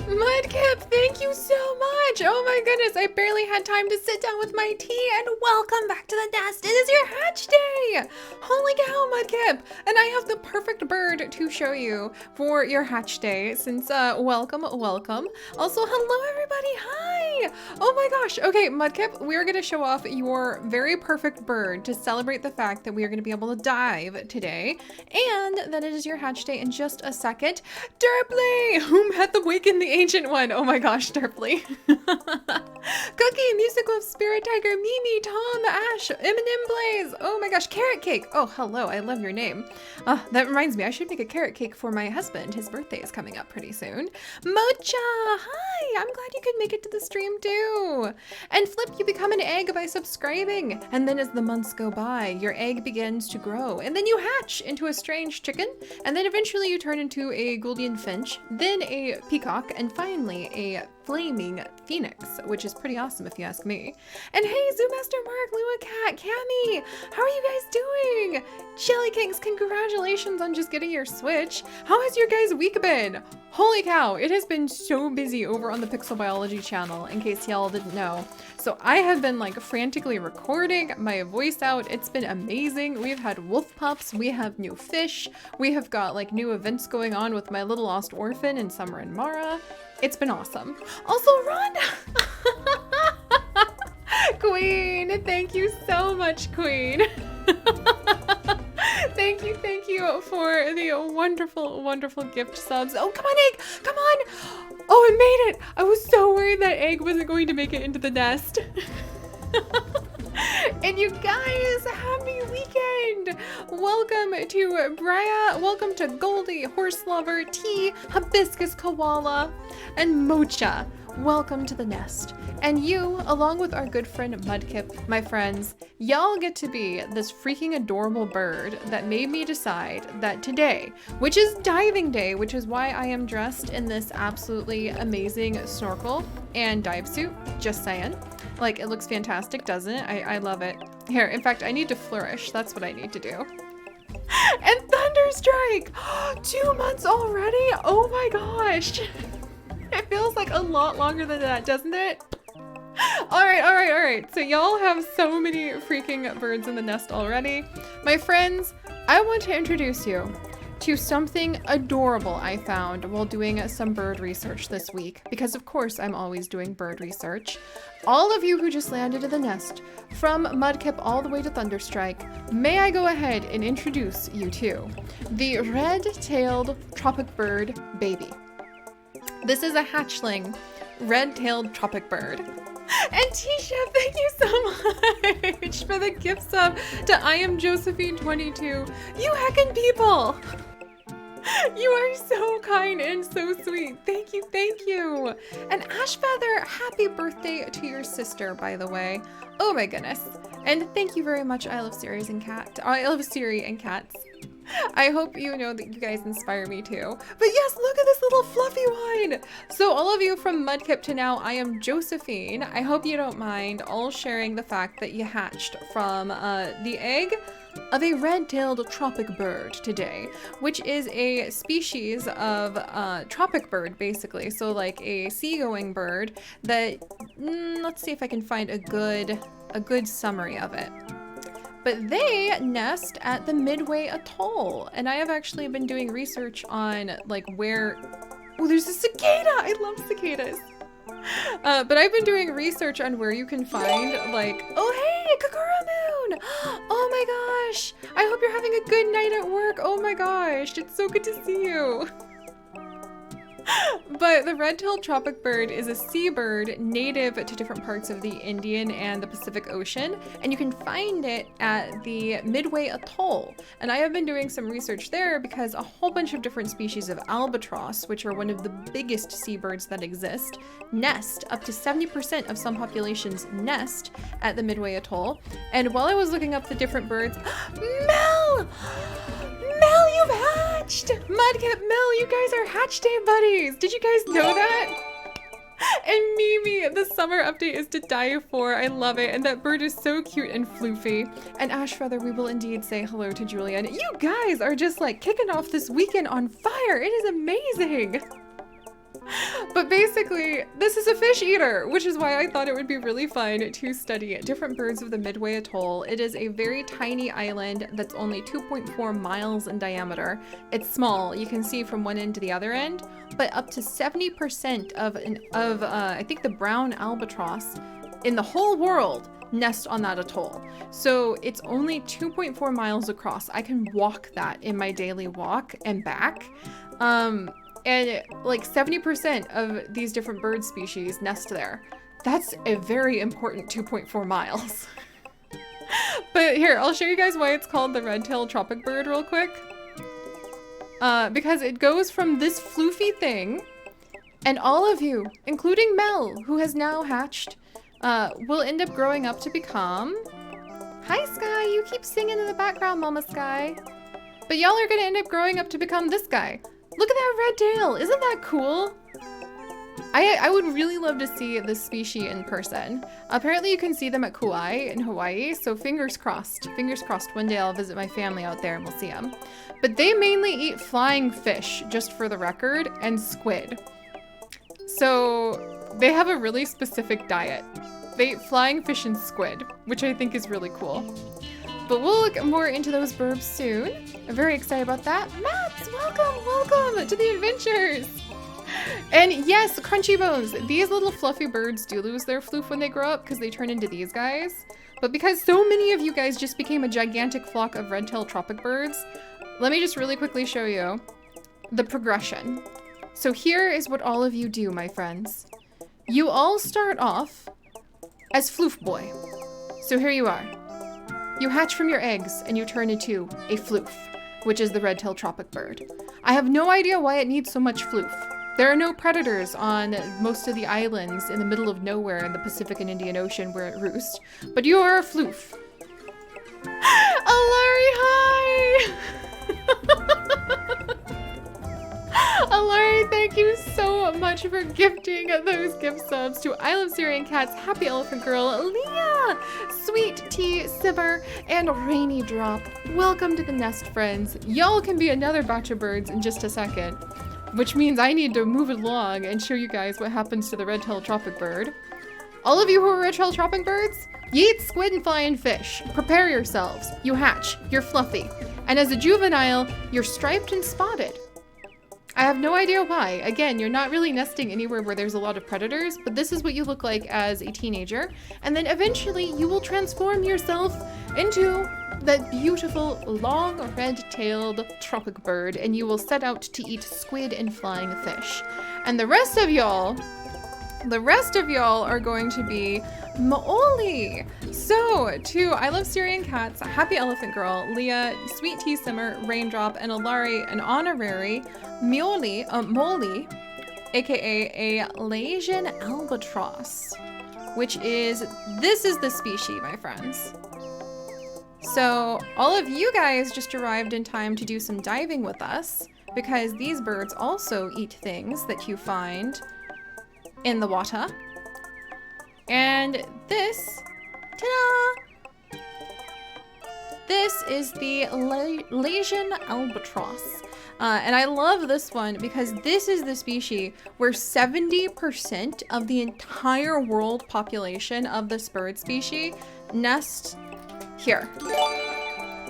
Mudkip, thank you so much. Oh my goodness, I barely had time to sit down with my tea, and welcome back to the nest. It is your hatch day. Holy cow, Mudkip. And I have the perfect bird to show you for your hatch day since, welcome. Also, hello everybody, hi. Oh my gosh. Okay, Mudkip, we're gonna show off your very perfect bird to celebrate the fact that we are gonna be able to dive today, and that it is your hatch day in just a second. Derpley, whom hath awakened the ancient one? Oh my gosh, Derpley. Cookie, Music of Spirit Tiger, Mimi, Tom, Ash, Eminem Blaze. Oh my gosh, Carrot Cake. Oh, hello, I love your name. That reminds me, I should make a carrot cake for my husband. His birthday is coming up pretty soon. Mocha, hi, I'm glad you could make it to the stream too. And Flip, you become an egg by subscribing. And then as the months go by, your egg begins to grow. And then you hatch into a strange chicken. And then eventually you turn into a golden finch, then a peacock, and finally a flaming phoenix, which is pretty awesome if you ask me. And hey, Zoomaster Mark, Lua Cat, Cammy, how are you guys doing? Jelly Kings, congratulations on just getting your Switch. How has your guys' week been? Holy cow, it has been so busy over on the Pixel Biology channel, in case y'all didn't know. So I have been like frantically recording my voice out. It's been amazing. We've had wolf pups, we have new fish, we have got like new events going on with my little lost orphan and Summer and Mara. It's been awesome. Also, Rhonda! Queen, thank you so much, Queen. Thank you for the wonderful gift subs. Oh, come on, Egg, come on. Oh, it made it. I was so worried that Egg wasn't going to make it into the nest. And you guys, happy weekend! Welcome to Bria, welcome to Goldie, Horse Lover, Tea, Hibiscus Koala, and Mocha. Welcome to the nest. And you, along with our good friend Mudkip, my friends, y'all get to be this freaking adorable bird that made me decide that today, which is diving day, which is why I am dressed in this absolutely amazing snorkel and dive suit, just saying. Like, it looks fantastic, doesn't it? I love it. Here, in fact, I need to flourish. That's what I need to do. And Thunderstrike! 2 months already? Oh my gosh! It feels like a lot longer than that, doesn't it? Alright. So y'all have so many freaking birds in the nest already. My friends, I want to introduce you to something adorable I found while doing some bird research this week, because of course I'm always doing bird research. All of you who just landed in the nest, from Mudkip all the way to Thunderstrike, may I go ahead and introduce you to the red-tailed tropic bird baby. This is a hatchling red-tailed tropic bird. And Tisha, thank you so much for the gift sub to I am Josephine22. You heckin' people! You are so kind and so sweet. Thank you. And Ashfeather, happy birthday to your sister, by the way. Oh my goodness. And thank you very much, I love Siri and cats. I hope you know that you guys inspire me too. But yes, look at this little fluffy one. So all of you from Mudkip to now, I am Josephine. I hope you don't mind all sharing the fact that you hatched from the egg of a red-tailed tropic bird today, which is a species of tropic bird, basically. So like a seagoing bird that, let's see if I can find a good summary of it. But they nest at the Midway Atoll, and I have actually been doing research on like where, oh, there's a cicada! I love cicadas! But I've been doing research on where you can find like, oh hey, Kakura Moon! Oh my gosh! I hope you're having a good night at work! Oh my gosh, it's so good to see you! But the red-tailed tropic bird is a seabird native to different parts of the Indian and the Pacific Ocean, and you can find it at the Midway Atoll. And I have been doing some research there because a whole bunch of different species of albatross, which are one of the biggest seabirds that exist, nest. Up to 70% of some populations nest at the Midway Atoll. And while I was looking up the different birds, Mel! Mel, you've hatched! Mudkip, Mel, you guys are hatch day buddies! Did you guys know that? And Mimi, the summer update is to die for. I love it. And that bird is so cute and floofy. And Ashfeather, we will indeed say hello to Julian. You guys are just like kicking off this weekend on fire. It is amazing. But basically, this is a fish eater, which is why I thought it would be really fun to study different birds of the Midway Atoll. It is a very tiny island that's only 2.4 miles in diameter. It's small, you can see from one end to the other end, but up to 70% of I think the brown albatross in the whole world nest on that atoll. So it's only 2.4 miles across. I can walk that in my daily walk and back. And like 70% of these different bird species nest there. That's a very important 2.4 miles. But here, I'll show you guys why it's called the red-tailed tropic bird real quick. Because it goes from this floofy thing, and all of you, including Mel, who has now hatched, will end up growing up to become... Hi, Sky, you keep singing in the background, Mama Sky. But y'all are gonna end up growing up to become this guy. Look at that red tail, isn't that cool? I would really love to see this species in person. Apparently you can see them at Kauai in Hawaii, so fingers crossed. Fingers crossed one day I'll visit my family out there and we'll see them. But they mainly eat flying fish, just for the record, and squid. So they have a really specific diet. They eat flying fish and squid, which I think is really cool. But we'll look more into those burbs soon. I'm very excited about that. Mats, welcome to the adventures. And yes, Crunchy Bones. These little fluffy birds do lose their floof when they grow up because they turn into these guys. But because so many of you guys just became a gigantic flock of red-tailed tropic birds, let me just really quickly show you the progression. So here is what all of you do, my friends. You all start off as Floof Boy. So here you are. You hatch from your eggs and you turn into a floof, which is the red-tailed tropic bird. I have no idea why it needs so much floof. There are no predators on most of the islands in the middle of nowhere in the Pacific and Indian Ocean where it roosts, but you are a floof. Alari, hi! Alari, thank you so much for gifting those gift subs to I Love Syrian Cats, Happy Elephant Girl, Leah, Sweet Tea Simmer, and Rainy Drop. Welcome to the nest, friends. Y'all can be another batch of birds in just a second, which means I need to move it along and show you guys what happens to the red-tailed tropic bird. All of you who are red-tailed tropic birds, you eat squid and flying fish. Prepare yourselves. You hatch. You're fluffy. And as a juvenile, you're striped and spotted. I have no idea why. Again, you're not really nesting anywhere where there's a lot of predators, but this is what you look like as a teenager. And then eventually you will transform yourself into that beautiful long red-tailed tropic bird, and you will set out to eat squid and flying fish. And the rest of y'all are going to be Mooli. So, to I Love Syrian Cats, Happy Elephant Girl, Leah, Sweet Tea Simmer, Raindrop, and Alari, an honorary Mooli, aka a Lesion Albatross, which is, this is the species, my friends. So, all of you guys just arrived in time to do some diving with us, because these birds also eat things that you find in the water. And this, ta-da! This is the Lesion Albatross. And I love this one because this is the species where 70% of the entire world population of this bird species nest here.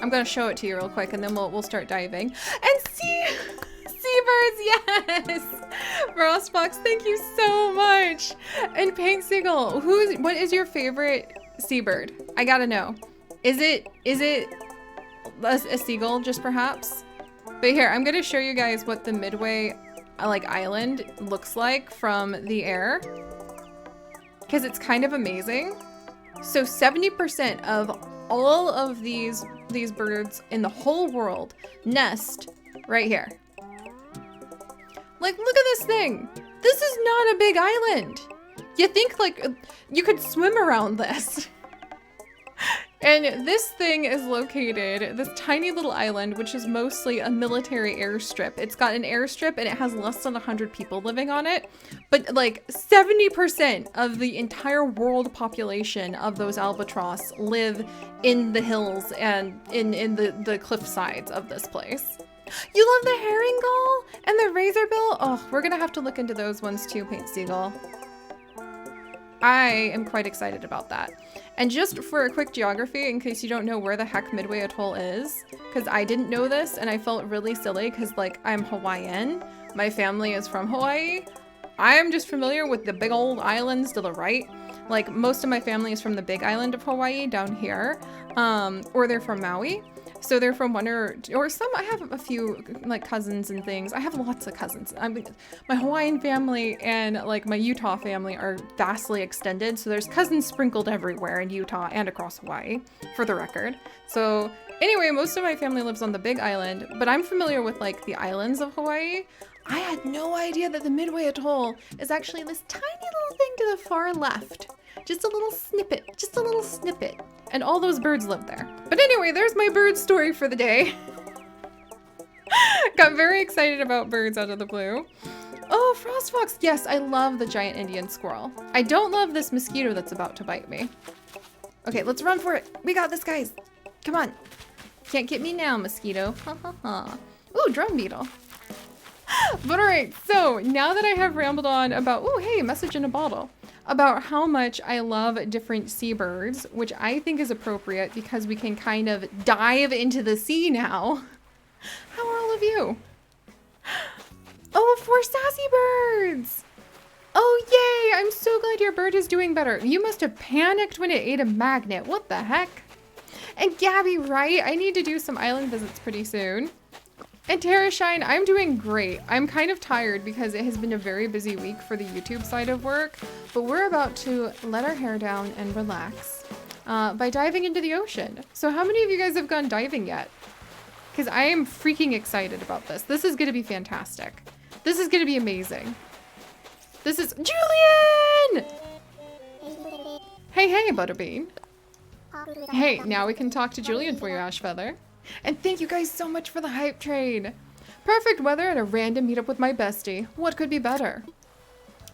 I'm gonna show it to you real quick and then we'll start diving. And seabirds, yes! Frostbox, thank you so much! And Pink Seagull, what is your favorite seabird? I gotta know. Is it a seagull, just perhaps? But here, I'm gonna show you guys what the Midway island looks like from the air, because it's kind of amazing. So 70% of all of these birds in the whole world nest right here. Like, look at this thing. This is not a big island. You think you could swim around this. And this thing is located, this tiny little island, which is mostly a military airstrip. It's got an airstrip and it has less than 100 people living on it. But like 70% of the entire world population of those albatross live in the hills and in the cliff sides of this place. You love the herring gull and the razorbill? Oh, we're gonna have to look into those ones too, Paint Seagull. I am quite excited about that. And just for a quick geography, in case you don't know where the heck Midway Atoll is, because I didn't know this and I felt really silly because, like, I'm Hawaiian. My family is from Hawaii. I am just familiar with the big old islands to the right. Like, most of my family is from the big island of Hawaii down here, or they're from Maui. So they're from one or some, I have a few like cousins and things. I have lots of cousins. I mean, my Hawaiian family and like my Utah family are vastly extended. So there's cousins sprinkled everywhere in Utah and across Hawaii, for the record. So anyway, most of my family lives on the big island, but I'm familiar with like the islands of Hawaii. I had no idea that the Midway Atoll is actually this tiny little thing to the far left. Just a little snippet. And all those birds live there. But anyway, there's my bird story for the day. Got very excited about birds out of the blue. Oh, frost fox. Yes, I love the giant Indian squirrel. I don't love this mosquito that's about to bite me. Okay, let's run for it. We got this, guys. Come on. Can't get me now, mosquito. Ha ha ha. Ooh, drum beetle. But all right, so now that I have rambled on about, ooh, hey, message in a bottle, about how much I love different seabirds, which I think is appropriate because we can kind of dive into the sea now. How are all of you? Oh, 4 sassy birds. Oh, yay. I'm so glad your bird is doing better. You must have panicked when it ate a magnet. What the heck? And Gabby, right? I need to do some island visits pretty soon. And Tara Shine, I'm doing great. I'm kind of tired because it has been a very busy week for the YouTube side of work, but we're about to let our hair down and relax by diving into the ocean. So how many of you guys have gone diving yet? Because I am freaking excited about this. This is going to be fantastic. This is going to be amazing. This is Julian! Hey, hey, Butterbean. Hey, now we can talk to Julian for you, Ashfeather. And thank you guys so much for the hype train. Perfect weather and a random meetup with my bestie. What could be better?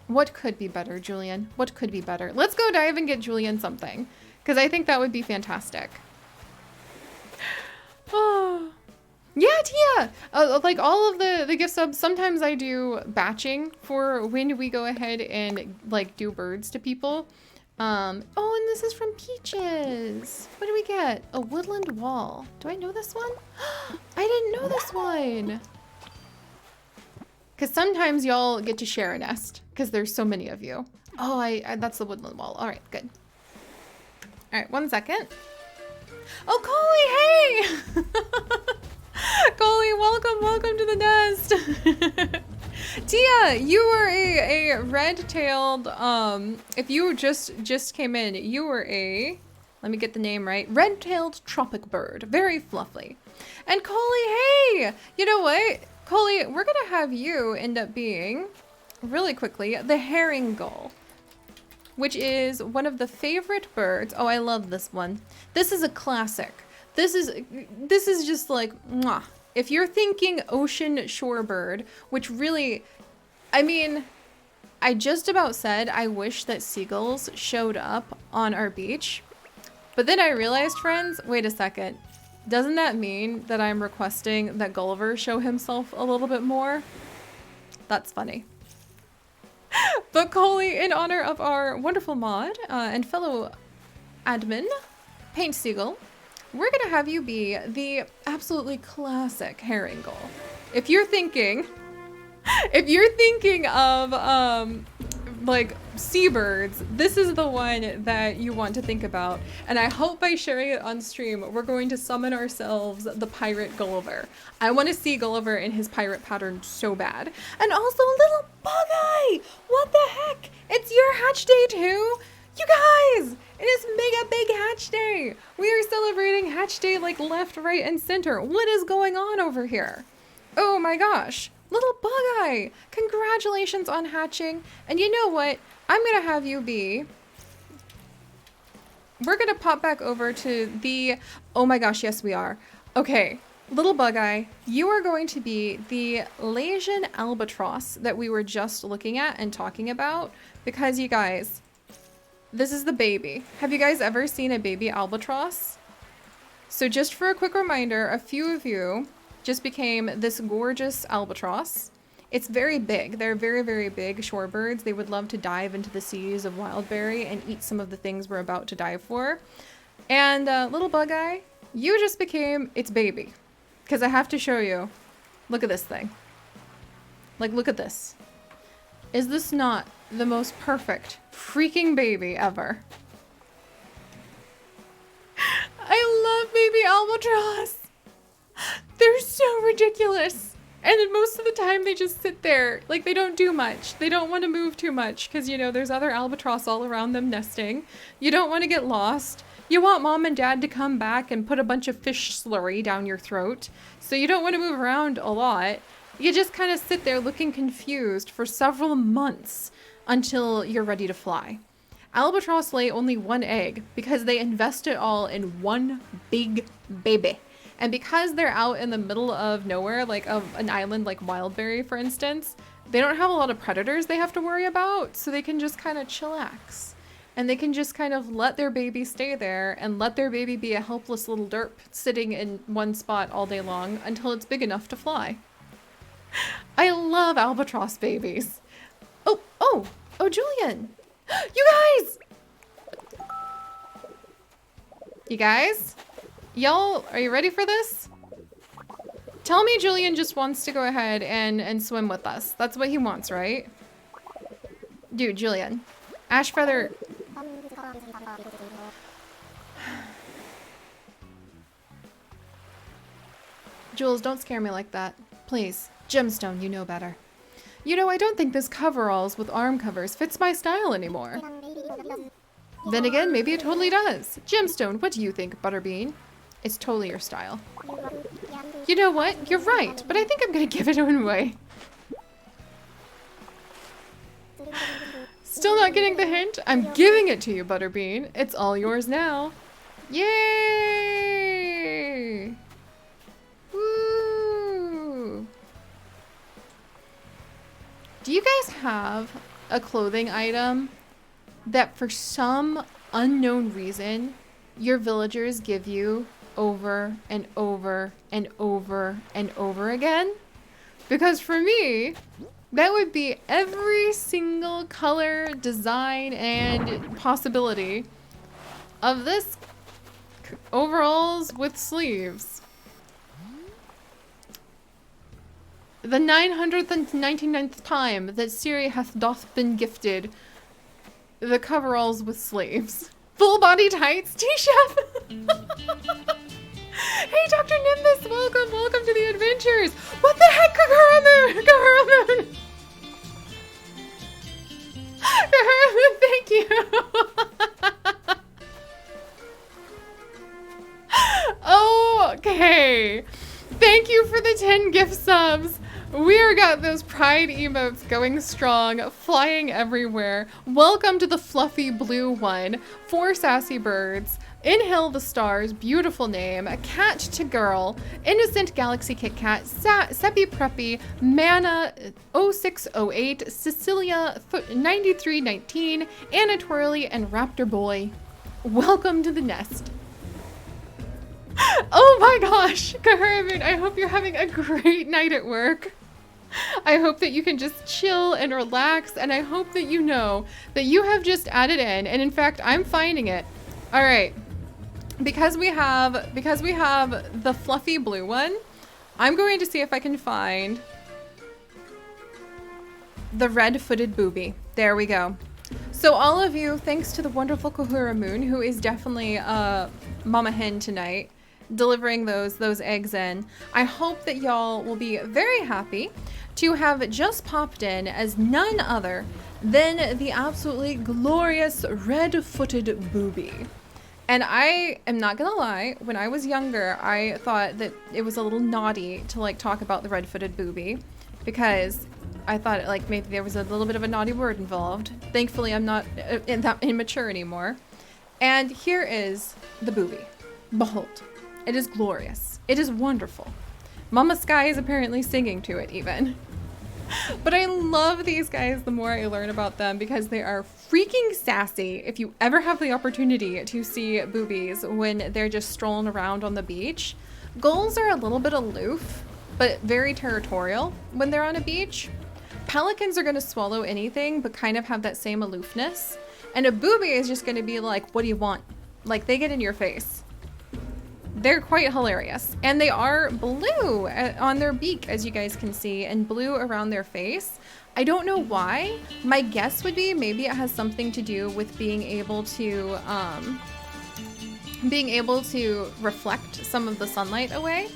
What could be better, Julian? What could be better? Let's go dive and get Julian something, because I think that would be fantastic. Oh, yeah, Tia. Like all of the gift subs, sometimes I do batching for when we go ahead and like do birds to people. Oh, and this is from Peaches. What do we get? A woodland wall. Do I know this one? I didn't know this one. Because sometimes y'all get to share a nest because there's so many of you. Oh, I that's the woodland wall. All right, good. All right, 1 second. Oh, Coley, hey! Coley, welcome to the nest. Tia, you were a red-tailed, if you just came in, you were a, let me get the name right, red-tailed tropic bird. Very fluffy. And Coley, hey! You know what? Coley, we're gonna have you end up being, really quickly, the herring gull, which is one of the favorite birds. Oh, I love this one. This is a classic. This is just like, mwah. If you're thinking ocean shorebird, which really, I mean, I just about said I wish that seagulls showed up on our beach. But then I realized, friends, wait a second. Doesn't that mean that I'm requesting that Gulliver show himself a little bit more? That's funny. But Coley, in honor of our wonderful mod and fellow admin, Paint Seagull, we're gonna have you be the absolutely classic herring gull. If you're thinking of like seabirds, this is the one that you want to think about. And I hope by sharing it on stream, we're going to summon ourselves the pirate Gulliver. I want to see Gulliver in his pirate pattern so bad. And also little bug-eye! What the heck? It's your hatch day too? You guys, it is mega big hatch day. We are celebrating hatch day like left, right, and center. What is going on over here? Oh my gosh, little bug-eye. Congratulations on hatching. And you know what? I'm gonna have you be, we're gonna pop back over to the, oh my gosh, yes we are. Okay, little bug-eye, you are going to be the Lesion Albatross that we were just looking at and talking about, because you guys, this is the baby. Have you guys ever seen a baby albatross? So just for a quick reminder, a few of you just became this gorgeous albatross. It's very big. They're very, very big shorebirds. They would love to dive into the seas of Wildberry and eat some of the things we're about to dive for. And little bug eye, you just became its baby. Because I have to show you. Look at this thing. Like, look at this. Is this not the most perfect freaking baby ever? I love baby albatross. They're so ridiculous. And then most of the time they just sit there. Like, they don't do much. They don't want to move too much because, you know, there's other albatross all around them nesting. You don't want to get lost. You want mom and dad to come back and put a bunch of fish slurry down your throat. So you don't want to move around a lot. You just kind of sit there looking confused for several months until you're ready to fly. Albatross lay only one egg because they invest it all in one big baby. And because they're out in the middle of nowhere, like of an island like Wildberry, for instance, they don't have a lot of predators they have to worry about, so they can just kind of chillax. And they can just kind of let their baby stay there and let their baby be a helpless little derp sitting in one spot all day long until it's big enough to fly. I love albatross babies. Oh, Julian. You guys? Y'all, are you ready for this? Tell me Julian just wants to go ahead and swim with us. That's what he wants, right? Dude, Julian. Ash feather. Jules, don't scare me like that. Please. Gemstone, you know better. You know, I don't think this coveralls with arm covers fits my style anymore. Then again, maybe it totally does. Gemstone, what do you think, Butterbean? It's totally your style. You know what? You're right, but I think I'm gonna give it away. Still not getting the hint? I'm giving it to you, Butterbean. It's all yours now. Yay! Woo! Do you guys have a clothing item that for some unknown reason your villagers give you over and over and over and over again? Because for me, that would be every single color, design, and possibility of this overalls with sleeves. The 999th time that Siri doth been gifted the coveralls with sleeves. Full body tights, T-Chef! Hey, Dr. Nimbus, welcome to the adventures! What the heck, Kahuramoon? Kahuramoon, thank you! Okay. Thank you for the 10 gift subs. We got those pride emotes going strong, flying everywhere. Welcome to the fluffy blue one. 4 sassy birds. Inhale the stars, beautiful name. Cat to girl. Innocent Galaxy Kit Kat. Seppi Preppy. Mana 0608. Cecilia 9319. Anna Twirly and Raptor Boy. Welcome to the nest. Oh my gosh, Kahuramoon, I hope you're having a great night at work. I hope that you can just chill and relax, and I hope that you know that you have just added in, and in fact, I'm finding it. All right, because we have the fluffy blue one, I'm going to see if I can find the red-footed booby. There we go. So all of you, thanks to the wonderful Kahuramoon, who is definitely mama hen tonight, delivering those eggs in. I hope that y'all will be very happy to have just popped in as none other than the absolutely glorious red-footed booby. And I am not gonna lie, when I was younger, I thought that it was a little naughty to like talk about the red-footed booby because I thought like maybe there was a little bit of a naughty word involved. Thankfully, I'm not that immature anymore. And here is the booby. Behold. It is glorious. It is wonderful. Mama Sky is apparently singing to it even. But I love these guys the more I learn about them because they are freaking sassy. If you ever have the opportunity to see boobies when they're just strolling around on the beach, gulls are a little bit aloof but very territorial when they're on a beach. Pelicans are going to swallow anything, but kind of have that same aloofness. And a booby is just going to be like, what do you want? Like, they get in your face. They're quite hilarious. And they are blue on their beak, as you guys can see, and blue around their face. I don't know why. My guess would be maybe it has something to do with being able to reflect some of the sunlight away.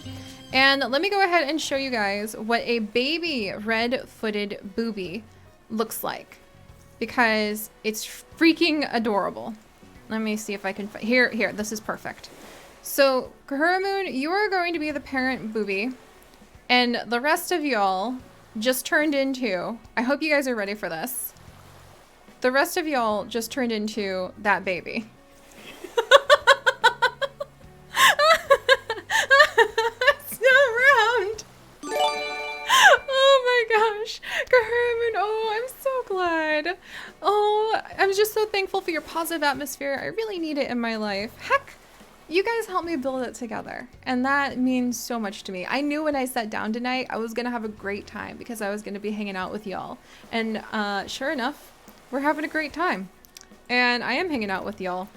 And let me go ahead and show you guys what a baby red-footed booby looks like, because it's freaking adorable. Let me see if I can here, this is perfect. So Kahuramoon, you are going to be the parent booby, and the rest of y'all just turned into, I hope you guys are ready for this. The rest of y'all just turned into that baby. Oh, I'm so glad. Oh, I'm just so thankful for your positive atmosphere. I really need it in my life. Heck, you guys helped me build it together, and that means so much to me. I knew when I sat down tonight I was gonna have a great time because I was gonna be hanging out with y'all, and sure enough, we're having a great time, and I am hanging out with y'all.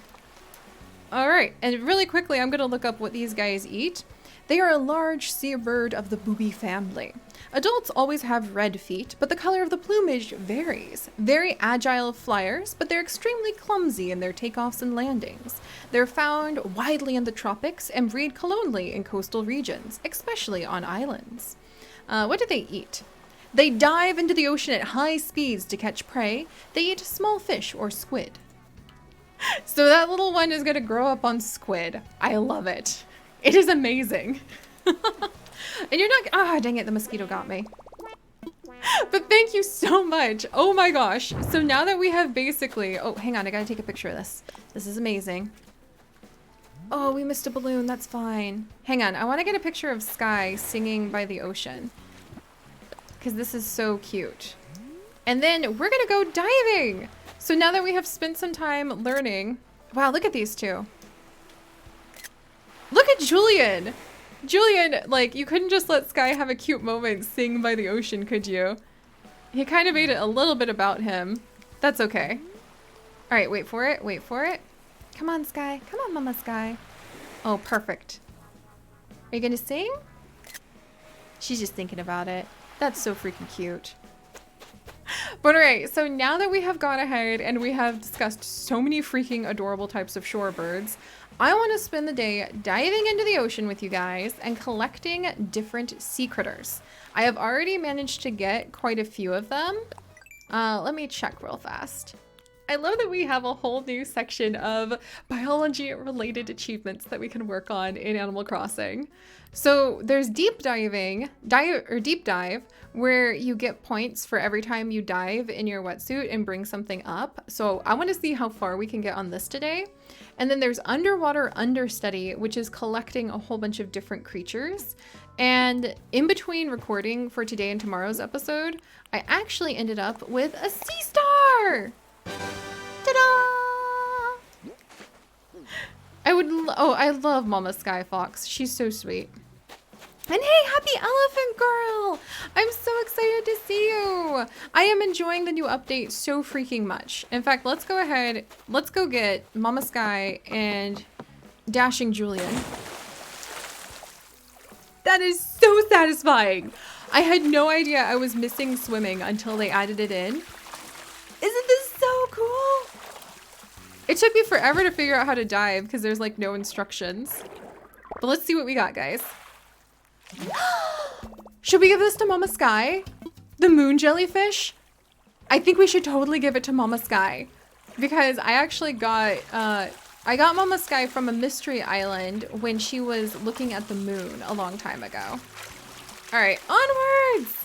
All right, and really quickly, I'm gonna look up what these guys eat. They are a large sea bird of the booby family. Adults always have red feet, but the color of the plumage varies. Very agile flyers, but they're extremely clumsy in their takeoffs and landings. They're found widely in the tropics and breed colonially in coastal regions, especially on islands. What do they eat? They dive into the ocean at high speeds to catch prey. They eat small fish or squid. So that little one is gonna grow up on squid. I love it. It is amazing. And you're not, ah, dang it, the mosquito got me. But thank you so much. Oh my gosh. So now that we have basically, oh, hang on, I gotta take a picture of this. This is amazing. Oh, we missed a balloon, that's fine. Hang on, I wanna get a picture of Sky singing by the ocean, because this is so cute. And then we're gonna go diving. So now that we have spent some time learning, wow, look at these two. Look at Julian. Julian, like, you couldn't just let Sky have a cute moment sing by the ocean, could you? He kind of made it a little bit about him. That's okay. All right, wait for it, wait for it. Come on, Sky. Come on, Mama Sky. Oh, perfect. Are you gonna sing? She's just thinking about it. That's so freaking cute. But all right, so now that we have gone ahead and we have discussed so many freaking adorable types of shorebirds, I want to spend the day diving into the ocean with you guys and collecting different sea critters. I have already managed to get quite a few of them. Let me check real fast. I love that we have a whole new section of biology-related achievements that we can work on in Animal Crossing. So there's deep diving, deep dive, where you get points for every time you dive in your wetsuit and bring something up. So I want to see how far we can get on this today. And then there's underwater understudy, which is collecting a whole bunch of different creatures. And in between recording for today and tomorrow's episode, I actually ended up with a sea star. Ta-da! I love Mama Sky Fox. She's so sweet. And hey, happy Elephant Girl! I'm so excited to see you. I am enjoying the new update so freaking much. In fact, let's go ahead. Let's go get Mama Sky and Dashing Julian. That is so satisfying. I had no idea I was missing swimming until they added it in. Isn't this so cool? It took me forever to figure out how to dive because there's like no instructions. But let's see what we got, guys. Should we give this to Mama Sky? The moon jellyfish? I think we should totally give it to Mama Sky because I actually got, I got Mama Sky from a mystery island when she was looking at the moon a long time ago. All right, onwards!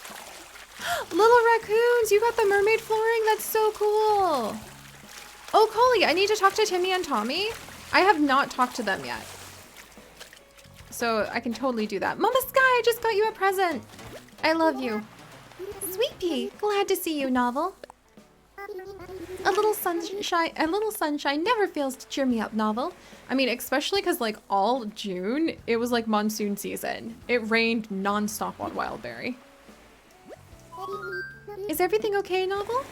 Little raccoons, you got the mermaid flooring? That's so cool. Oh, Coley, I need to talk to Timmy and Tommy. I have not talked to them yet. So I can totally do that. Mama Sky, I just got you a present. I love you. Sweet pea, glad to see you, Novel. A little sunshine never fails to cheer me up, novel. I mean, especially because like all June, it was like monsoon season. It rained nonstop on Wildberry. Is everything okay, novel?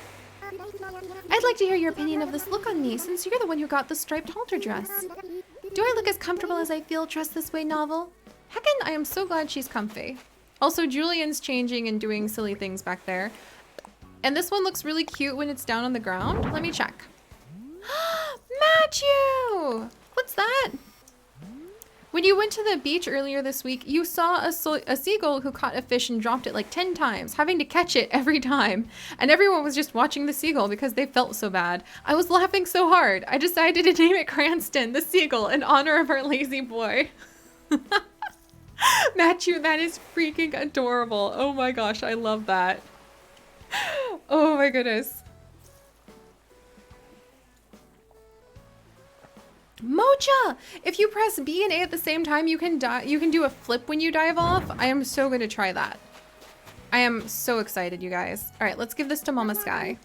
I'd like to hear your opinion of this look on me, since you're the one who got the striped halter dress. Do I look as comfortable as I feel dressed this way, novel? Heckin', I am so glad she's comfy. Also, Julian's changing and doing silly things back there. And this one looks really cute when it's down on the ground. Let me check. Matthew! What's that? When you went to the beach earlier this week, you saw a seagull who caught a fish and dropped it like 10 times, having to catch it every time. And everyone was just watching the seagull because they felt so bad. I was laughing so hard. I decided to name it Cranston, the seagull, in honor of our lazy boy. Matthew, that is freaking adorable. Oh my gosh, I love that. Oh my goodness. Mocha! If you press B and A at the same time, you can do a flip when you dive off. I am so going to try that. I am so excited, you guys. All right, let's give this to Mama Sky.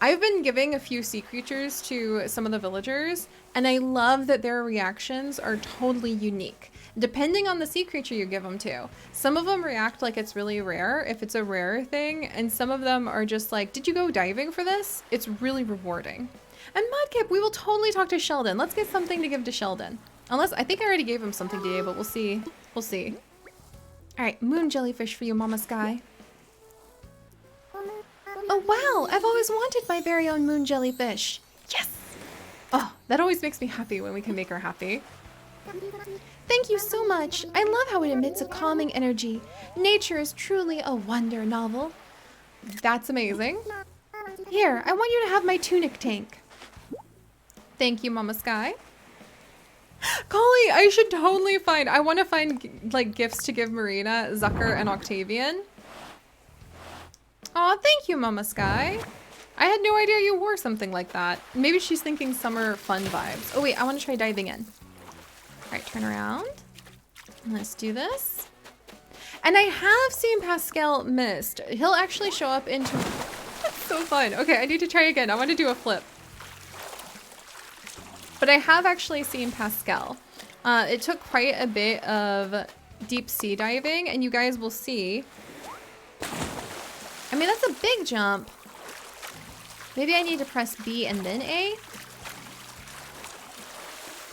I've been giving a few sea creatures to some of the villagers, and I love that their reactions are totally unique, depending on the sea creature you give them to. Some of them react like it's really rare, if it's a rare thing, and some of them are just like, did you go diving for this? It's really rewarding. And Mudkip, we will totally talk to Sheldon. Let's get something to give to Sheldon. Unless, I think I already gave him something today, but we'll see. We'll see. All right, moon jellyfish for you, Mama Sky. Oh, wow, I've always wanted my very own moon jellyfish. Yes! Oh, that always makes me happy when we can make her happy. Thank you so much. I love how it emits a calming energy. Nature is truly a wonder, novel. That's amazing. Here, I want you to have my tunic tank. Thank you, Mama Sky. Golly, I should totally find, I want to find like gifts to give Marina, Zucker, and Octavian. Aw, thank you, Mama Sky. I had no idea you wore something like that. Maybe she's thinking summer fun vibes. Oh wait, I want to try diving in. All right, turn around. Let's do this. And I have seen Pascal Mist. He'll actually show up into... That's so fun. Okay, I need to try again. I want to do a flip. But I have actually seen Pascal. It took quite a bit of deep sea diving, and you guys will see. I mean, that's a big jump. Maybe I need to press B and then A.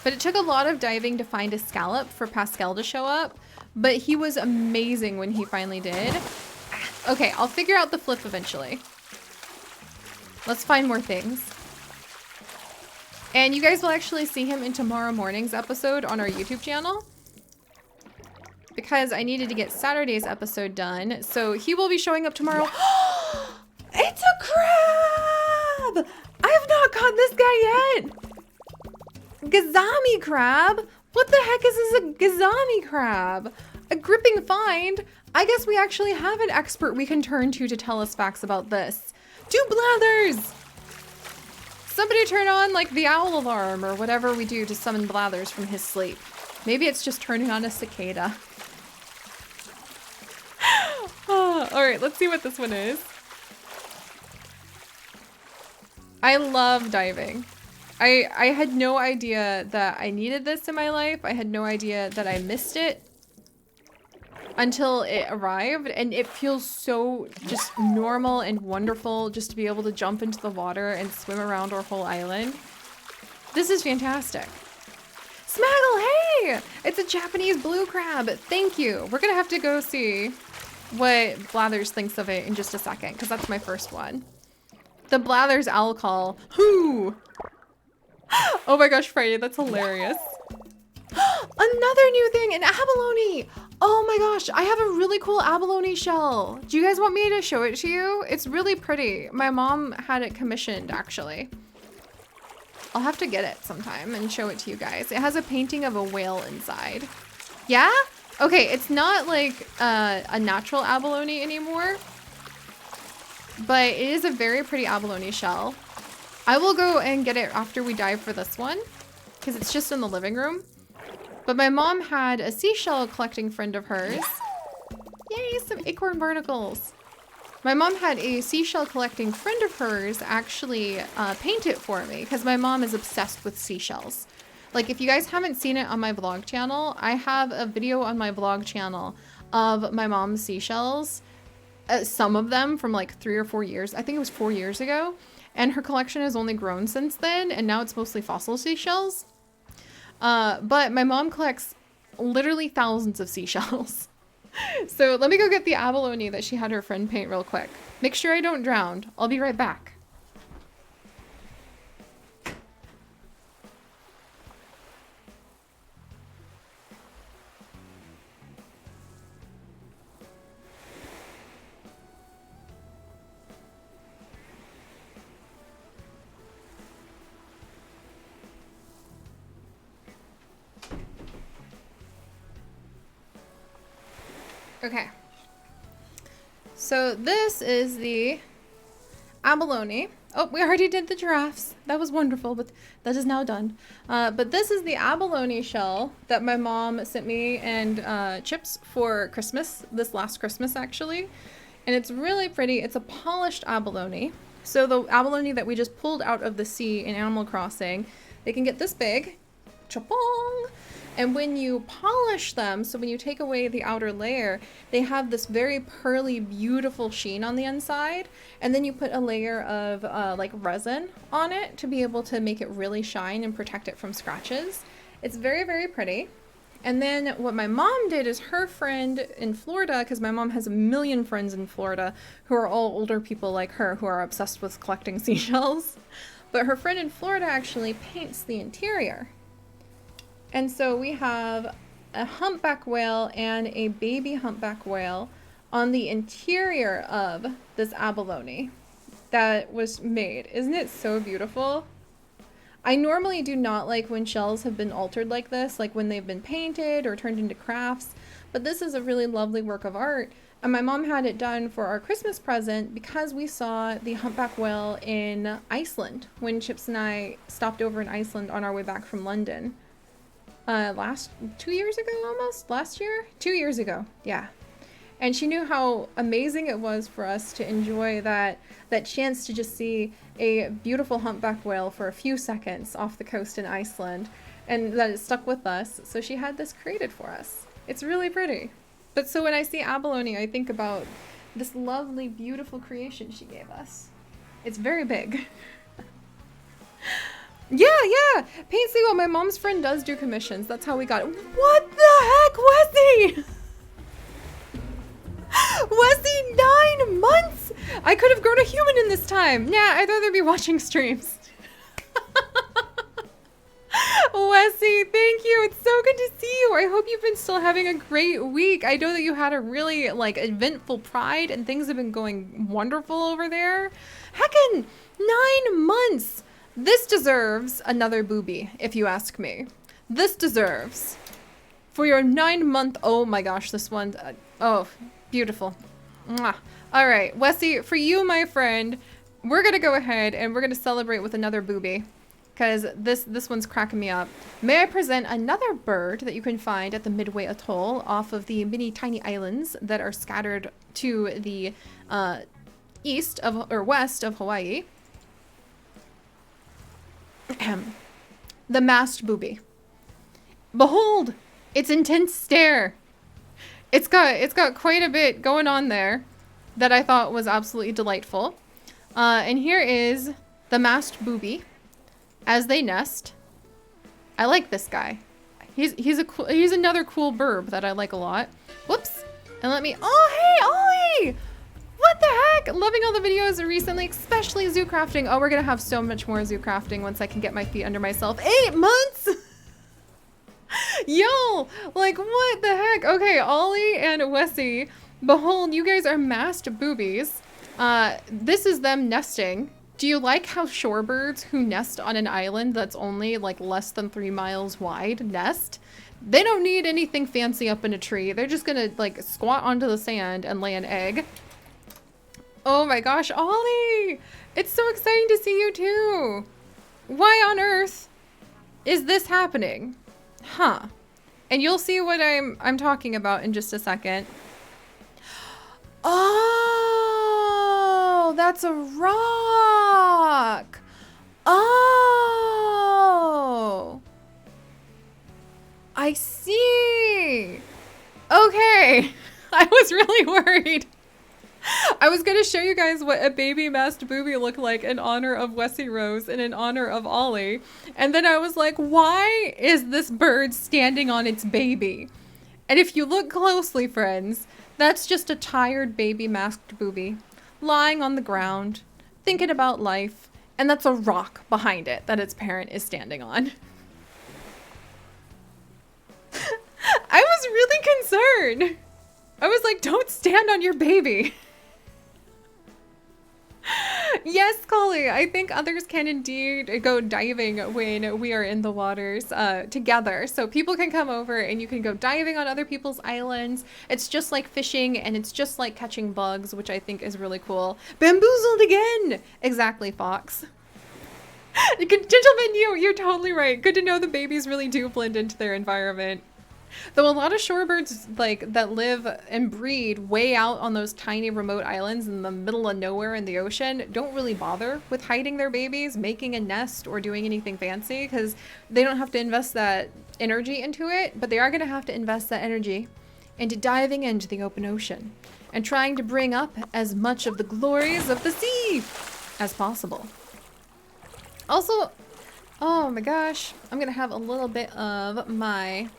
But it took a lot of diving to find a scallop for Pascal to show up. But he was amazing when he finally did. Okay, I'll figure out the flip eventually. Let's find more things. And you guys will actually see him in tomorrow morning's episode on our YouTube channel. Because I needed to get Saturday's episode done. So he will be showing up tomorrow. It's a crab! I have not caught this guy yet! Gazami Crab? What the heck is this, a Gazami Crab? A gripping find? I guess we actually have an expert we can turn to tell us facts about this. Do blathers! Somebody turn on like the owl alarm or whatever we do to summon Blathers from his sleep. Maybe it's just turning on a cicada. Oh, all right, let's see what this one is. I love diving. I had no idea that I needed this in my life. I had no idea that I missed it until it arrived, and it feels so just normal and wonderful just to be able to jump into the water and swim around our whole island. This is fantastic. Smaggle, hey! It's a Japanese blue crab. Thank you. We're gonna have to go see what Blathers thinks of it in just a second, because that's my first one. The Blathers owl call. Hoo! Oh my gosh, Friday, that's hilarious. Another new thing, an abalone. Oh my gosh, I have a really cool abalone shell. Do you guys want me to show it to you? It's really pretty. My mom had it commissioned, actually. I'll have to get it sometime and show it to you guys. It has a painting of a whale inside. Yeah? Okay, it's not like a natural abalone anymore, but it is a very pretty abalone shell. I will go and get it after we dive for this one, because it's just in the living room. But my mom had a seashell collecting friend of hers. Yay, some acorn barnacles. My mom had a seashell collecting friend of hers actually paint it for me because my mom is obsessed with seashells. Like, if you guys haven't seen it on my vlog channel, I have a video on my vlog channel of my mom's seashells. Some of them from like 3 or 4 years. I think it was 4 years ago. And her collection has only grown since then. And now it's mostly fossil seashells. But my mom collects literally thousands of seashells. So let me go get the abalone that she had her friend paint real quick. Make sure I don't drown. I'll be right back. Okay, so this is the abalone. Oh, we already did the giraffes. That was wonderful, but that is now done. But this is the abalone shell that my mom sent me and Chips for Christmas, this last Christmas actually. And it's really pretty. It's a polished abalone. So the abalone that we just pulled out of the sea in Animal Crossing, they can get this big. Chapong! And when you polish them, so when you take away the outer layer, they have this very pearly, beautiful sheen on the inside. And then you put a layer of like resin on it to be able to make it really shine and protect it from scratches. It's very, very pretty. And then what my mom did is her friend in Florida, because my mom has a million friends in Florida who are all older people like her who are obsessed with collecting seashells. But her friend in Florida actually paints the interior. And so we have a humpback whale and a baby humpback whale on the interior of this abalone that was made. Isn't it so beautiful? I normally do not like when shells have been altered like this, like when they've been painted or turned into crafts, but this is a really lovely work of art. And my mom had it done for our Christmas present because we saw the humpback whale in Iceland when Chips and I stopped over in Iceland on our way back from London. 2 years ago almost? Last year? 2 years ago, yeah. And she knew how amazing it was for us to enjoy that chance to just see a beautiful humpback whale for a few seconds off the coast in Iceland, and that it stuck with us, so she had this created for us. It's really pretty. But so when I see abalone, I think about this lovely, beautiful creation she gave us. It's very big. Yeah, Paint Seagull, my mom's friend does do commissions. That's how we got it. What the heck, Wesley? Wesley, 9 months? I could have grown a human in this time. Nah, I'd rather be watching streams. Wesley, thank you. It's so good to see you. I hope you've been still having a great week. I know that you had a really eventful Pride and things have been going wonderful over there. Heckin', 9 months. This deserves another boobie, if you ask me. This deserves. For your 9-month, oh my gosh, this one, oh, beautiful. Mwah. All right, Wesley, for you, my friend, we're gonna go ahead and we're gonna celebrate with another boobie, because this one's cracking me up. May I present another bird that you can find at the Midway Atoll off of the many tiny islands that are scattered to the east of, or west of Hawaii. The Masked Boobie. Behold, its intense stare. It's got quite a bit going on there that I thought was absolutely delightful. And here is the Masked Boobie as they nest. I like this guy. He's another cool burb that I like a lot. Whoops. And let me, oh hey Ollie! What the heck? Loving all the videos recently, especially zoo crafting. Oh, we're gonna have so much more zoo crafting once I can get my feet under myself. 8 months? Yo, like what the heck? Okay, Ollie and Wessie, behold, you guys are masked boobies. This is them nesting. Do you like how shorebirds who nest on an island that's only like less than 3 miles wide nest? They don't need anything fancy up in a tree. They're just gonna like squat onto the sand and lay an egg. Oh my gosh, Ollie! It's so exciting to see you too! Why on earth is this happening? Huh. And you'll see what I'm talking about in just a second. Oh! Oh, that's a rock. Oh, I see. Okay. I was really worried. I was going to show you guys what a baby masked booby looked like in honor of Wessie Rose and in honor of Ollie. And then I was like, why is this bird standing on its baby? And if you look closely, friends, that's just a tired baby masked booby lying on the ground, thinking about life. And that's a rock behind it that its parent is standing on. I was really concerned. I was like, don't stand on your baby. Yes, Collie, I think others can indeed go diving when we are in the waters together. So people can come over and you can go diving on other people's islands. It's just like fishing and it's just like catching bugs, which I think is really cool. Bamboozled again! Exactly, Fox. Gentlemen, you're totally right. Good to know the babies really do blend into their environment. Though a lot of shorebirds like that live and breed way out on those tiny remote islands in the middle of nowhere in the ocean don't really bother with hiding their babies, making a nest, or doing anything fancy because they don't have to invest that energy into it, but they are going to have to invest that energy into diving into the open ocean and trying to bring up as much of the glories of the sea as possible. Also, oh my gosh, I'm going to have a little bit of my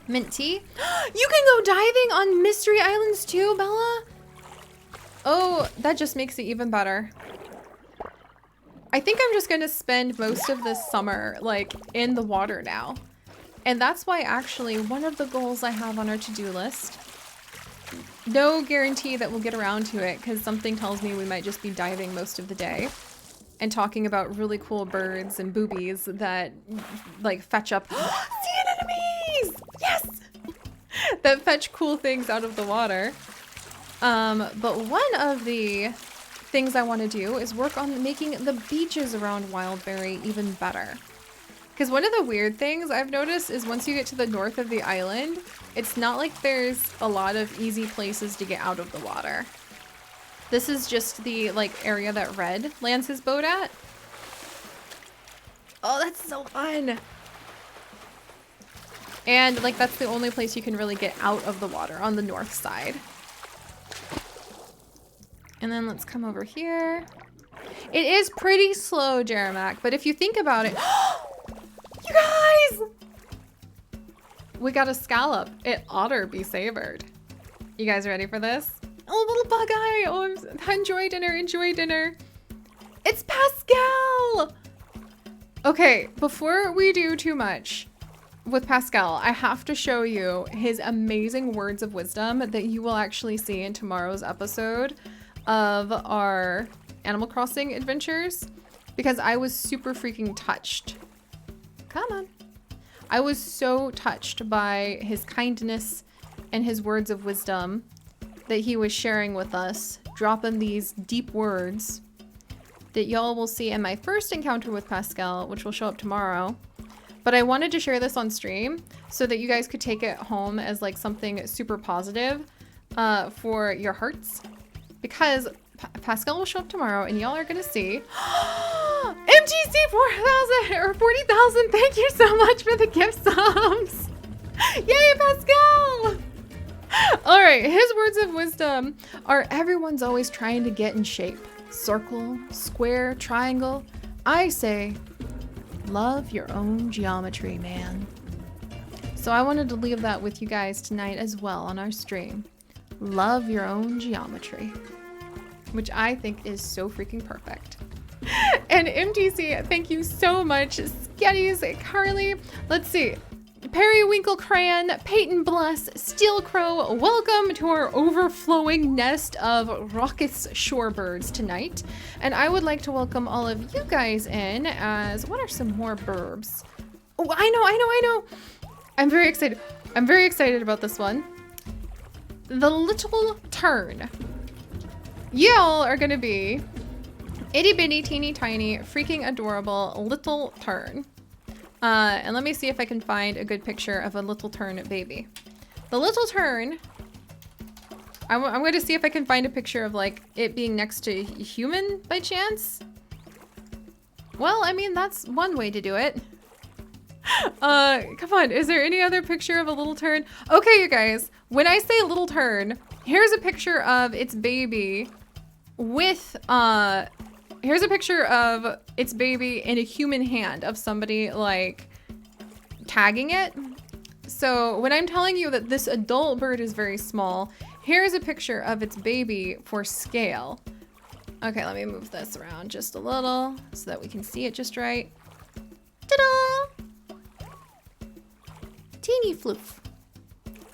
mint tea. You can go diving on Mystery Islands too, Bella? Oh, that just makes it even better. I think I'm just gonna spend most of this summer like in the water now. And that's why actually one of the goals I have on our to-do list, no guarantee that we'll get around to it because something tells me we might just be diving most of the day and talking about really cool birds and boobies that like fetch up sea anemones! Yes! That fetch cool things out of the water. But one of the things I want to do is work on making the beaches around Wildberry even better. Because one of the weird things I've noticed is once you get to the north of the island, it's not like there's a lot of easy places to get out of the water. This is just the like area that Red lands his boat at. Oh, that's so fun. And like that's the only place you can really get out of the water on the north side. And then let's come over here. It is pretty slow, Jeremac, but if you think about it, you guys! We got a scallop. It oughter be savored. You guys ready for this? Oh, little bug eye. Oh, enjoy dinner, enjoy dinner. It's Pascal! Okay, before we do too much with Pascal, I have to show you his amazing words of wisdom that you will actually see in tomorrow's episode of our Animal Crossing adventures, because I was super freaking touched. Come on. I was so touched by his kindness and his words of wisdom that he was sharing with us, dropping these deep words that y'all will see in my first encounter with Pascal, which will show up tomorrow. But I wanted to share this on stream so that you guys could take it home as like something super positive for your hearts, because Pascal will show up tomorrow and y'all are gonna see MTC 4,000 or 40,000. Thank you so much for the gift subs. Yay, Pascal! All right, his words of wisdom are: everyone's always trying to get in shape. Circle, square, triangle. I say, love your own geometry, man. So I wanted to leave that with you guys tonight as well on our stream. Love your own geometry, which I think is so freaking perfect. And MTC, thank you so much. Sketties, Carly, let's see. Periwinkle Crayon, Peyton Bless, Steel Crow, welcome to our overflowing nest of raucous shorebirds tonight. And I would like to welcome all of you guys in as, what are some more burbs? Oh, I know. I'm very excited. I'm very excited about this one. The Little Tern. Y'all are gonna be itty bitty teeny tiny freaking adorable little tern. And let me see if I can find a good picture of a little tern baby. The little tern I'm going to see if I can find a picture of like it being next to human by chance. Well, I mean, that's one way to do it. Come on, is there any other picture of a little tern? Okay, you guys, when I say little tern, here's a picture of its baby with, here's a picture of its baby in a human hand of somebody like tagging it. So when I'm telling you that this adult bird is very small, here's a picture of its baby for scale. Okay, let me move this around just a little so that we can see it just right. Ta-da! Teeny floof.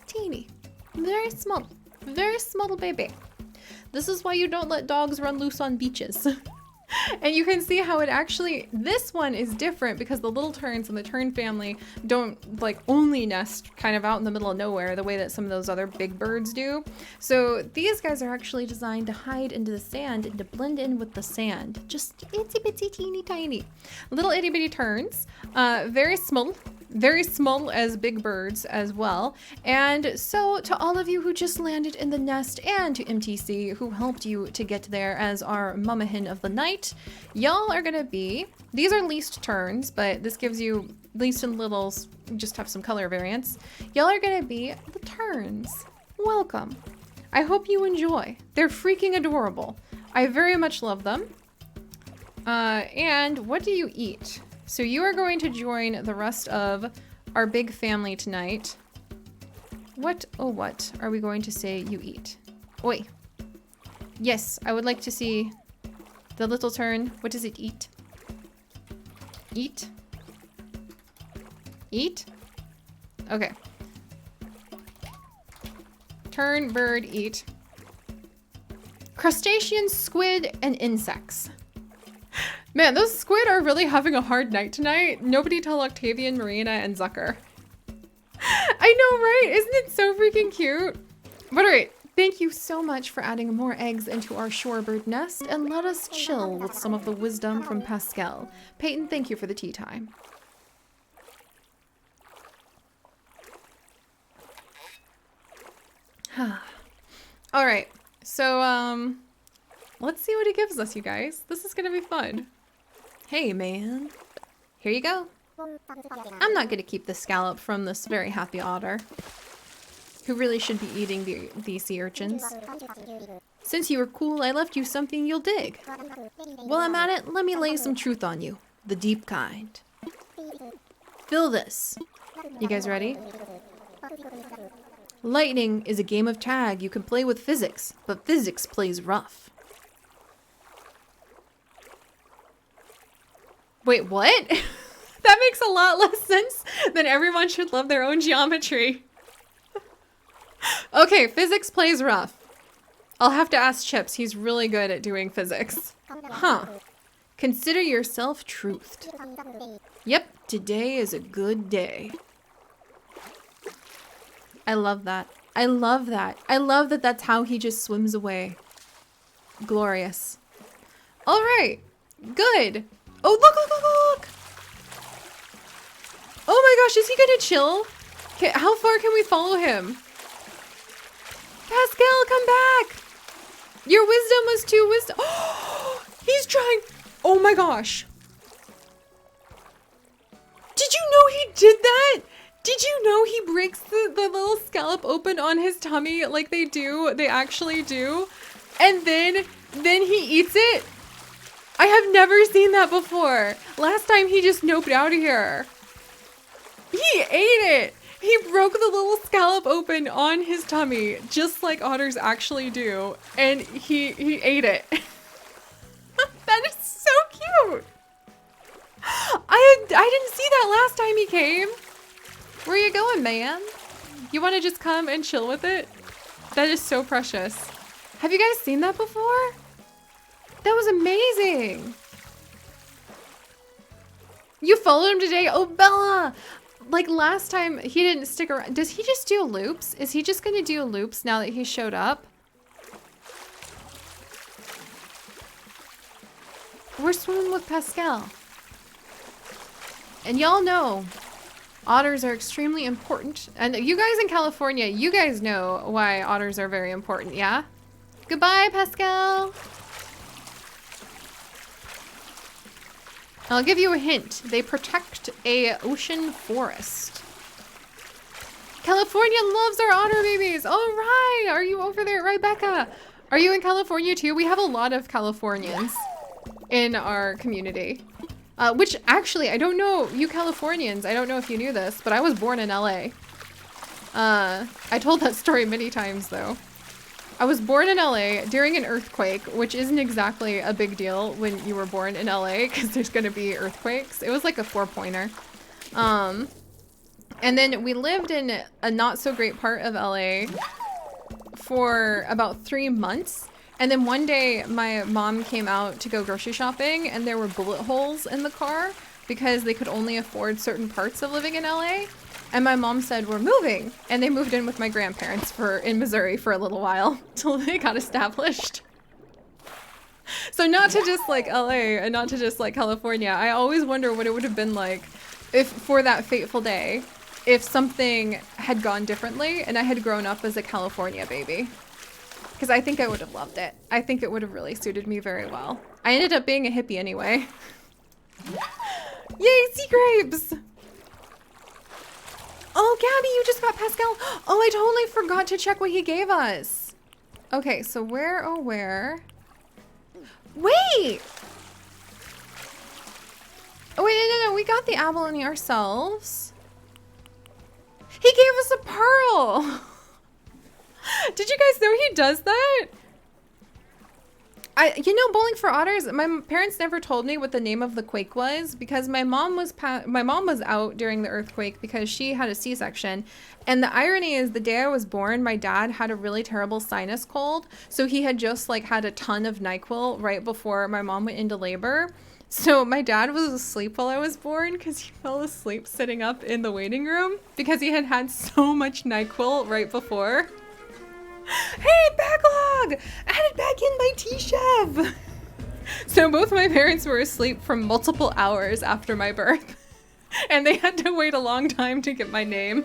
Teeny. Very small baby. This is why you don't let dogs run loose on beaches. And you can see how it actually, this one is different because the little terns in the tern family don't like only nest kind of out in the middle of nowhere the way that some of those other big birds do. So these guys are actually designed to hide into the sand and to blend in with the sand. Just itsy bitsy teeny tiny. Little itty bitty terns, very small as big birds as well. And so to all of you who just landed in the nest and to MTC who helped you to get there as our mama hen of the night, y'all are gonna be, these are least terns, but this gives you least and littles, just have some color variants. Y'all are gonna be the terns. Welcome. I hope you enjoy. They're freaking adorable. I very much love them. And what do you eat? So you are going to join the rest of our big family tonight. What, oh what are we going to say you eat? Oi. Yes, I would like to see the little tern. What does it eat? Eat? Eat? Okay. Tern, bird, eat. Crustaceans, squid, and insects. Man, those squid are really having a hard night tonight. Nobody tell Octavian, Marina, and Zucker. I know, right? Isn't it so freaking cute? But all right, thank you so much for adding more eggs into our shorebird nest, and let us chill with some of the wisdom from Pascal. Peyton, thank you for the tea time. All right, so let's see what he gives us, you guys. This is gonna be fun. Hey, man. Here you go. I'm not gonna keep the scallop from this very happy otter, who really should be eating the sea urchins. Since you were cool, I left you something you'll dig. While I'm at it, let me lay some truth on you. The deep kind. Feel this. You guys ready? Lightning is a game of tag you can play with physics, but physics plays rough. Wait, what? That makes a lot less sense than everyone should love their own geometry. Okay, physics plays rough. I'll have to ask Chips. He's really good at doing physics. Huh. Consider yourself truthed. Yep, today is a good day. I love that. I love that. I love that that's how he just swims away. Glorious. All right. Good. Oh, look. Oh my gosh, is he gonna chill? Okay, how far can we follow him? Pascal, come back. Your wisdom was too wisdom. Oh, he's trying. Oh my gosh. Did you know he did that? Did you know he breaks the little scallop open on his tummy like they do? They actually do. And then he eats it? I have never seen that before. Last time he just noped out of here. He ate it. He broke the little scallop open on his tummy, just like otters actually do. And he ate it. That is so cute. I didn't see that last time he came. Where are you going, man? You want to just come and chill with it? That is so precious. Have you guys seen that before? That was amazing. You followed him today? Oh, Bella. Like last time, he didn't stick around. Does he just do loops? Is he just going to do loops now that he showed up? We're swimming with Pascal. And y'all know Otters are extremely important. And you guys in California, you guys know why otters are very important, yeah? Goodbye, Pascal. I'll give you a hint. They protect a ocean forest. California loves our otter babies. All right. Are you over there, Rebecca? Are you in California too? We have a lot of Californians in our community. Which actually, I don't know, you Californians, I don't know if you knew this, but I was born in LA. I told that story many times though. I was born in LA during an earthquake, which isn't exactly a big deal when you were born in LA because there's gonna be earthquakes. It was like a 4-pointer. And then we lived in a not so great part of LA for about 3 months. And then one day my mom came out to go grocery shopping and there were bullet holes in the car because they could only afford certain parts of living in LA. And my mom said, we're moving. And they moved in with my grandparents in Missouri for a little while till they got established. So not to just like LA and not to just like California, I always wonder what it would have been like if for that fateful day, if something had gone differently and I had grown up as a California baby. Because I think I would have loved it. I think it would have really suited me very well. I ended up being a hippie anyway. Yay, sea grapes! Oh, Gabby, you just got Pascal. Oh, I totally forgot to check what he gave us. Okay, so where, oh, where? Wait! Oh, wait, no, we got the abalone ourselves. He gave us a pearl! Did you guys know he does that? You know, Bowling for Otters, my parents never told me what the name of the quake was because my mom was out during the earthquake because she had a C-section. And the irony is the day I was born, my dad had a really terrible sinus cold. So he had just like had a ton of NyQuil right before my mom went into labor. So my dad was asleep while I was born because he fell asleep sitting up in the waiting room because he had had so much NyQuil right before. Hey, backlog! Added back in by T-Chef! So both my parents were asleep for multiple hours after my birth. And they had to wait a long time to get my name.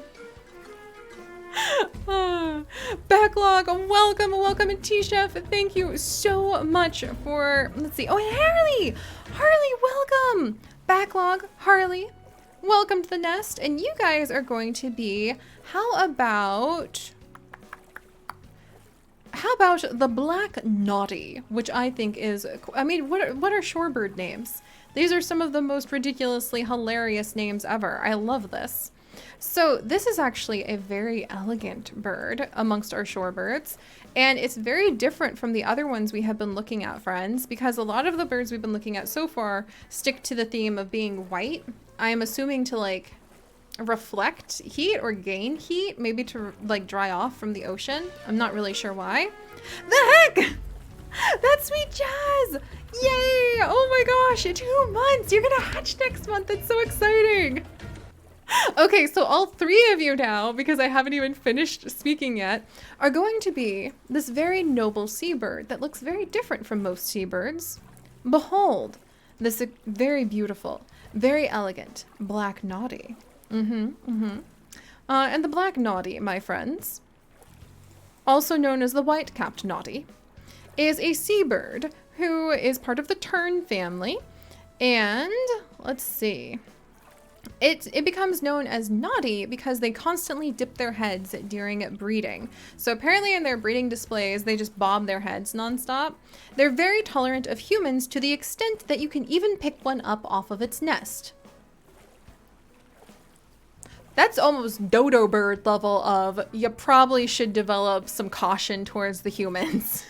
Backlog, welcome, and T-Chef, thank you so much for, let's see, oh, and Harley, welcome! Backlog, Harley, welcome to the nest, and you guys are going to be, how about the Black Naughty, which I think is, I mean, what are shorebird names? These are some of the most ridiculously hilarious names ever. I love this. So this is actually a very elegant bird amongst our shorebirds, and it's very different from the other ones we have been looking at, friends, because a lot of the birds we've been looking at so far stick to the theme of being white. I am assuming to like reflect heat or gain heat, maybe to like dry off from the ocean. I'm not really sure why. The heck! That's Sweet Jazz! Yay! Oh my gosh, 2 months! You're gonna hatch next month! That's so exciting! Okay, so all 3 of you now, because I haven't even finished speaking yet, are going to be this very noble seabird that looks very different from most seabirds. Behold, this very beautiful, very elegant Black Naughty. And the Black Naughty, my friends, also known as the White-capped Naughty, is a seabird who is part of the tern family, and let's see. It becomes known as naughty because they constantly dip their heads during breeding. So apparently in their breeding displays, they just bob their heads nonstop. They're very tolerant of humans to the extent that you can even pick one up off of its nest. That's almost dodo bird level of, you probably should develop some caution towards the humans.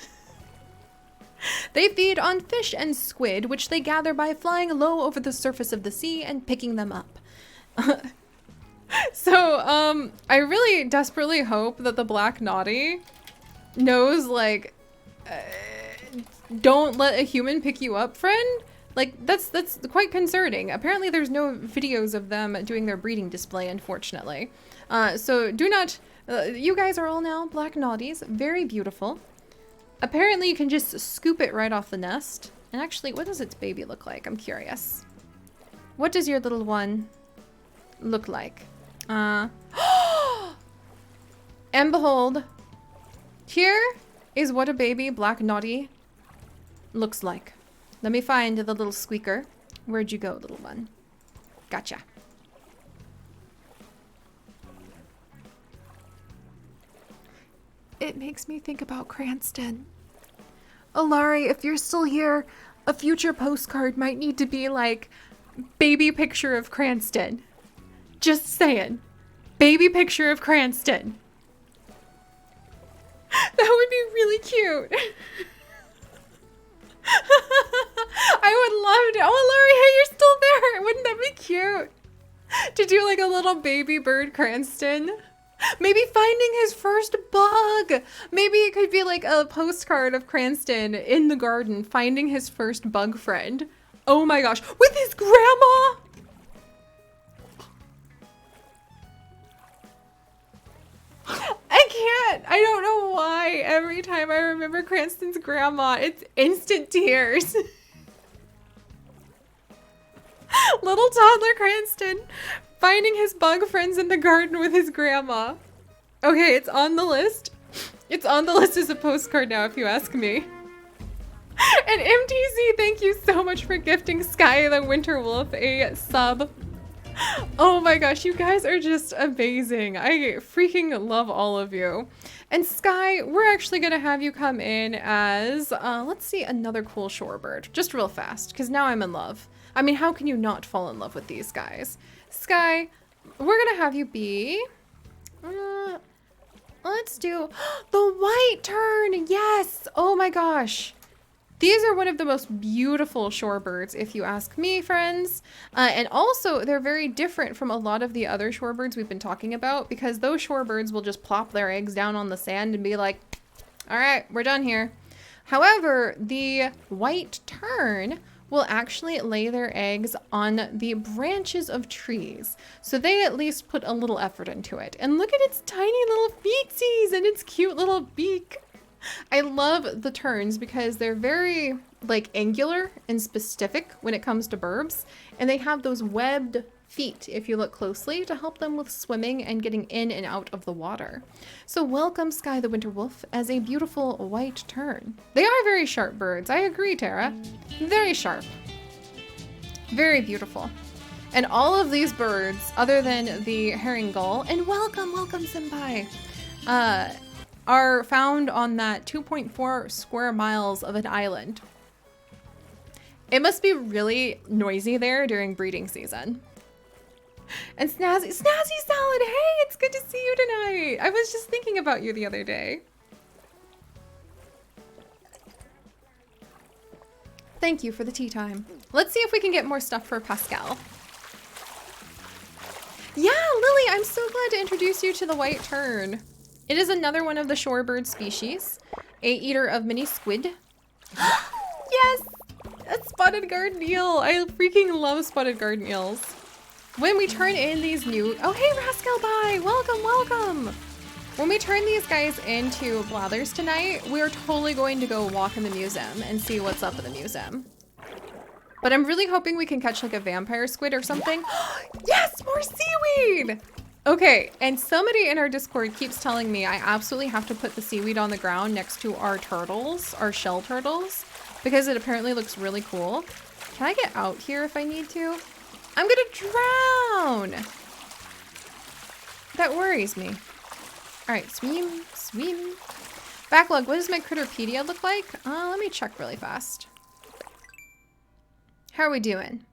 They feed on fish and squid, which they gather by flying low over the surface of the sea and picking them up. So, I really desperately hope that the Black Naughty knows, like, don't let a human pick you up, friend. Like, that's quite concerning. Apparently there's no videos of them doing their breeding display, unfortunately. So do not, you guys are all now Black Naughties, very beautiful. Apparently you can just scoop it right off the nest. And actually, what does its baby look like? I'm curious. What does your little one look like? And behold, here is what a baby black naughty looks like. Let me find the little squeaker. Where'd you go, little one? Gotcha. It makes me think about Cranston. Alari, if you're still here, a future postcard might need to be like, baby picture of Cranston. Just saying. Baby picture of Cranston. That would be really cute. I would love to. Oh, Laurie, hey, you're still there. Wouldn't that be cute? To do like a little baby bird Cranston. Maybe finding his first bug. Maybe it could be like a postcard of Cranston in the garden finding his first bug friend. Oh my gosh, with his grandma. I can't. I don't know why. Every time I remember Cranston's grandma, it's instant tears. Little toddler Cranston finding his bug friends in the garden with his grandma. Okay, it's on the list. It's on the list as a postcard now, if you ask me. And MTZ, thank you so much for gifting Sky the Winter Wolf a sub. Oh my gosh, you guys are just amazing. I freaking love all of you. And Sky, we're actually gonna have you come in as, let's see, another cool shorebird. Just real fast, because now I'm in love. I mean, how can you not fall in love with these guys? Sky, we're gonna have you be, let's do the white tern. Yes. Oh my gosh. These are one of the most beautiful shorebirds, if you ask me, friends. And also, they're very different from a lot of the other shorebirds we've been talking about, because those shorebirds will just plop their eggs down on the sand and be like, all right, we're done here. However, the white tern will actually lay their eggs on the branches of trees. So they at least put a little effort into it. And look at its tiny little feetsies and its cute little beak. I love the terns because they're very like angular and specific when it comes to burbs. And they have those webbed feet, if you look closely, to help them with swimming and getting in and out of the water. So welcome Sky the Winter Wolf as a beautiful white tern. They are very sharp birds. I agree, Tara. Very sharp. Very beautiful. And all of these birds, other than the herring gull, and welcome senpai, are found on that 2.4 square miles of an island. It must be really noisy there during breeding season. And Snazzy Salad, hey, it's good to see you tonight. I was just thinking about you the other day. Thank you for the tea time. Let's see if we can get more stuff for Pascal. Yeah, Lily, I'm so glad to introduce you to the white tern. It is another one of the shorebird species, a eater of mini squid. Yes, a spotted garden eel. I freaking love spotted garden eels. When we turn in these new, oh hey Rascal Bye, welcome. When we turn these guys into blathers tonight, we are totally going to go walk in the museum and see what's up in the museum. But I'm really hoping we can catch like a vampire squid or something. Yes, more seaweed. Okay, and somebody in our Discord keeps telling me I absolutely have to put the seaweed on the ground next to our turtles, our shell turtles, because it apparently looks really cool. Can I get out here if I need to? I'm gonna drown. That worries me. All right, swim. Backlog, what does my Critterpedia look like? Let me check really fast. How are we doing?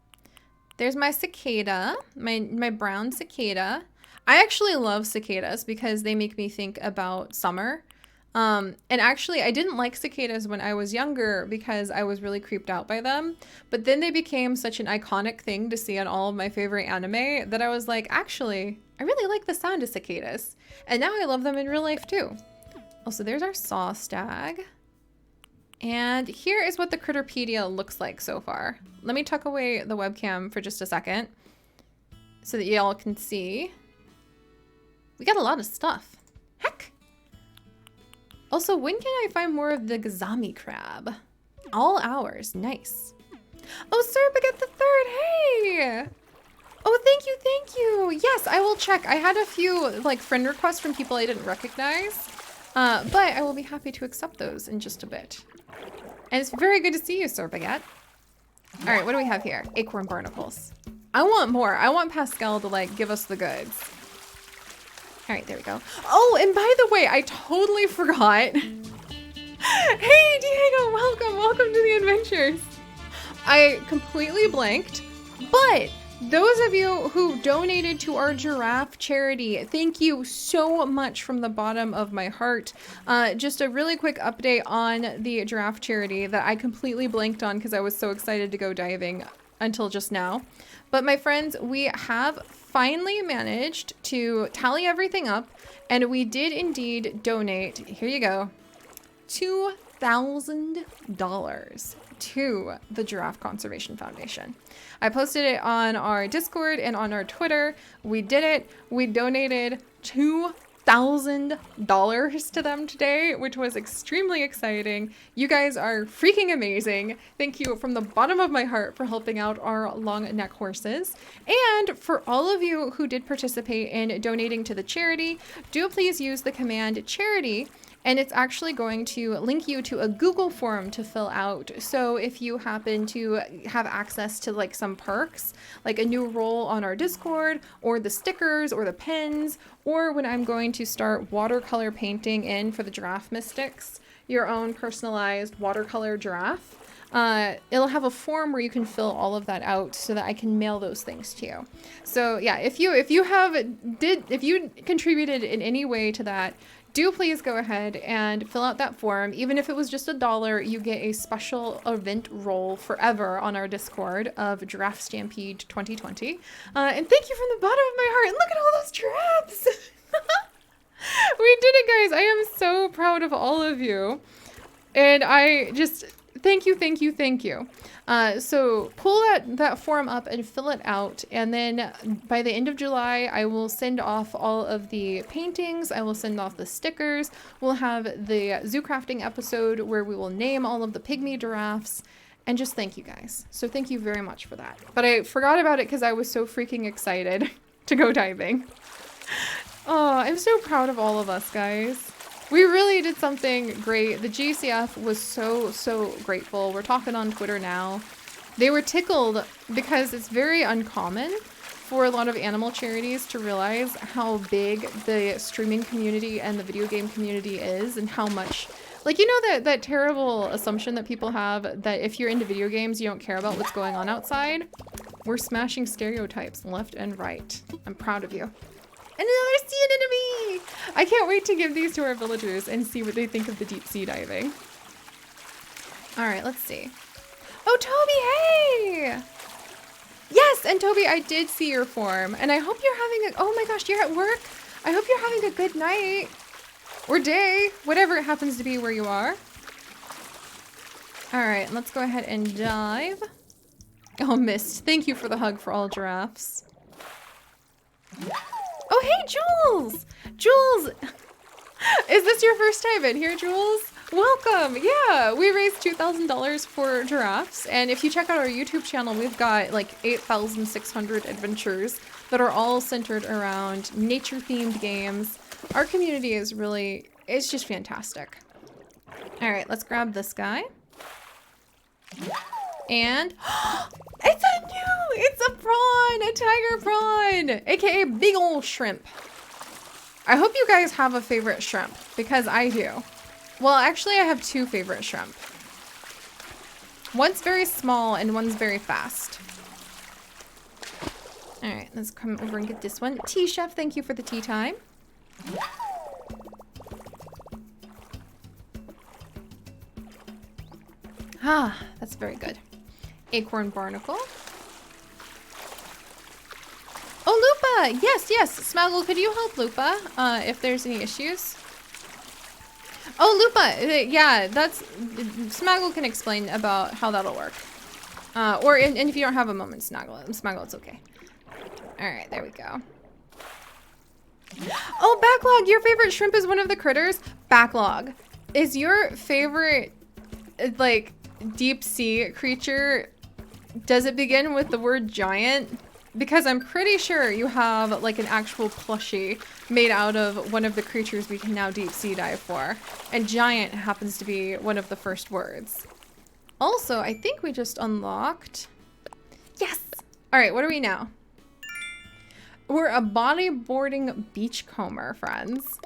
There's my cicada, my brown cicada. I actually love cicadas because they make me think about summer. And actually, I didn't like cicadas when I was younger because I was really creeped out by them. But then they became such an iconic thing to see on all of my favorite anime that I was like, actually, I really like the sound of cicadas. And now I love them in real life too. Also, there's our saw stag. And here is what the Critterpedia looks like so far. Let me tuck away the webcam for just a second so that y'all can see. We got a lot of stuff. Heck! Also, when can I find more of the Gazami Crab? All hours. Nice. Oh, Sir Baguette the Third, hey! Oh, thank you, thank you. Yes, I will check. I had a few like friend requests from people I didn't recognize, but I will be happy to accept those in just a bit. And it's very good to see you, Sir Baguette. All right, what do we have here? Acorn barnacles. I want more. I want Pascal to like give us the goods. All right, there we go. Oh, and by the way, I totally forgot. Hey, Diego, welcome to the adventures. I completely blanked, but those of you who donated to our giraffe charity, thank you so much from the bottom of my heart. Just a really quick update on the giraffe charity that I completely blanked on because I was so excited to go diving until just now. But my friends, we have finally managed to tally everything up, and we did indeed donate, here you go, $2,000 to the Giraffe Conservation Foundation. I posted it on our Discord and on our Twitter. We did it. We donated $2,000 to them today, which was extremely exciting. You guys are freaking amazing. Thank you from the bottom of my heart for helping out our long neck horses. And for all of you who did participate in donating to the charity, do please use the command charity. And it's actually going to link you to a Google form to fill out. So if you happen to have access to like some perks, like a new role on our Discord, or the stickers, or the pins, or when I'm going to start watercolor painting in for the Giraffe Mystics, your own personalized watercolor giraffe, it'll have a form where you can fill all of that out so that I can mail those things to you. So yeah, if you contributed in any way to that, do please go ahead and fill out that form. Even if it was just $1, you get a special event role forever on our Discord of Giraffe Stampede 2020. And thank you from the bottom of my heart. Look at all those giraffes. We did it, guys. I am so proud of all of you. And I just, thank you. So pull that form up and fill it out. And then by the end of July, I will send off all of the paintings. I will send off the stickers. We'll have the zoo crafting episode where we will name all of the pygmy giraffes. And just thank you guys. So thank you very much for that. But I forgot about it because I was so freaking excited to go diving. Oh, I'm so proud of all of us, guys. We really did something great. The GCF was so grateful. We're talking on Twitter now. They were tickled because it's very uncommon for a lot of animal charities to realize how big the streaming community and the video game community is, and how much, like, you know, that terrible assumption that people have that if you're into video games, you don't care about what's going on outside. We're smashing stereotypes left and right. I'm proud of you. Another sea anemone! I can't wait to give these to our villagers and see what they think of the deep sea diving. All right, let's see. Oh, Toby, hey! Yes, and Toby, I did see your form, and I hope you're having a, oh my gosh, you're at work? I hope you're having a good night, or day, whatever it happens to be where you are. All right, let's go ahead and dive. Oh, Mist, thank you for the hug for all giraffes. Oh, hey, Jules! Jules! Is this your first time in here, Jules? Welcome! Yeah, we raised $2,000 for giraffes, and if you check out our YouTube channel, we've got like 8,600 adventures that are all centered around nature-themed games. Our community is really, it's just fantastic. All right, let's grab this guy. And it's a prawn, a tiger prawn, aka big ol' shrimp. I hope you guys have a favorite shrimp, because I do. Well, actually I have two favorite shrimp. One's very small and one's very fast. All right, let's come over and get this one. Tea Chef, thank you for the tea time. Ah, that's very good. Acorn barnacle. Oh, Lupa! Yes, Smaggle, could you help Lupa if there's any issues? Oh, Lupa! Yeah, that's... Smaggle can explain about how that'll work. And if you don't have a moment, Smaggle, it's okay. Alright, there we go. Oh, Backlog! Your favorite shrimp is one of the critters? Backlog, is your favorite, like, deep sea creature, does it begin with the word giant? Because I'm pretty sure you have like an actual plushie made out of one of the creatures we can now deep sea dive for. And giant happens to be one of the first words. Also, I think we just unlocked... Yes! Alright, what are we now? We're a bodyboarding beachcomber, friends.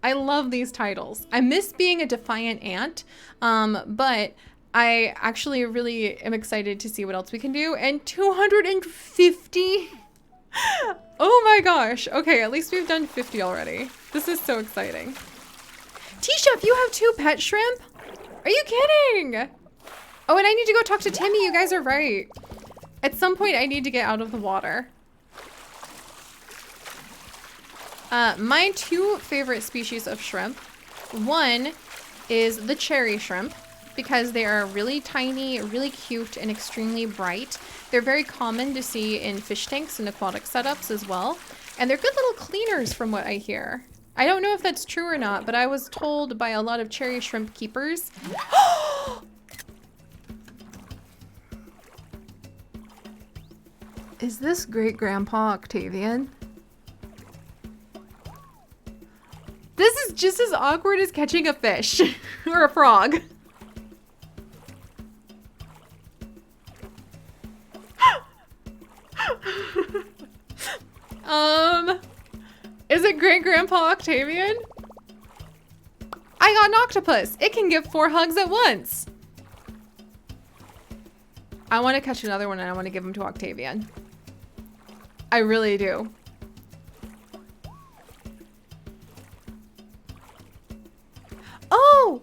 I love these titles. I miss being a defiant ant, but I actually really am excited to see what else we can do. And 250? Oh my gosh. Okay, at least we've done 50 already. This is so exciting. T-Chef, you have 2 pet shrimp? Are you kidding? Oh, and I need to go talk to Timmy. You guys are right. At some point, I need to get out of the water. My 2 favorite species of shrimp. One is the cherry shrimp because they are really tiny, really cute, and extremely bright. They're very common to see in fish tanks and aquatic setups as well. And they're good little cleaners from what I hear. I don't know if that's true or not, but I was told by a lot of cherry shrimp keepers. Is this great-grandpa Octavian? This is just as awkward as catching a fish or a frog. Is it great-grandpa Octavian? I got an octopus. It can give 4 hugs at once. I want to catch another one and I want to give him to Octavian. I really do. Oh!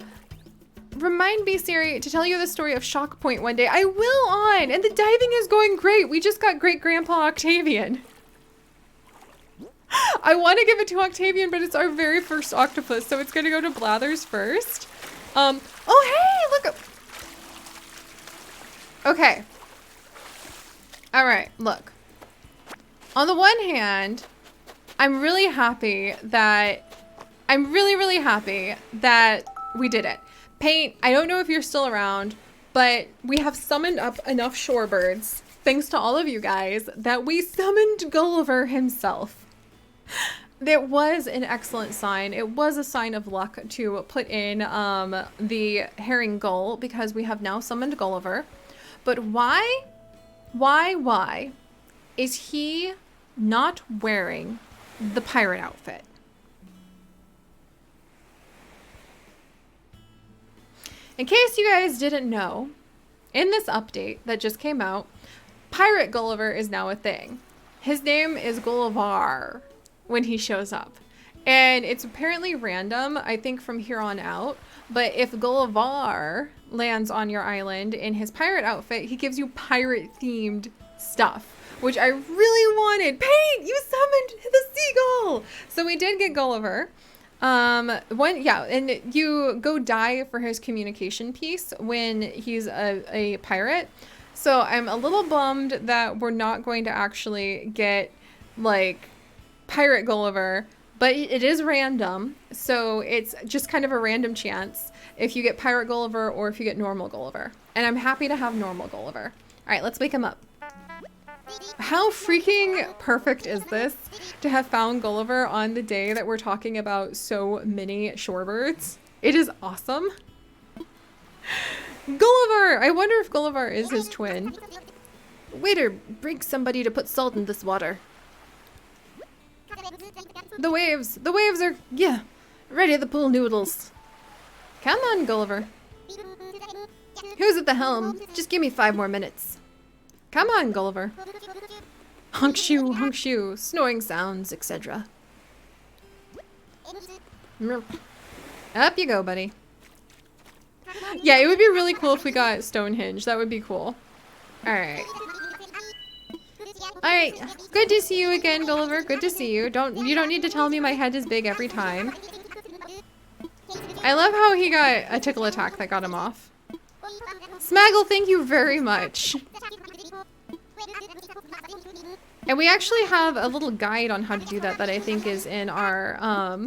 Remind me, Siri, to tell you the story of Shock Point one day. I will on! And the diving is going great. We just got great-grandpa Octavian. I want to give it to Octavian, but it's our very first octopus, so it's going to go to Blathers first. Oh, hey! Look! Okay. Alright, look. On the one hand, I'm really happy that... I'm really happy that we did it. Paint, I don't know if you're still around, but we have summoned up enough shorebirds, thanks to all of you guys, that we summoned Gulliver himself. It was an excellent sign. It was a sign of luck to put in the herring gull because we have now summoned Gulliver. But why is he not wearing the pirate outfit? In case you guys didn't know, in this update that just came out, Pirate Gulliver is now a thing. His name is Gulliver when he shows up. And it's apparently random, I think from here on out, but if Gulliver lands on your island in his pirate outfit, he gives you pirate-themed stuff, which I really wanted. Paint, you summoned the seagull! So we did get Gulliver. And you go die for his communication piece when he's a pirate. So I'm a little bummed that we're not going to actually get, like, Pirate Gulliver, but it is random. So it's just kind of a random chance if you get Pirate Gulliver or if you get normal Gulliver. And I'm happy to have normal Gulliver. All right, let's wake him up. How freaking perfect is this to have found Gulliver on the day that we're talking about so many shorebirds? It is awesome. Gulliver! I wonder if Gulliver is his twin. Waiter, bring somebody to put salt in this water. The waves are, yeah, ready to pull noodles. Come on, Gulliver. Who's at the helm? Just give me 5 more minutes. Come on, Gulliver. Honk shoe, snoring sounds, etc. Up you go, buddy. Yeah, it would be really cool if we got Stonehenge. That would be cool. Alright. Alright, good to see you again, Gulliver. Good to see you. You don't need to tell me my head is big every time. I love how he got a tickle attack that got him off. Smaggle, thank you very much. And we actually have a little guide on how to do that I think is in our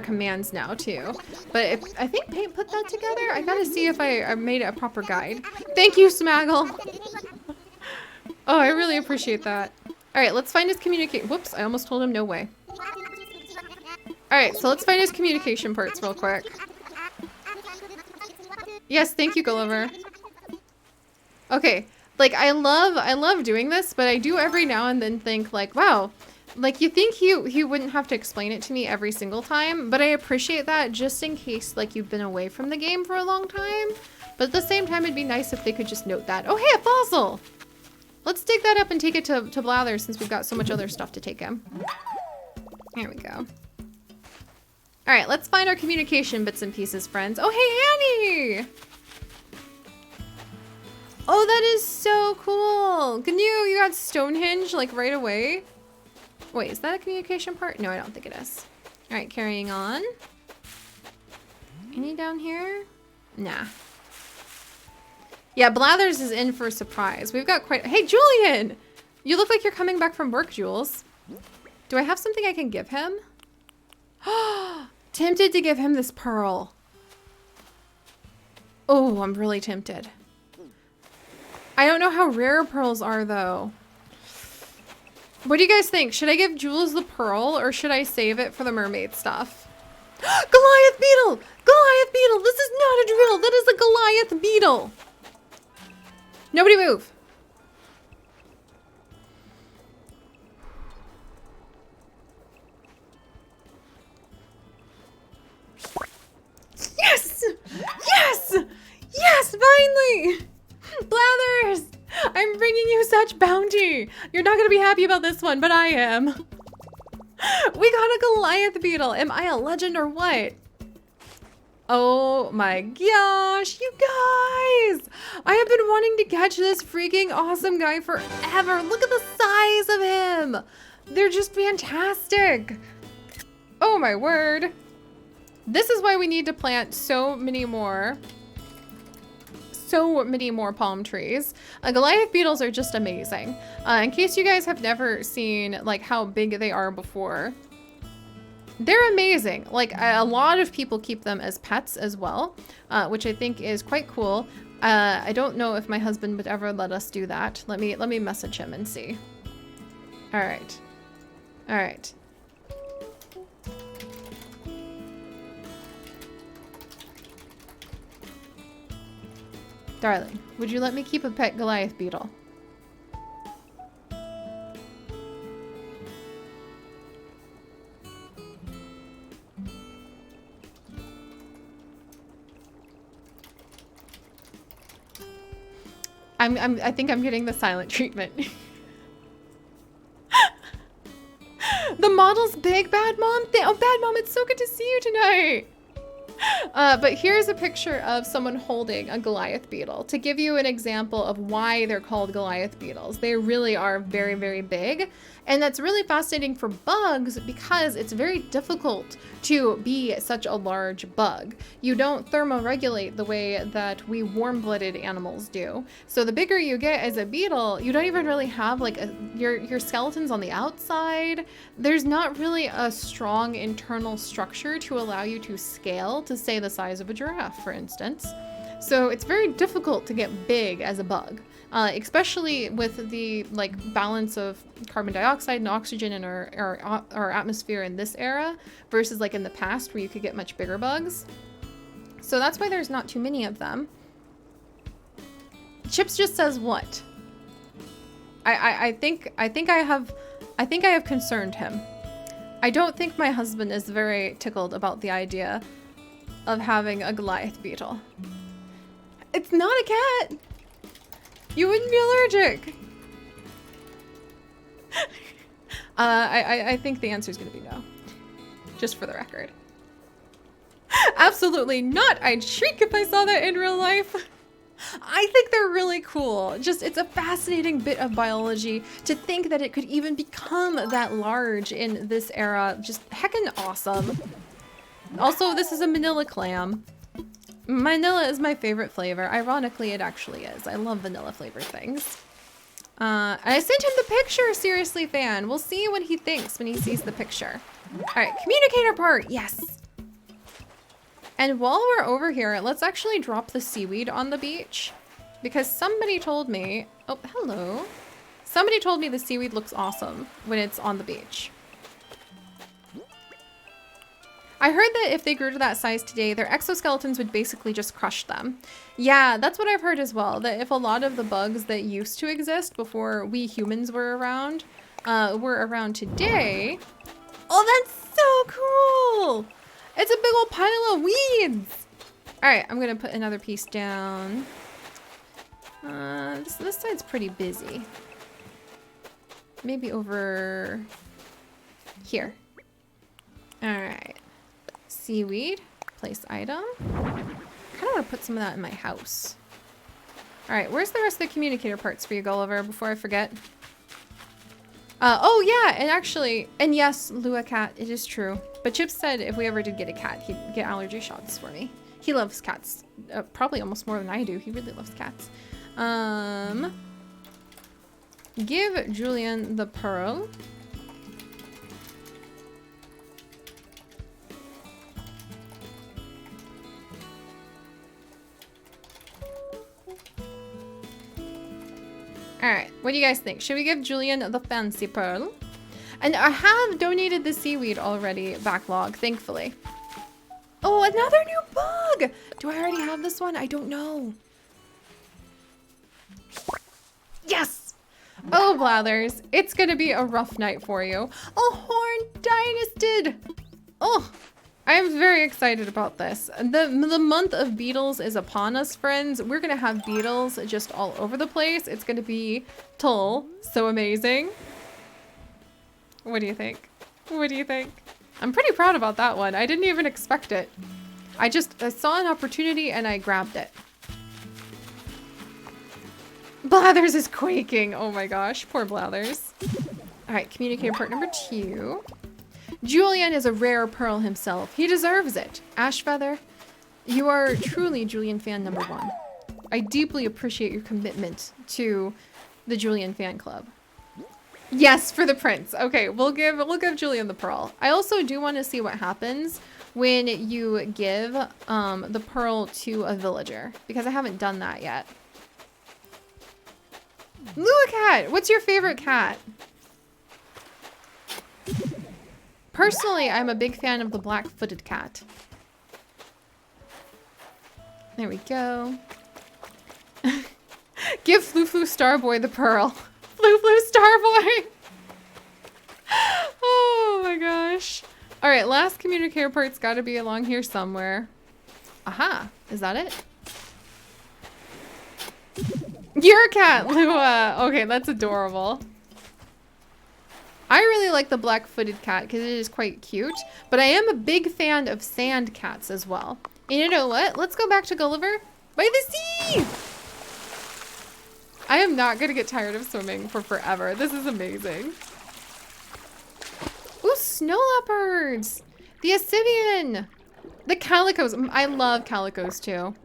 commands now too. But I think Paint put that together. I gotta see if I made it a proper guide. Thank you, Smaggle. Oh, I really appreciate that. All right, let's find his communicate. Whoops, I almost told him no way. All right, so let's find his communication parts real quick. Yes, thank you, Gulliver. Okay, like I love doing this, but I do every now and then think like, wow, like you think he wouldn't have to explain it to me every single time, but I appreciate that just in case like you've been away from the game for a long time. But at the same time, it'd be nice if they could just note that. Oh, hey, a fossil! Let's dig that up and take it to Blather since we've got so much other stuff to take him. Here we go. All right, let's find our communication bits and pieces, friends. Oh, hey, Annie! Oh, that is so cool. You got Stonehenge like right away. Wait, is that a communication part? No, I don't think it is. All right, carrying on. Any down here? Nah. Yeah, Blathers is in for a surprise. We've got quite... Hey, Julian! You look like you're coming back from work, Jules. Do I have something I can give him? Tempted to give him this pearl. Oh, I'm really tempted. I don't know how rare pearls are, though. What do you guys think? Should I give Jules the pearl, or should I save it for the mermaid stuff? Goliath Beetle! Goliath Beetle! This is not a drill! That is a Goliath Beetle! Nobody move. Yes! Yes! Yes, finally! Blathers! I'm bringing you such bounty. You're not gonna be happy about this one, but I am. We got a Goliath Beetle. Am I a legend or what? Oh my gosh, you guys! I have been wanting to catch this freaking awesome guy forever. Look at the size of him. They're just fantastic. Oh my word. This is why we need to plant so many more palm trees. Goliath beetles are just amazing. In case you guys have never seen like how big they are before, they're amazing. Like a lot of people keep them as pets as well, which I think is quite cool. I don't know if my husband would ever let us do that. Let me message him and see. All right. All right. Darling, would you let me keep a pet Goliath beetle? I think I'm getting the silent treatment. The model's big, Bad Mom. Oh, Bad Mom, it's so good to see you tonight. But here's a picture of someone holding a Goliath beetle to give you an example of why they're called Goliath beetles. They really are very, very big. And that's really fascinating for bugs because it's very difficult to be such a large bug. You don't thermoregulate the way that we warm-blooded animals do. So the bigger you get as a beetle, you don't even really have like your skeleton's on the outside. There's not really a strong internal structure to allow you to scale to say the size of a giraffe, for instance. So it's very difficult to get big as a bug. Especially with the like balance of carbon dioxide and oxygen in our atmosphere in this era versus like in the past where you could get much bigger bugs. So that's why there's not too many of them. Chips just says what? I think I have concerned him. I don't think my husband is very tickled about the idea of having a Goliath beetle. It's not a cat. You wouldn't be allergic. I think the answer is going to be no. Just for the record. Absolutely not. I'd shriek if I saw that in real life. I think they're really cool. Just, it's a fascinating bit of biology to think that it could even become that large in this era. Just heckin' awesome. Also, this is a Manila Clam. Manila is my favorite flavor. Ironically, it actually is. I love vanilla flavored things. I sent him the picture, seriously, fan. We'll see what he thinks when he sees the picture. All right, communicator part, yes. And while we're over here, let's actually drop the seaweed on the beach because somebody told me, oh, hello. Somebody told me the seaweed looks awesome when it's on the beach. I heard that if they grew to that size today, their exoskeletons would basically just crush them. Yeah, that's what I've heard as well. That if a lot of the bugs that used to exist before we humans were around today. Oh, that's so cool! It's a big old pile of weeds! Alright, I'm gonna put another piece down. This side's pretty busy. Maybe over here. Alright. Seaweed. Place item. I kind of want to put some of that in my house. Alright, where's the rest of the communicator parts for you, Gulliver, before I forget? Oh yeah, and actually, and yes, Lua cat, it is true. But Chip said if we ever did get a cat, he'd get allergy shots for me. He loves cats. Probably almost more than I do. He really loves cats. Give Julian the pearl. Alright, what do you guys think? Should we give Julian the fancy pearl? And I have donated the seaweed already, backlog, thankfully. Oh, another new bug! Do I already have this one? I don't know. Yes! Oh, Blathers, it's gonna be a rough night for you. A horn dynasted! Oh, I am very excited about this. The month of beetles is upon us, friends. We're gonna have beetles just all over the place. It's gonna be so amazing. What do you think? What do you think? I'm pretty proud about that one. I didn't even expect it. I saw an opportunity and I grabbed it. Blathers is quaking. Oh my gosh, poor Blathers. All right, communicator part number 2. Julian is a rare pearl himself. He deserves it. Ashfeather, you are truly Julian fan number 1. I deeply appreciate your commitment to the Julian fan club. Yes, for the prince. Okay, we'll give Julian the pearl. I also do want to see what happens when you give the pearl to a villager, because I haven't done that yet. Lua cat, what's your favorite cat? Personally, I'm a big fan of the black-footed cat. There we go. Give Flu Flu Starboy the pearl. Flu Flu Starboy! Oh my gosh. Alright, last communicator part's gotta be along here somewhere. Aha, is that it? You're a cat, Lua! Okay, that's adorable. I really like the black-footed cat because it is quite cute, but I am a big fan of sand cats as well. And you know what? Let's go back to Gulliver by the sea! I am not going to get tired of swimming for forever. This is amazing. Ooh, snow leopards! The Assyrian! The calicos. I love calicos too.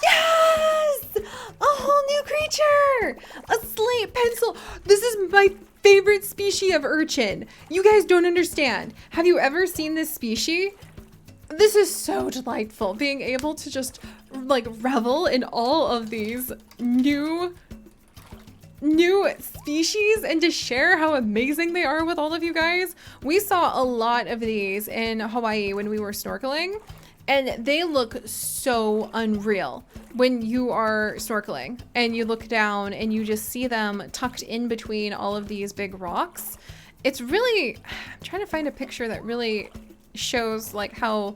Yes! A whole new creature! A slate pencil! This is my favorite species of urchin. You guys don't understand. Have you ever seen this species? This is so delightful. Being able to just like revel in all of these new species and to share how amazing they are with all of you guys. We saw a lot of these in Hawaii when we were snorkeling. And they look so unreal when you are snorkeling and you look down and you just see them tucked in between all of these big rocks. It's really, I'm trying to find a picture that really shows like how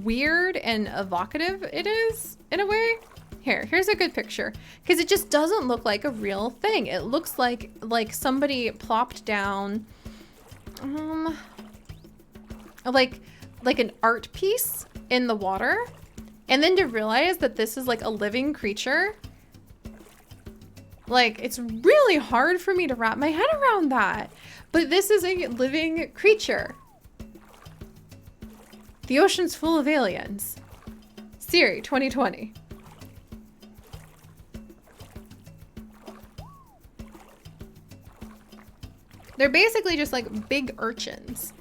weird and evocative it is in a way. Here's a good picture because it just doesn't look like a real thing. It looks like somebody plopped down, like an art piece in the water, and then to realize that this is like a living creature, like it's really hard for me to wrap my head around that, but this is a living creature. The ocean's full of aliens. Siri 2020. They're basically just like big urchins.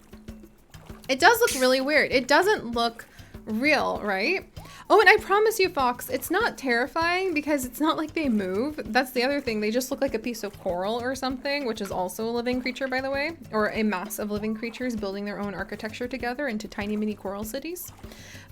It does look really weird. It doesn't look real, right? Oh, and I promise you, Fox, it's not terrifying because it's not like they move. That's the other thing. They just look like a piece of coral or something, which is also a living creature, by the way, or a mass of living creatures building their own architecture together into tiny mini coral cities.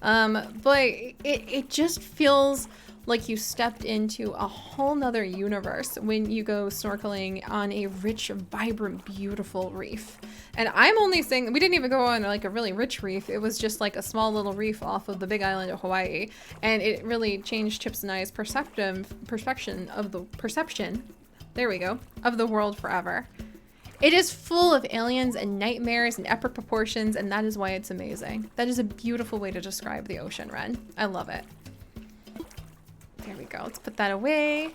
But it just feels like you stepped into a whole nother universe when you go snorkeling on a rich, vibrant, beautiful reef. And I'm only saying, we didn't even go on like a really rich reef. It was just like a small little reef off of the big island of Hawaii. And it really changed Chips and I's perception, there we go, of the world forever. It is full of aliens and nightmares and epic proportions, and that is why it's amazing. That is a beautiful way to describe the ocean, Ren. I love it. There we go. Let's put that away.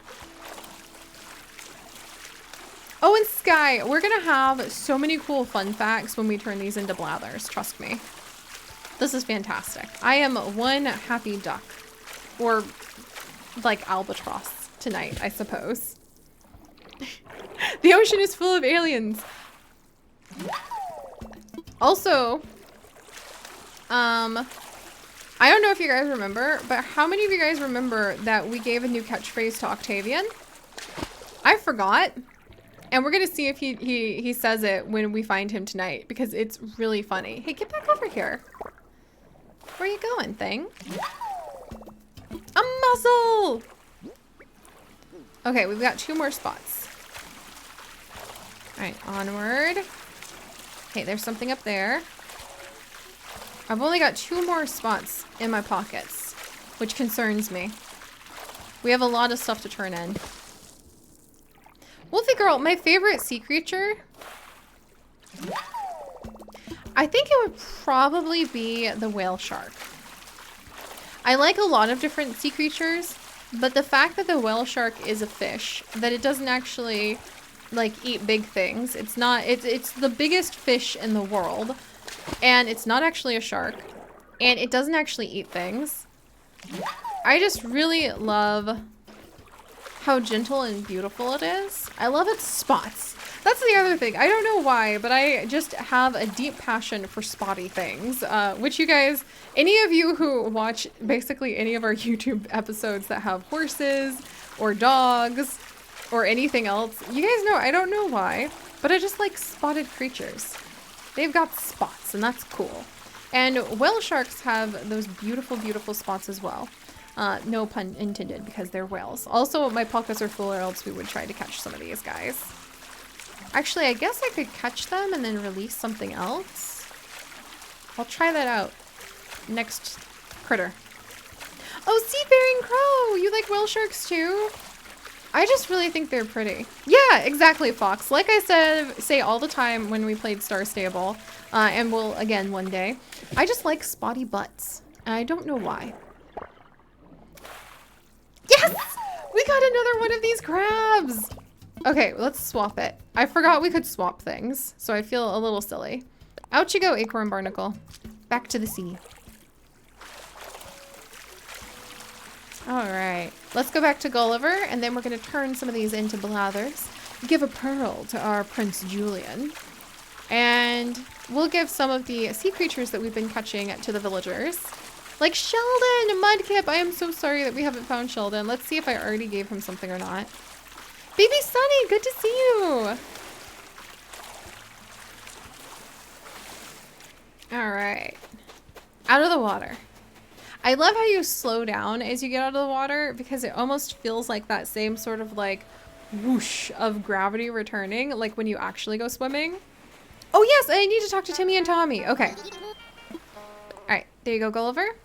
Oh, and Sky, we're gonna have so many cool fun facts when we turn these into blathers. Trust me. This is fantastic. I am one happy duck. Or like albatross tonight, I suppose. The ocean is full of aliens. Also, I don't know if you guys remember, but how many of you guys remember that we gave a new catchphrase to Octavian? I forgot. And we're gonna see if he says it when we find him tonight, because it's really funny. Hey, get back over here. Where are you going, thing? A mussel! Okay, we've got 2 more spots. Alright, onward. Okay, there's something up there. I've only got 2 more spots in my pockets, which concerns me. We have a lot of stuff to turn in. Wolfie girl, my favorite sea creature, I think it would probably be the whale shark. I like a lot of different sea creatures, but the fact that the whale shark is a fish, that it doesn't actually like eat big things. It's the biggest fish in the world, and it's not actually a shark, and it doesn't actually eat things. I just really love how gentle and beautiful it is. I love its spots. That's the other thing. I don't know why, but I just have a deep passion for spotty things, which you guys, any of you who watch basically any of our YouTube episodes that have horses or dogs or anything else, you guys know, I don't know why, but I just like spotted creatures. They've got spots, and that's cool. And whale sharks have those beautiful, beautiful spots as well. No pun intended, because they're whales. Also, my pockets are full, or else we would try to catch some of these guys. Actually, I guess I could catch them and then release something else. I'll try that out. Next critter. Oh, seafaring crow! You like whale sharks too? I just really think they're pretty. Yeah, exactly, Fox. Like I say all the time when we played Star Stable, and we'll again one day. I just like spotty butts, and I don't know why. Yes! We got another one of these crabs! Okay, let's swap it. I forgot we could swap things, so I feel a little silly. Out you go, acorn barnacle. Back to the sea. Alright, let's go back to Gulliver, and then we're going to turn some of these into blathers. Give a pearl to our Prince Julian. And we'll give some of the sea creatures that we've been catching to the villagers. Like Sheldon, Mudkip. I am so sorry that we haven't found Sheldon. Let's see if I already gave him something or not. Baby Sunny, good to see you. All right. Out of the water. I love how you slow down as you get out of the water, because it almost feels like that same sort of like whoosh of gravity returning, like when you actually go swimming. Oh yes, I need to talk to Timmy and Tommy. Okay. All right, there you go, Gulliver.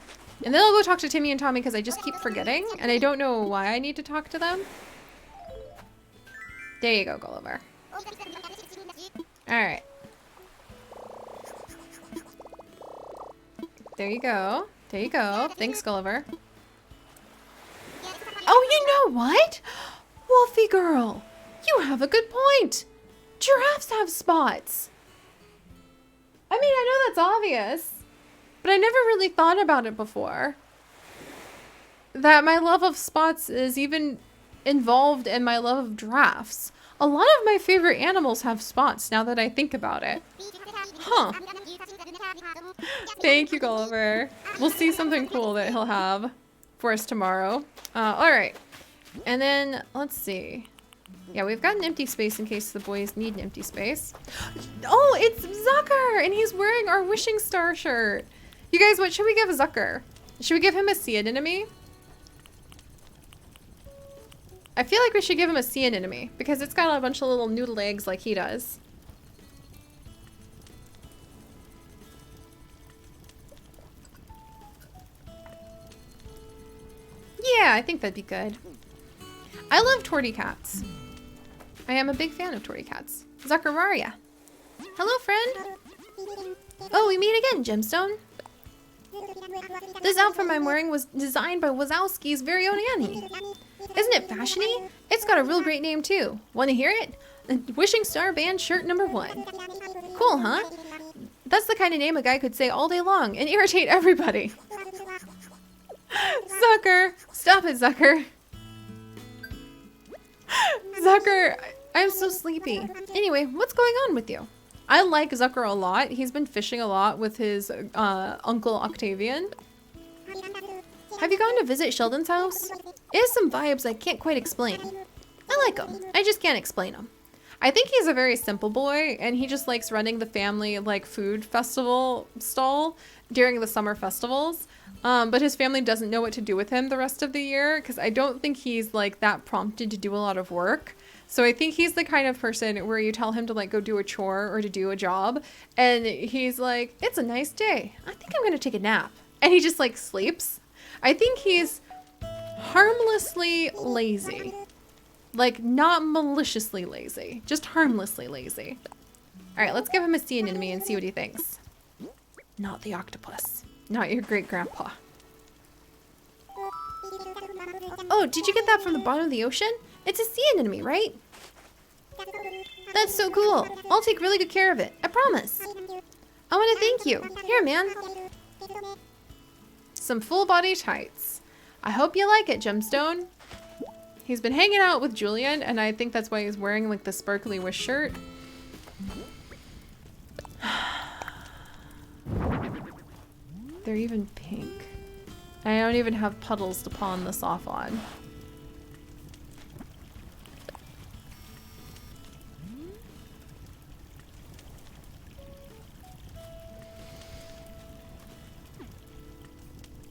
And then I'll go talk to Timmy and Tommy, because I just keep forgetting, and I don't know why I need to talk to them. There you go, Gulliver. Alright. There you go. There you go. Thanks, Gulliver. Oh, you know what? Wolfie girl, you have a good point. Giraffes have spots. I mean, I know that's obvious, but I never really thought about it before. That my love of spots is even involved in my love of giraffes. A lot of my favorite animals have spots, now that I think about it. Huh. Thank you, Gulliver. We'll see something cool that he'll have. for us tomorrow. All right. And then let's see. Yeah, we've got an empty space in case the boys need an empty space. Oh, it's Zucker, and he's wearing our wishing star shirt. You guys, what should we give Zucker? Should we give him a sea anemone? I feel like we should give him a sea anemone because it's got a bunch of little noodle eggs like he does. Yeah, I think that'd be good. I love torty cats. I am a big fan of torty cats. Zucker, where are ya? Hello, friend. Oh, we meet again, Gemstone. This outfit I'm wearing was designed by Wazowski's very own Annie. Isn't it fashiony? It's got a real great name, too. Want to hear it? Wishing Star Band shirt #1. Cool, huh? That's the kind of name a guy could say all day long and irritate everybody. Zucker! Stop it, Zucker. Zucker, I'm so sleepy. Anyway, what's going on with you? I like Zucker a lot. He's been fishing a lot with his Uncle Octavian. Have you gone to visit Sheldon's house? It has some vibes I can't quite explain. I like him. I just can't explain him. I think he's a very simple boy, and he just likes running the family like food festival stall during the summer festivals. But his family doesn't know what to do with him the rest of the year because I don't think he's like that prompted to do a lot of work. So I think he's the kind of person where you tell him to like go do a chore or to do a job and he's like, it's a nice day. I think I'm going to take a nap. And he just like sleeps. I think he's harmlessly lazy. Like not maliciously lazy, just harmlessly lazy. All right, let's give him a sea anemone and see what he thinks. Not the octopus. Not your great grandpa. Oh, did you get that from the bottom of the ocean? It's a sea anemone, right? That's so cool. I'll take really good care of it. I promise. I want to thank you. Here, man. Some full body tights. I hope you like it, Gemstone. He's been hanging out with Julian, and I think that's why he's wearing like the sparkly wish shirt. They're even pink. I don't even have puddles to pawn this off on.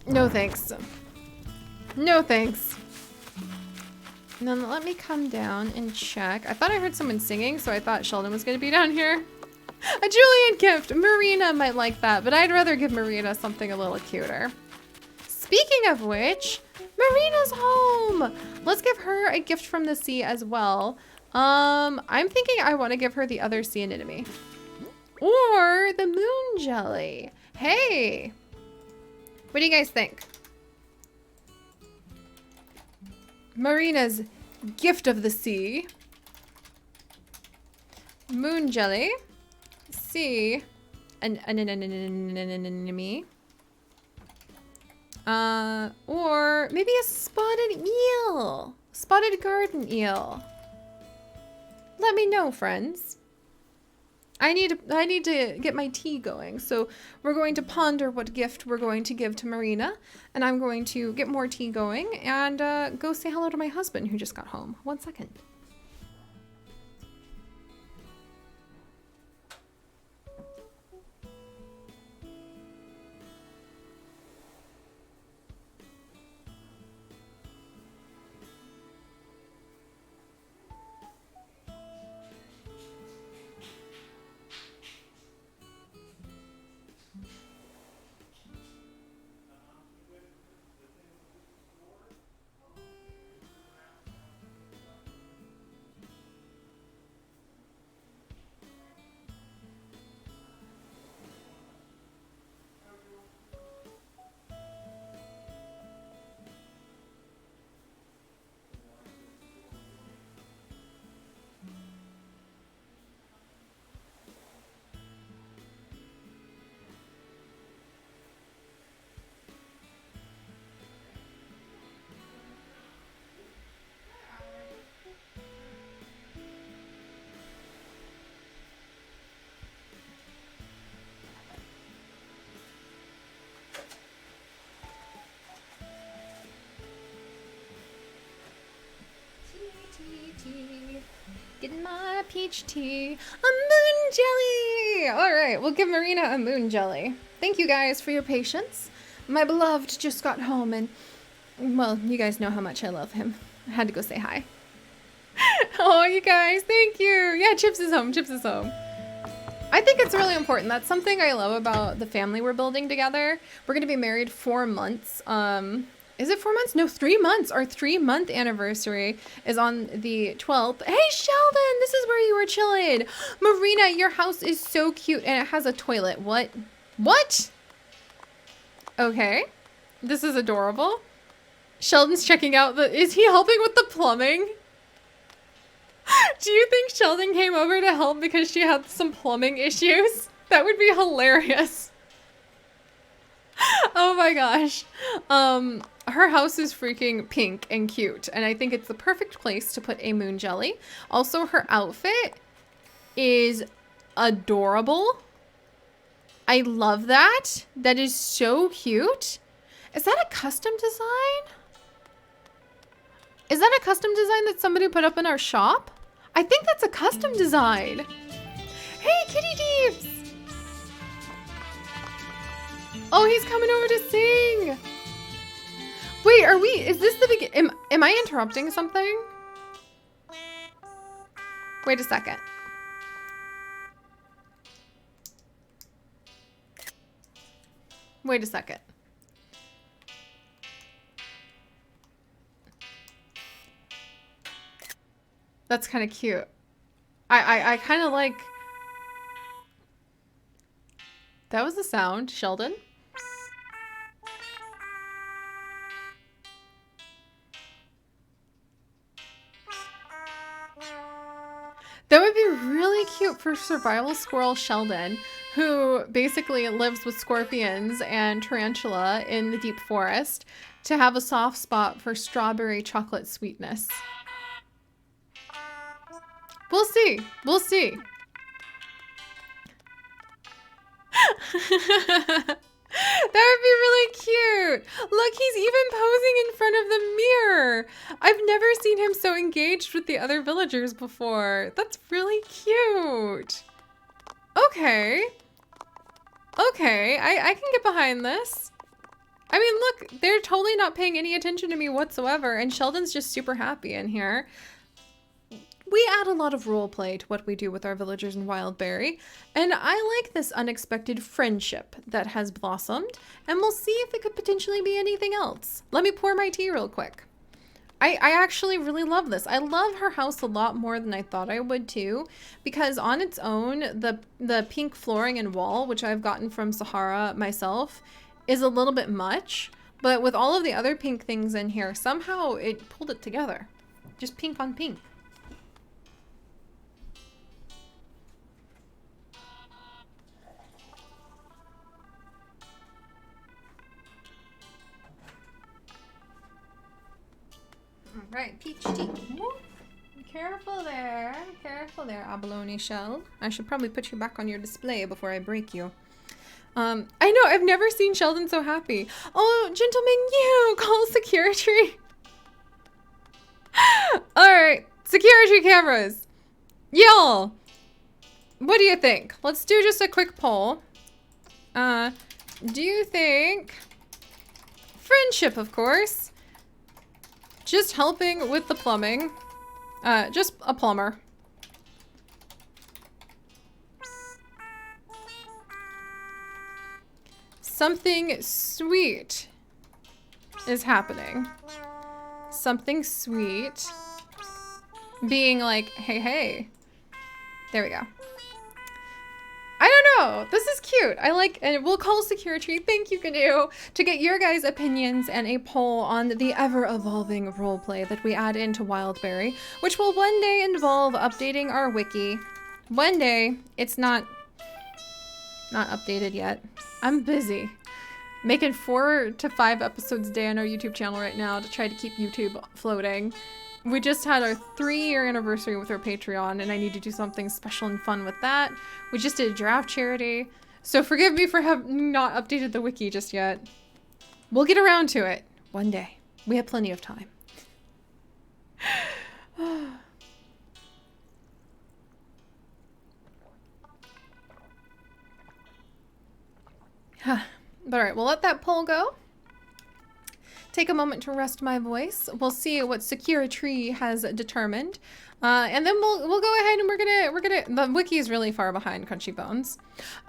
No thanks. No thanks. And then let me come down and check. I thought I heard someone singing, so I thought Sheldon was going to be down here. A Julian gift! Marina might like that, but I'd rather give Marina something a little cuter. Speaking of which, Marina's home! Let's give her a gift from the sea as well. I'm thinking I want to give her the other sea anemone. Or the moon jelly. Hey! What do you guys think? Marina's gift of the sea. Moon jelly. Sea. An anemone. Or maybe a spotted eel. Spotted garden eel. Let me know, friends. I need to get my tea going, so we're going to ponder what gift we're going to give to Marina, and I'm going to get more tea going and go say hello to my husband who just got home. 1 second. peach tea. A moon jelly! Alright, we'll give Marina a moon jelly. Thank you guys for your patience. My beloved just got home and, well, you guys know how much I love him. I had to go say hi. Oh, you guys, thank you. Yeah, Chips is home. Chips is home. I think it's really important. That's something I love about the family we're building together. We're going to be married 4 months. Is it 4 months? No, 3 months. Our 3-month anniversary is on the 12th. Hey, Sheldon, this is where you were chilling. Marina, your house is so cute and it has a toilet. What? What? Okay. This is adorable. Sheldon's checking out the... Is he helping with the plumbing? Do you think Sheldon came over to help because she had some plumbing issues? That would be hilarious. Oh my gosh. Her house is freaking pink and cute, and I think it's the perfect place to put a moon jelly. Also, her outfit is adorable. I love that. That is so cute. Is that a custom design? Is that a custom design that somebody put up in our shop? I think that's a custom design. Hey, Kitty Deeps! Oh, he's coming over to sing. Wait, are we, is this the begin? Am I interrupting something? Wait a second. Wait a second. That's kind of cute. I kind of like... That was the sound, Sheldon. That would be really cute for survival squirrel Sheldon, who basically lives with scorpions and tarantula in the deep forest, to have a soft spot for strawberry chocolate sweetness. We'll see. We'll see. That would be really cute. Look, he's even posing in front of the mirror. I've never seen him so engaged with the other villagers before. That's really cute. Okay. Okay, I can get behind this. I mean, look, they're totally not paying any attention to me whatsoever, and Sheldon's just super happy in here. We add a lot of role play to what we do with our villagers in Wildberry, and I like this unexpected friendship that has blossomed, and we'll see if it could potentially be anything else. Let me pour my tea real quick. I actually really love this. I love her house a lot more than I thought I would too, because on its own, the pink flooring and wall, which I've gotten from Sahara myself, is a little bit much, but with all of the other pink things in here, somehow it pulled it together. Just pink on pink. Right, peach tea. Careful there, Abalone Shell. I should probably put you back on your display before I break you. I know, I've never seen Sheldon so happy. Oh, gentlemen, you call security. Alright, security cameras. Y'all, what do you think? Let's do just a quick poll. Do you think friendship, of course, just helping with the plumbing, just a plumber. Something sweet is happening. Something sweet being like, hey, hey. There we go. I don't know. This is cute. I like, and we'll call security. Thank you, Canoe, to get your guys' opinions and a poll on the ever-evolving roleplay that we add into Wildberry, which will one day involve updating our wiki. One day. It's not updated yet. I'm busy making 4 to 5 episodes a day on our YouTube channel right now to try to keep YouTube floating. We just had our 3-year anniversary with our Patreon, and I need to do something special and fun with that. We just did a draft charity, so forgive me for having not updated the wiki just yet. We'll get around to it one day. We have plenty of time. But all right, we'll let that poll go. Take a moment to rest my voice. We'll see what Secure Tree has determined. And then we'll go ahead and we're gonna the wiki is really far behind Crunchy Bones.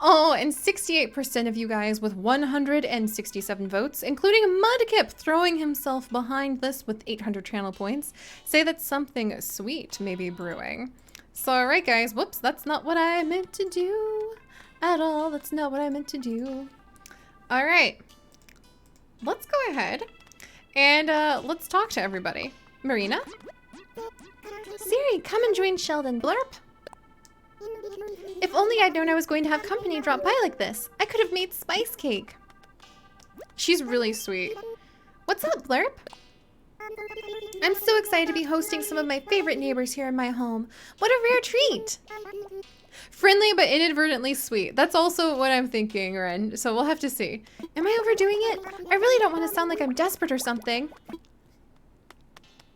Oh, and 68% of you guys with 167 votes, including Mudkip throwing himself behind this with 800 channel points, say that something sweet may be brewing. So all right guys, whoops, that's not what I meant to do at all. That's not what I meant to do. All right, let's go ahead and let's talk to everybody. Marina? Siri, come and join Sheldon. Blurp. If only I'd known I was going to have company drop by like this. I could have made spice cake. She's really sweet. What's up, Blurp? I'm so excited to be hosting some of my favorite neighbors here in my home. What a rare treat. Friendly but inadvertently sweet. That's also what I'm thinking, Ren. So we'll have to see. Am I overdoing it? I really don't want to sound like I'm desperate or something.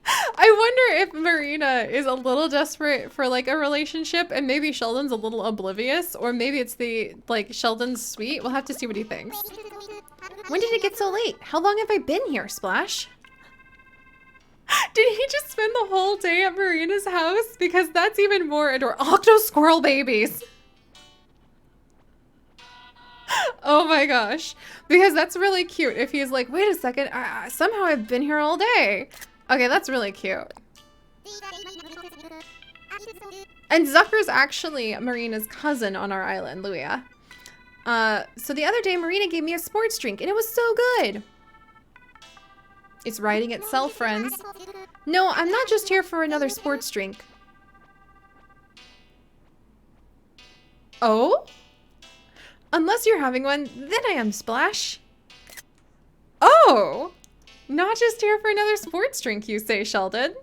I wonder if Marina is a little desperate for like a relationship and maybe Sheldon's a little oblivious, or maybe it's the like Sheldon's sweet. We'll have to see what he thinks. When did it get so late? How long have I been here, Splash? Did he just spend the whole day at Marina's house? Because that's even more adorable. Octo squirrel babies. Oh my gosh. Because that's really cute. If he's like, wait a second, somehow I've been here all day. Okay, that's really cute. And Zucker's actually Marina's cousin on our island, Luia. So the other day, Marina gave me a sports drink, and it was so good. It's writing itself, friends. No, I'm not just here for another sports drink. Oh? Unless you're having one, then I am, Splash. Oh! Not just here for another sports drink, you say, Sheldon?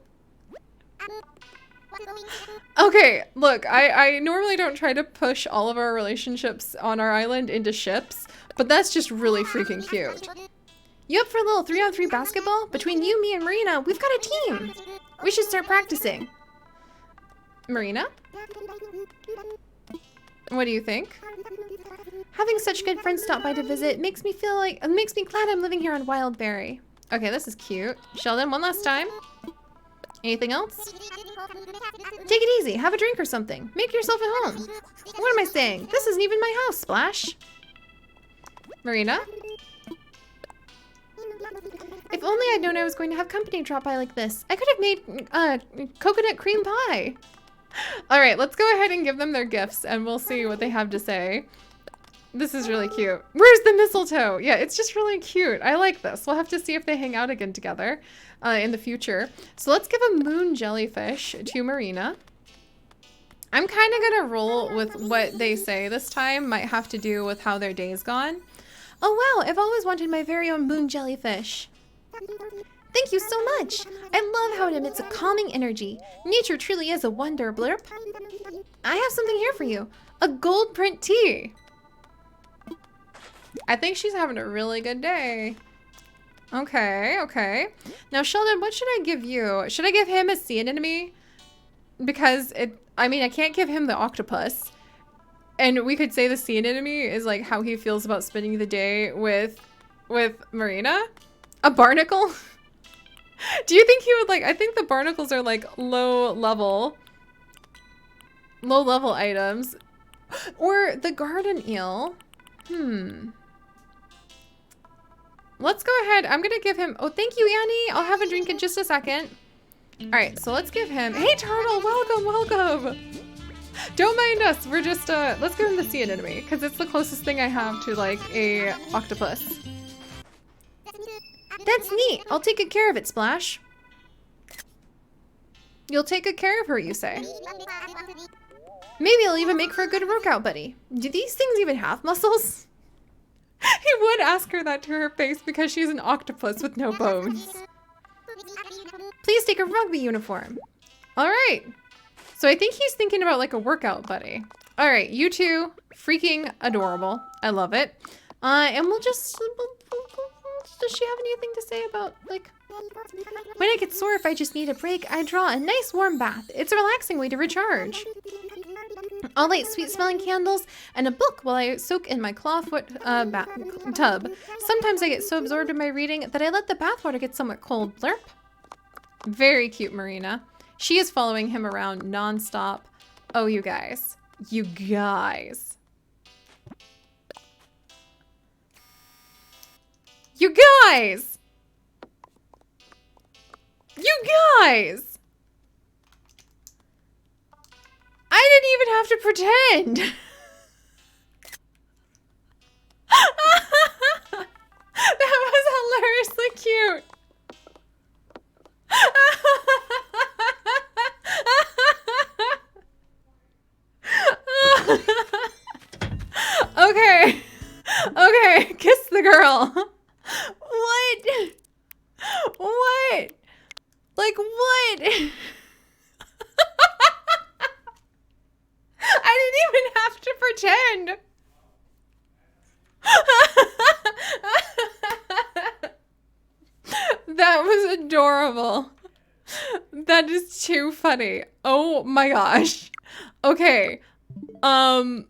Okay, look, I normally don't try to push all of our relationships on our island into ships, but that's just really freaking cute. You up for a little 3-on-3 basketball? Between you, me, and Marina, we've got a team. We should start practicing. Marina? What do you think? Having such good friends stop by to visit makes me glad I'm living here on Wildberry. Okay, this is cute. Sheldon, one last time. Anything else? Take it easy. Have a drink or something. Make yourself at home. What am I saying? This isn't even my house, Splash. Marina? If only I'd known I was going to have company drop by like this. I could have made coconut cream pie. All right, let's go ahead and give them their gifts and we'll see what they have to say. This is really cute. Where's the mistletoe? Yeah, it's just really cute. I like this. We'll have to see if they hang out again together in the future. So let's give a moon jellyfish to Marina. I'm kind of going to roll with what they say this time. Might have to do with how their day's gone. Oh wow, I've always wanted my very own moon jellyfish. Thank you so much. I love how it emits a calming energy. Nature truly is a wonder, Blurp. I have something here for you. A gold print tea. I think she's having a really good day. Okay, okay. Now, Sheldon, what should I give you? Should I give him a sea anemone? Because I mean, I can't give him the octopus. And we could say the sea anemone is like how he feels about spending the day with Marina. A barnacle? Do you think he would like, I think the barnacles are like low level items. Or the garden eel. Let's go ahead. I'm gonna give him, oh, thank you, Annie. I'll have a drink in just a second. All right, so let's give him, hey, Turtle, welcome, welcome. Don't mind us. We're just, let's give him the sea anemone because it's the closest thing I have to like a octopus. That's neat. I'll take good care of it, Splash. You'll take good care of her, you say? Maybe I'll even make for a good workout buddy. Do these things even have muscles? He would ask her that to her face because she's an octopus with no bones. Please take a rugby uniform. All right. So I think he's thinking about like a workout buddy. All right, you two, freaking adorable. I love it. And we'll just, does she have anything to say about like, when I get sore if I just need a break, I draw a nice warm bath. It's a relaxing way to recharge. I'll light sweet-smelling candles and a book while I soak in my clawfoot tub. Sometimes I get so absorbed in my reading that I let the bathwater get somewhat cold. Blurp. Very cute, Marina. She is following him around non-stop. Oh, you guys. You guys. You guys! You guys! I didn't even have to pretend. That was hilariously cute. Okay. Okay, kiss the girl. What? What? Like what? I didn't even have to pretend. That was adorable. That is too funny. Oh my gosh. Okay. I'm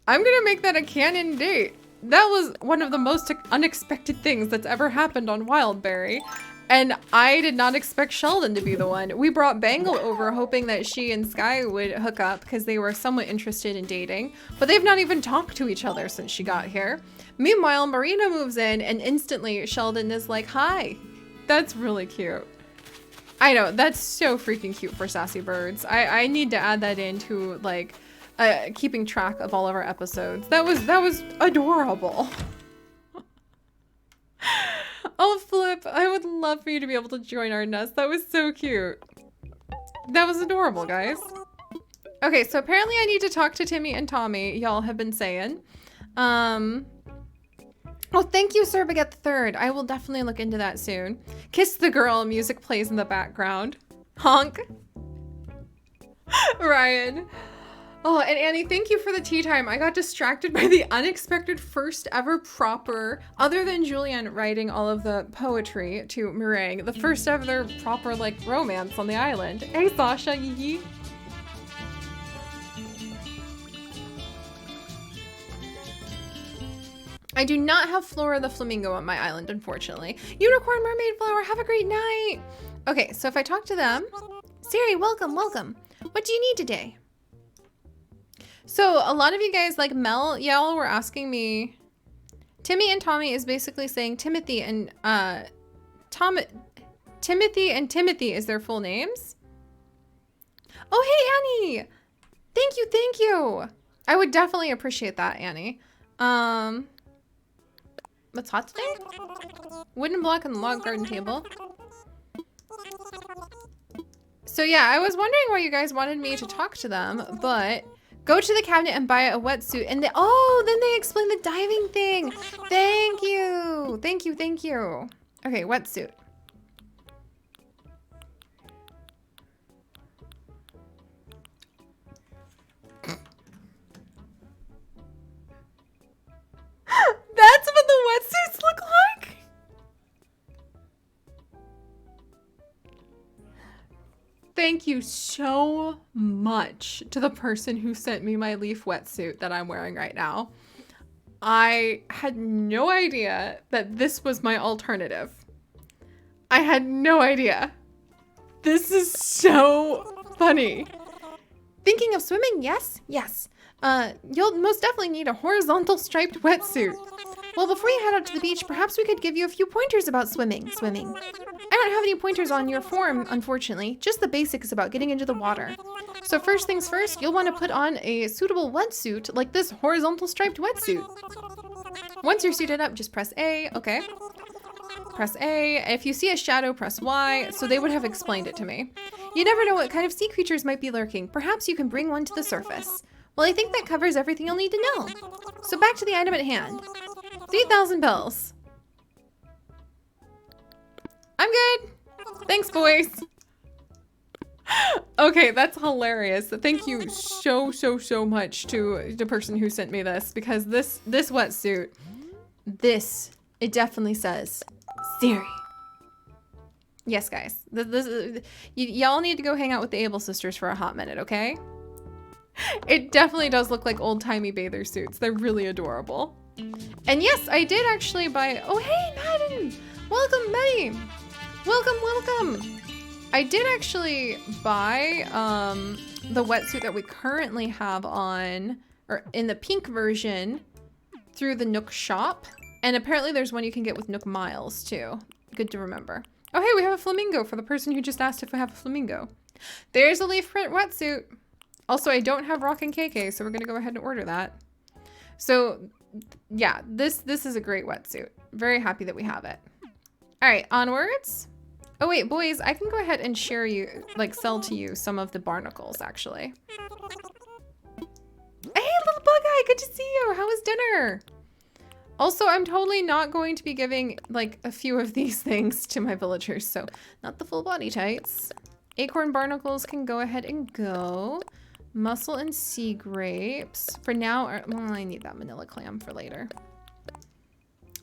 gonna make that a canon date. That was one of the most unexpected things that's ever happened on Wildberry. And I did not expect Sheldon to be the one. We brought Bangle over hoping that she and Sky would hook up because they were somewhat interested in dating, but they've not even talked to each other since she got here. Meanwhile, Marina moves in and instantly Sheldon is like, hi. That's really cute. I know, that's so freaking cute for Sassy Birds. I need to add that into like keeping track of all of our episodes. That was adorable. Oh, Flip, I would love for you to be able to join our nest. That was so cute. That was adorable, guys. Okay, so apparently I need to talk to Timmy and Tommy, y'all have been saying. Oh, thank you, Sir Baguette III. I will definitely look into that soon. Kiss the girl, music plays in the background. Honk. Ryan. Oh, and Annie, thank you for the tea time. I got distracted by the unexpected first ever proper, other than Julian writing all of the poetry to Meringue, the first ever proper, like, romance on the island. Hey, Sasha, yee. I do not have Flora the Flamingo on my island, unfortunately. Unicorn, Mermaid, Flower, have a great night. Okay, so if I talk to them, Siri, welcome, welcome. What do you need today? So a lot of you guys, like Mel, y'all were asking me. Timmy and Tommy is basically saying Timothy and Timothy is their full names. Oh, hey, Annie. Thank you, thank you. I would definitely appreciate that, Annie. What's hot today? Wooden block on the log garden table. So yeah, I was wondering why you guys wanted me to talk to them, but go to the cabinet and buy a wetsuit. And then they explain the diving thing. Thank you. Thank you, thank you. Okay, wetsuit. That's what the wetsuits look like? Thank you so much to the person who sent me my leaf wetsuit that I'm wearing right now. I had no idea that this was my alternative. I had no idea. This is so funny. Thinking of swimming? Yes? Yes. You'll most definitely need a horizontal striped wetsuit. Well, before you head out to the beach, perhaps we could give you a few pointers about swimming. I don't have any pointers on your form, unfortunately. Just the basics about getting into the water. So first things first, you'll want to put on a suitable wetsuit, like this horizontal striped wetsuit. Once you're suited up, just press A, okay? Press A. If you see a shadow, press Y. So they would have explained it to me. You never know what kind of sea creatures might be lurking. Perhaps you can bring one to the surface. Well, I think that covers everything you'll need to know. So back to the item at hand. 3,000 bells. I'm good. Thanks, boys. Okay, that's hilarious. Thank you so much to the person who sent me this, because this wetsuit, it definitely says Siri. Yes, guys. Y'all need to go hang out with the Able sisters for a hot minute, okay? It definitely does look like old-timey bather suits. They're really adorable. And yes, I did actually buy... Oh, hey, Madden! Welcome, Maddie! Welcome, welcome! I did actually buy the wetsuit that we currently have on, or in the pink version, through the Nook shop. And apparently there's one you can get with Nook Miles, too. Good to remember. Oh, hey, we have a flamingo for the person who just asked if we have a flamingo. There's a leaf print wetsuit. Also, I don't have Rockin' KK, so we're gonna go ahead and order that. So, yeah, this is a great wetsuit. Very happy that we have it. All right, onwards. Oh wait, boys, I can go ahead and share you, like sell to you some of the barnacles, actually. Hey, little bug eye, good to see you. How was dinner? Also, I'm totally not going to be giving like a few of these things to my villagers, so not the full body tights. Acorn barnacles can go ahead and go. Mussel and sea grapes. For now, well, I need that Manila clam for later.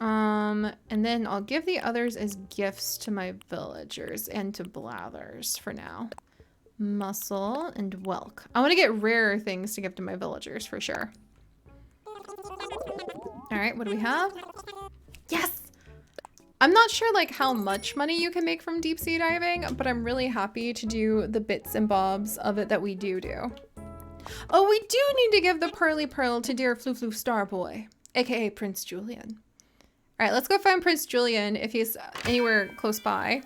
And then I'll give the others as gifts to my villagers and to Blathers for now. Mussel and whelk. I want to get rarer things to give to my villagers for sure. All right, what do we have? Yes! I'm not sure like how much money you can make from deep sea diving, but I'm really happy to do the bits and bobs of it that we do. Oh, we do need to give the Pearly Pearl to dear Flu Flu Starboy, aka Prince Julian. All right, let's go find Prince Julian if he's anywhere close by.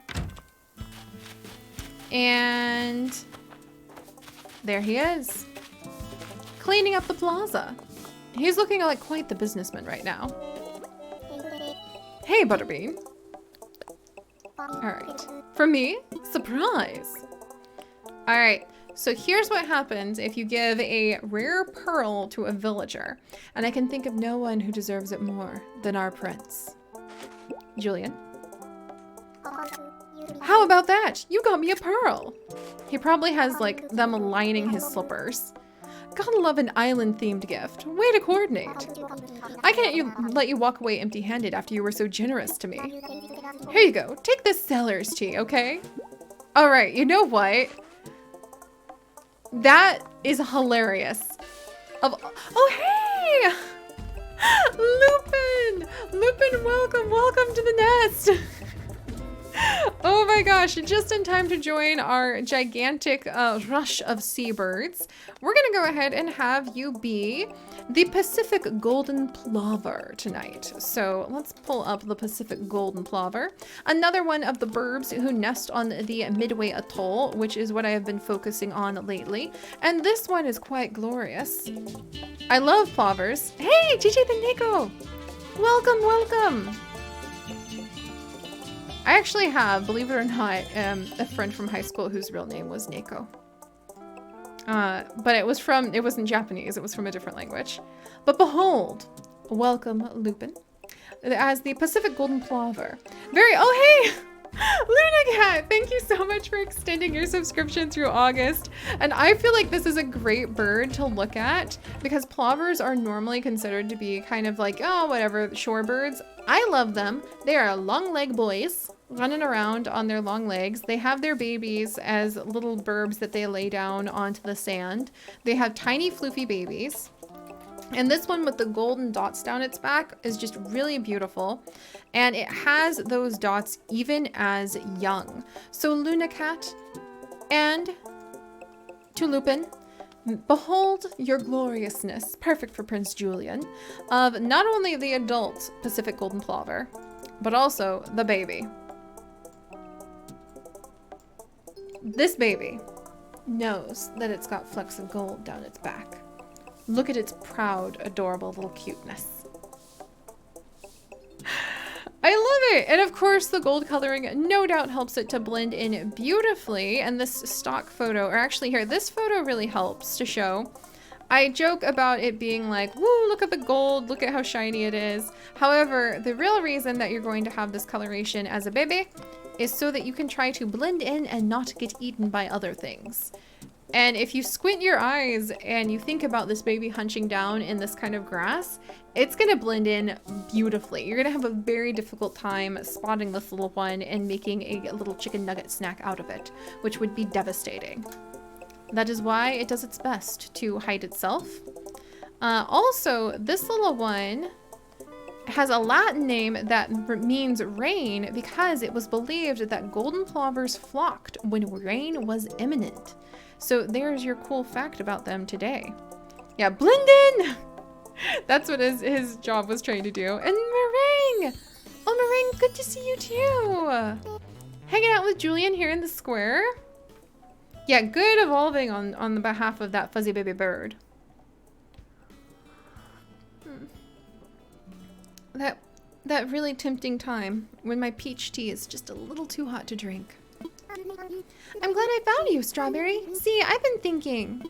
And there he is, cleaning up the plaza. He's looking like quite the businessman right now. Hey, Butterbean. All right, for me, surprise. All right, so here's what happens if you give a rare pearl to a villager. And I can think of no one who deserves it more than our prince. Julian. How about that? You got me a pearl. He probably has like them lining his slippers. Gotta love an island-themed gift. Way to coordinate. I can't let you walk away empty-handed after you were so generous to me. Here you go. Take this seller's tea, okay? All right, you know what? That is hilarious. Oh, hey! Lupin! Lupin, welcome! Welcome to the nest! Oh my gosh, just in time to join our gigantic rush of seabirds. We're gonna go ahead and have you be the Pacific Golden Plover tonight. So let's pull up the Pacific Golden Plover. Another one of the burbs who nest on the Midway Atoll, which is what I have been focusing on lately. And this one is quite glorious. I love plovers. Hey, GJ the Nico! Welcome, welcome! I actually have, believe it or not, a friend from high school whose real name was Neko. But it wasn't Japanese, it was from a different language. But behold, welcome Lupin, as the Pacific Golden Plover. Oh hey! Luna Cat, thank you so much for extending your subscription through August. And I feel like this is a great bird to look at because plovers are normally considered to be kind of like, oh, whatever, shorebirds. I love them. They are long leg boys running around on their long legs. They have their babies as little burbs that they lay down onto the sand. They have tiny floofy babies. And this one with the golden dots down its back is just really beautiful. And it has those dots even as young. So Luna Cat and to Lupin, behold your gloriousness, perfect for Prince Julian, of not only the adult Pacific Golden Plover, but also the baby. This baby knows that it's got flecks of gold down its back. Look at its proud, adorable little cuteness. I love it! And of course, the gold coloring no doubt helps it to blend in beautifully. And this stock photo, or actually here, this photo really helps to show. I joke about it being like, woo, look at the gold, look at how shiny it is. However, the real reason that you're going to have this coloration as a baby is so that you can try to blend in and not get eaten by other things. And if you squint your eyes and you think about this baby hunching down in this kind of grass, it's gonna blend in beautifully. You're gonna have a very difficult time spotting this little one and making a little chicken nugget snack out of it, which would be devastating. That is why it does its best to hide itself. Also, this little one has a Latin name that means rain because it was believed that golden plovers flocked when rain was imminent. So there's your cool fact about them today. Yeah, blend in! That's what his job was trying to do. And Meringue! Oh, Meringue, good to see you too! Hanging out with Julian here in the square. Yeah, good evolving on the behalf of that fuzzy baby bird. That really tempting time when my peach tea is just a little too hot to drink. I'm glad I found you, Strawberry. See, I've been thinking.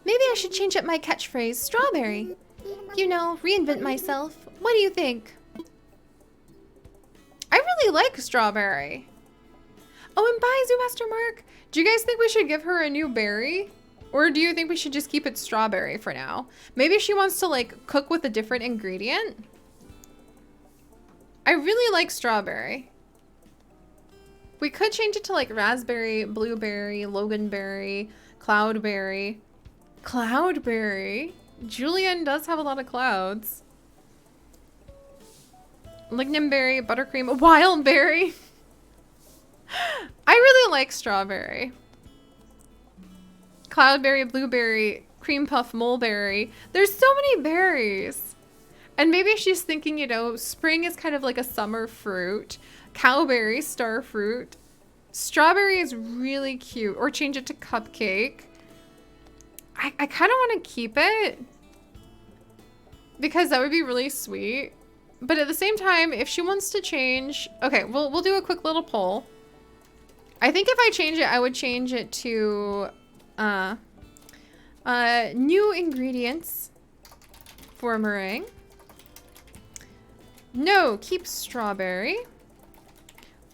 Maybe I should change up my catchphrase, Strawberry. You know, reinvent myself. What do you think? I really like Strawberry. Oh, and bye, Zoomaster Mark. Do you guys think we should give her a new berry? Or do you think we should just keep it Strawberry for now? Maybe she wants to like cook with a different ingredient. I really like Strawberry. We could change it to like raspberry, blueberry, loganberry, cloudberry. Cloudberry? Julian does have a lot of clouds. Lignumberry, buttercream, wildberry. I really like Strawberry. Cloudberry, blueberry, cream puff, mulberry. There's so many berries. And maybe she's thinking, you know, spring is kind of like a summer fruit. Cowberry, star fruit. Strawberry is really cute. Or change it to cupcake. I kind of want to keep it. Because that would be really sweet. But at the same time, if she wants to change... Okay, we'll do a quick little poll. I think if I change it, I would change it to... new ingredients for meringue. No, keep strawberry.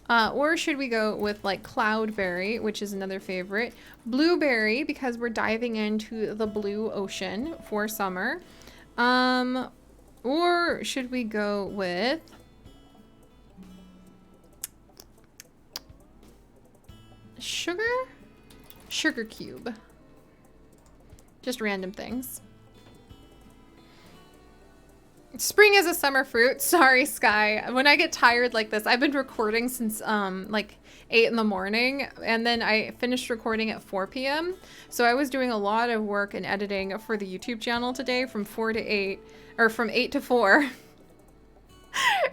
Or should we go with like cloudberry, which is another favorite. Blueberry, because we're diving into the blue ocean for summer. Or should we go with... sugar? Sugar cube. Just random things. Spring is a summer fruit. Sorry, Sky. When I get tired like this, I've been recording since like 8 in the morning, and then I finished recording at 4 p.m. So I was doing a lot of work and editing for the YouTube channel today from 4 to 8, or from 8 to 4.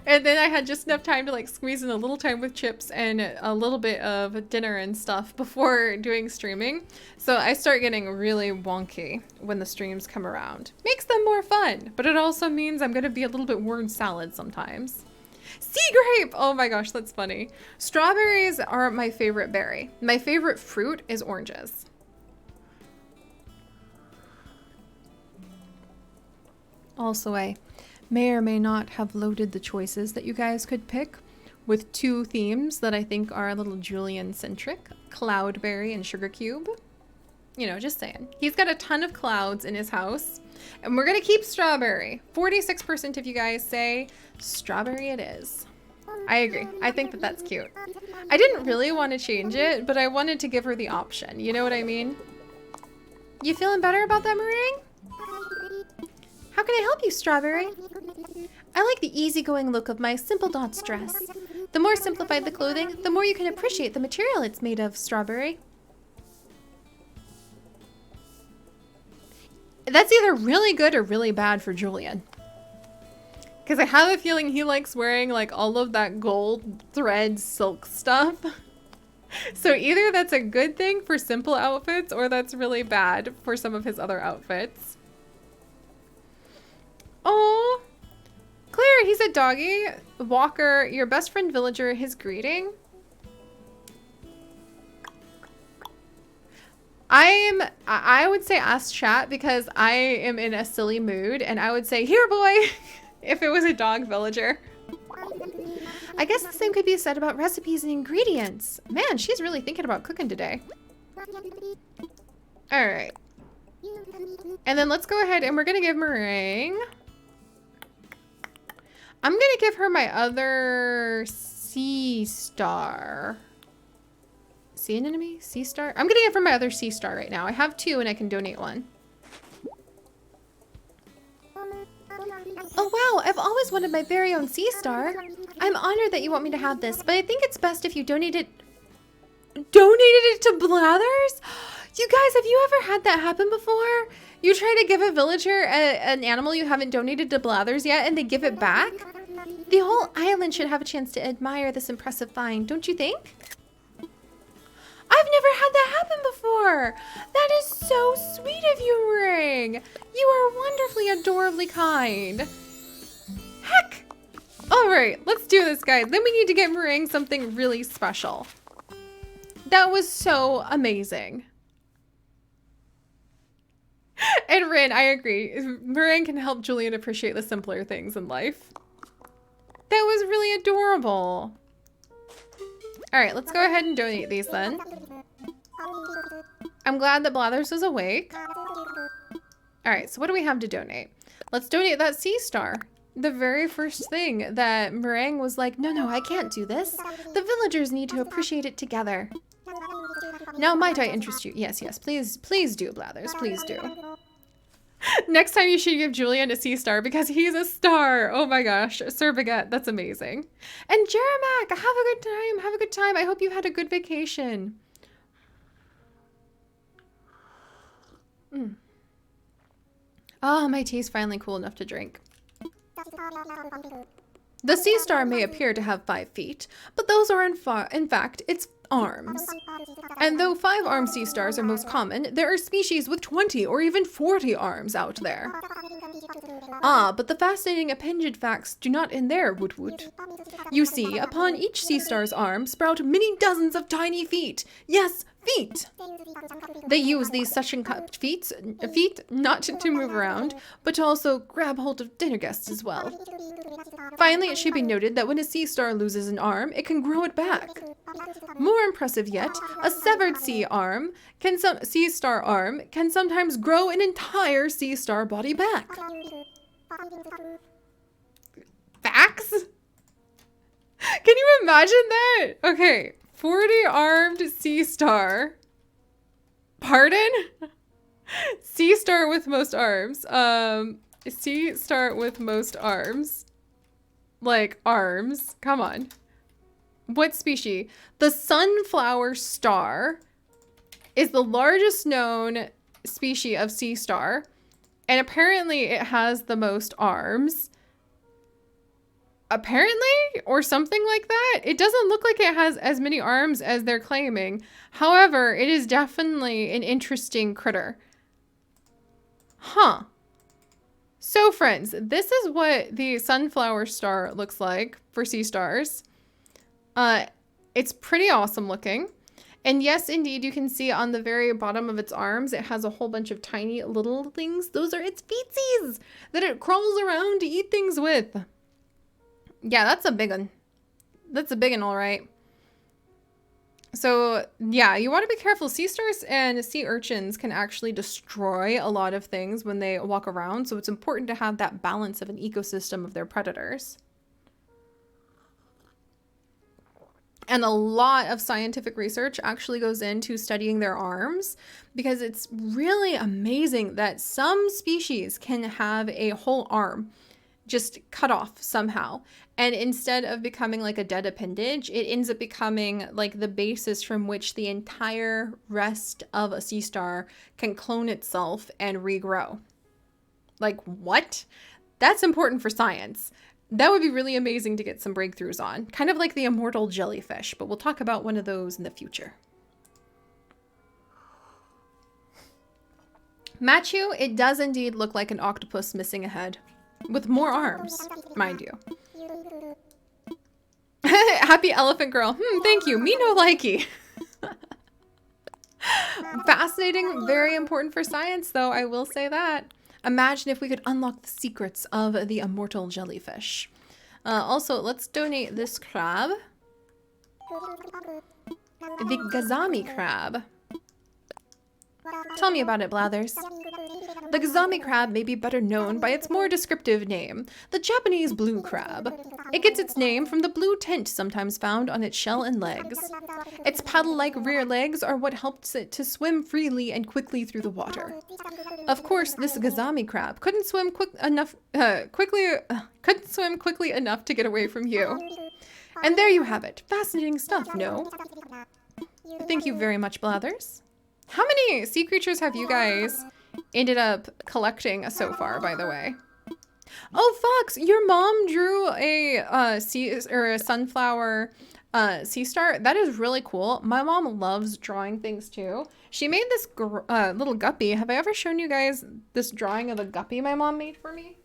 And then I had just enough time to like squeeze in a little time with chips and a little bit of dinner and stuff before doing streaming. So I start getting really wonky when the streams come around. Makes them more fun, but it also means I'm gonna be a little bit word salad sometimes. Sea grape! Oh my gosh, that's funny. Strawberries are my favorite berry. My favorite fruit is oranges. Also, I may or may not have loaded the choices that you guys could pick with 2 themes that I think are a little Julian-centric. Cloudberry and sugar cube. You know, just saying. He's got a ton of clouds in his house. And we're gonna keep strawberry. 46% of you guys say strawberry it is. I agree. I think that that's cute. I didn't really want to change it, but I wanted to give her the option. You know what I mean? You feeling better about that, meringue? How can I help you, Strawberry? I like the easygoing look of my Simple Dots dress. The more simplified the clothing, the more you can appreciate the material it's made of, Strawberry. That's either really good or really bad for Julian. Because I have a feeling he likes wearing like all of that gold thread silk stuff. So either that's a good thing for simple outfits or that's really bad for some of his other outfits. Oh, Claire, he said doggy. Walker, your best friend villager, his greeting. I would say ask chat because I am in a silly mood and I would say, here boy, if it was a dog villager. I guess the same could be said about recipes and ingredients. Man, she's really thinking about cooking today. All right. And then let's go ahead and we're gonna give meringue. I'm gonna give her my other sea Sea anemone? Sea star? I'm getting it from my other sea star right now. I have 2 and I can donate 1. Oh wow, I've always wanted my very own sea star. I'm honored that you want me to have this, but I think it's best if you donated it to Blathers? You guys, have you ever had that happen before? You try to give a villager an animal you haven't donated to Blathers yet and they give it back? The whole island should have a chance to admire this impressive find, don't you think? I've never had that happen before. That is so sweet of you, Meringue. You are wonderfully, adorably kind. Heck. All right, let's do this, guys. Then we need to get Meringue something really special. That was so amazing. And Rin, I agree. Meringue can help Julian appreciate the simpler things in life. That was really adorable. All right, let's go ahead and donate these then. I'm glad that Blathers is awake. All right, so what do we have to donate? Let's donate that sea star. The very first thing that Meringue was like, no, I can't do this. The villagers need to appreciate it together. Now, might I interest you? Yes, please do, Blathers, please do. Next time you should give Julian a sea star because he's a star. Oh my gosh, Sir Baguette, that's amazing. And Jeremac, have a good time. I hope you had a good vacation. Oh, my tea's finally cool enough to drink. The sea star may appear to have 5 feet, but those are in fact its arms. And though 5-armed sea stars are most common, there are species with 20 or even 40 arms out there. Ah, but the fascinating appendage facts do not end there, Woot Woot. You see, upon each sea star's arm sprout many dozens of tiny feet. Yes, feet! They use these suction-cupped feet not to move around, but to also grab hold of dinner guests as well. Finally, it should be noted that when a sea star loses an arm, it can grow it back. More impressive yet, a severed sea star arm can sometimes grow an entire sea star body back. Facts? Can you imagine that? Okay, 40-armed sea star. Pardon? Sea star with most arms. Sea star with most arms. Like, arms. Come on. What species? The sunflower star is the largest known species of sea star. And apparently it has the most arms. Apparently, or something like that. It doesn't look like it has as many arms as they're claiming. However, it is definitely an interesting critter. Huh. So friends, this is what the sunflower star looks like for sea stars. It's pretty awesome looking. And yes, indeed, you can see on the very bottom of its arms, it has a whole bunch of tiny little things. Those are its feetsies that it crawls around to eat things with. Yeah, that's a big one. That's a big one, all right. So yeah, you want to be careful. Sea stars and sea urchins can actually destroy a lot of things when they walk around. So it's important to have that balance of an ecosystem of their predators. And a lot of scientific research actually goes into studying their arms because it's really amazing that some species can have a whole arm just cut off somehow. And instead of becoming like a dead appendage, it ends up becoming like the basis from which the entire rest of a sea star can clone itself and regrow. Like, what? That's important for science. That would be really amazing to get some breakthroughs on. Kind of like the immortal jellyfish, but we'll talk about one of those in the future. Machu, it does indeed look like an octopus missing a head. With more arms, mind you. Happy elephant girl. Thank you. Me no likey. Fascinating, very important for science, though, I will say that. Imagine if we could unlock the secrets of the immortal jellyfish. Also, let's donate this crab. The Gazami Crab. Tell me about it, Blathers. The Gazami crab may be better known by its more descriptive name, the Japanese blue crab. It gets its name from the blue tint sometimes found on its shell and legs. Its paddle-like rear legs are what helps it to swim freely and quickly through the water. Of course, this Gazami crab couldn't swim quickly enough to get away from you. And there you have it. Fascinating stuff, no? Thank you very much, Blathers. How many sea creatures have you guys ended up collecting so far, by the way? Oh, Fox, your mom drew a sunflower sea star. That is really cool. My mom loves drawing things too. She made this little guppy. Have I ever shown you guys this drawing of a guppy my mom made for me?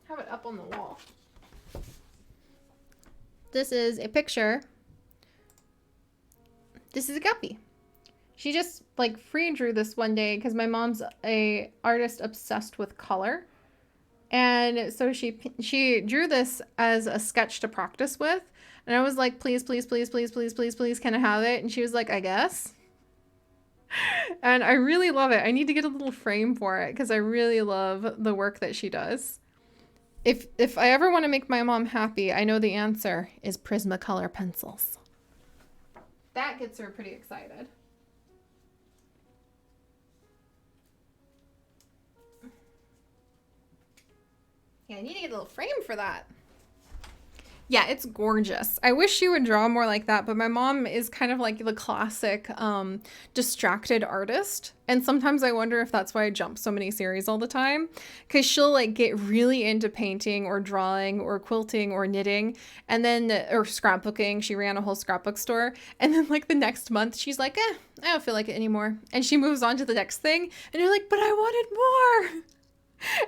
Have it up on the wall. This is a picture. This is a guppy. She just like free drew this one day because my mom's a artist obsessed with color. And so she drew this as a sketch to practice with. And I was like, please, please, please, please, please, please, please, can I have it? And she was like, I guess. And I really love it. I need to get a little frame for it because I really love the work that she does. If I ever want to make my mom happy, I know the answer is Prismacolor pencils. That gets her pretty excited. Yeah, I need to get a little frame for that. Yeah, it's gorgeous. I wish she would draw more like that, but my mom is kind of like the classic distracted artist. And sometimes I wonder if that's why I jump so many series all the time. Because she'll like get really into painting or drawing or quilting or knitting and then, or scrapbooking. She ran a whole scrapbook store. And then like the next month, she's like, I don't feel like it anymore. And she moves on to the next thing. And you're like, but I wanted more.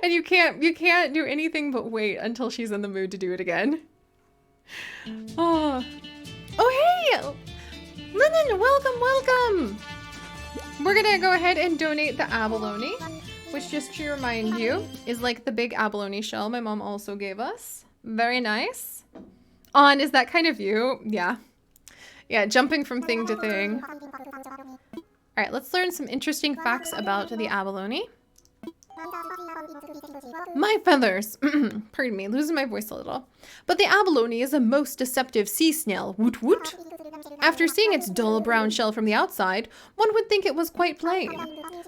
And you can't do anything but wait until she's in the mood to do it again. Oh hey, Lennon, welcome. We're gonna go ahead and donate the abalone, which, just to remind you, is like the big abalone shell my mom also gave us. Very nice. On, is that kind of you? Yeah, jumping from thing to thing. All right, let's learn some interesting facts about the abalone. My feathers, pardon me, losing my voice a little. But the abalone is a most deceptive sea snail, woot woot. After seeing its dull brown shell from the outside, one would think it was quite plain.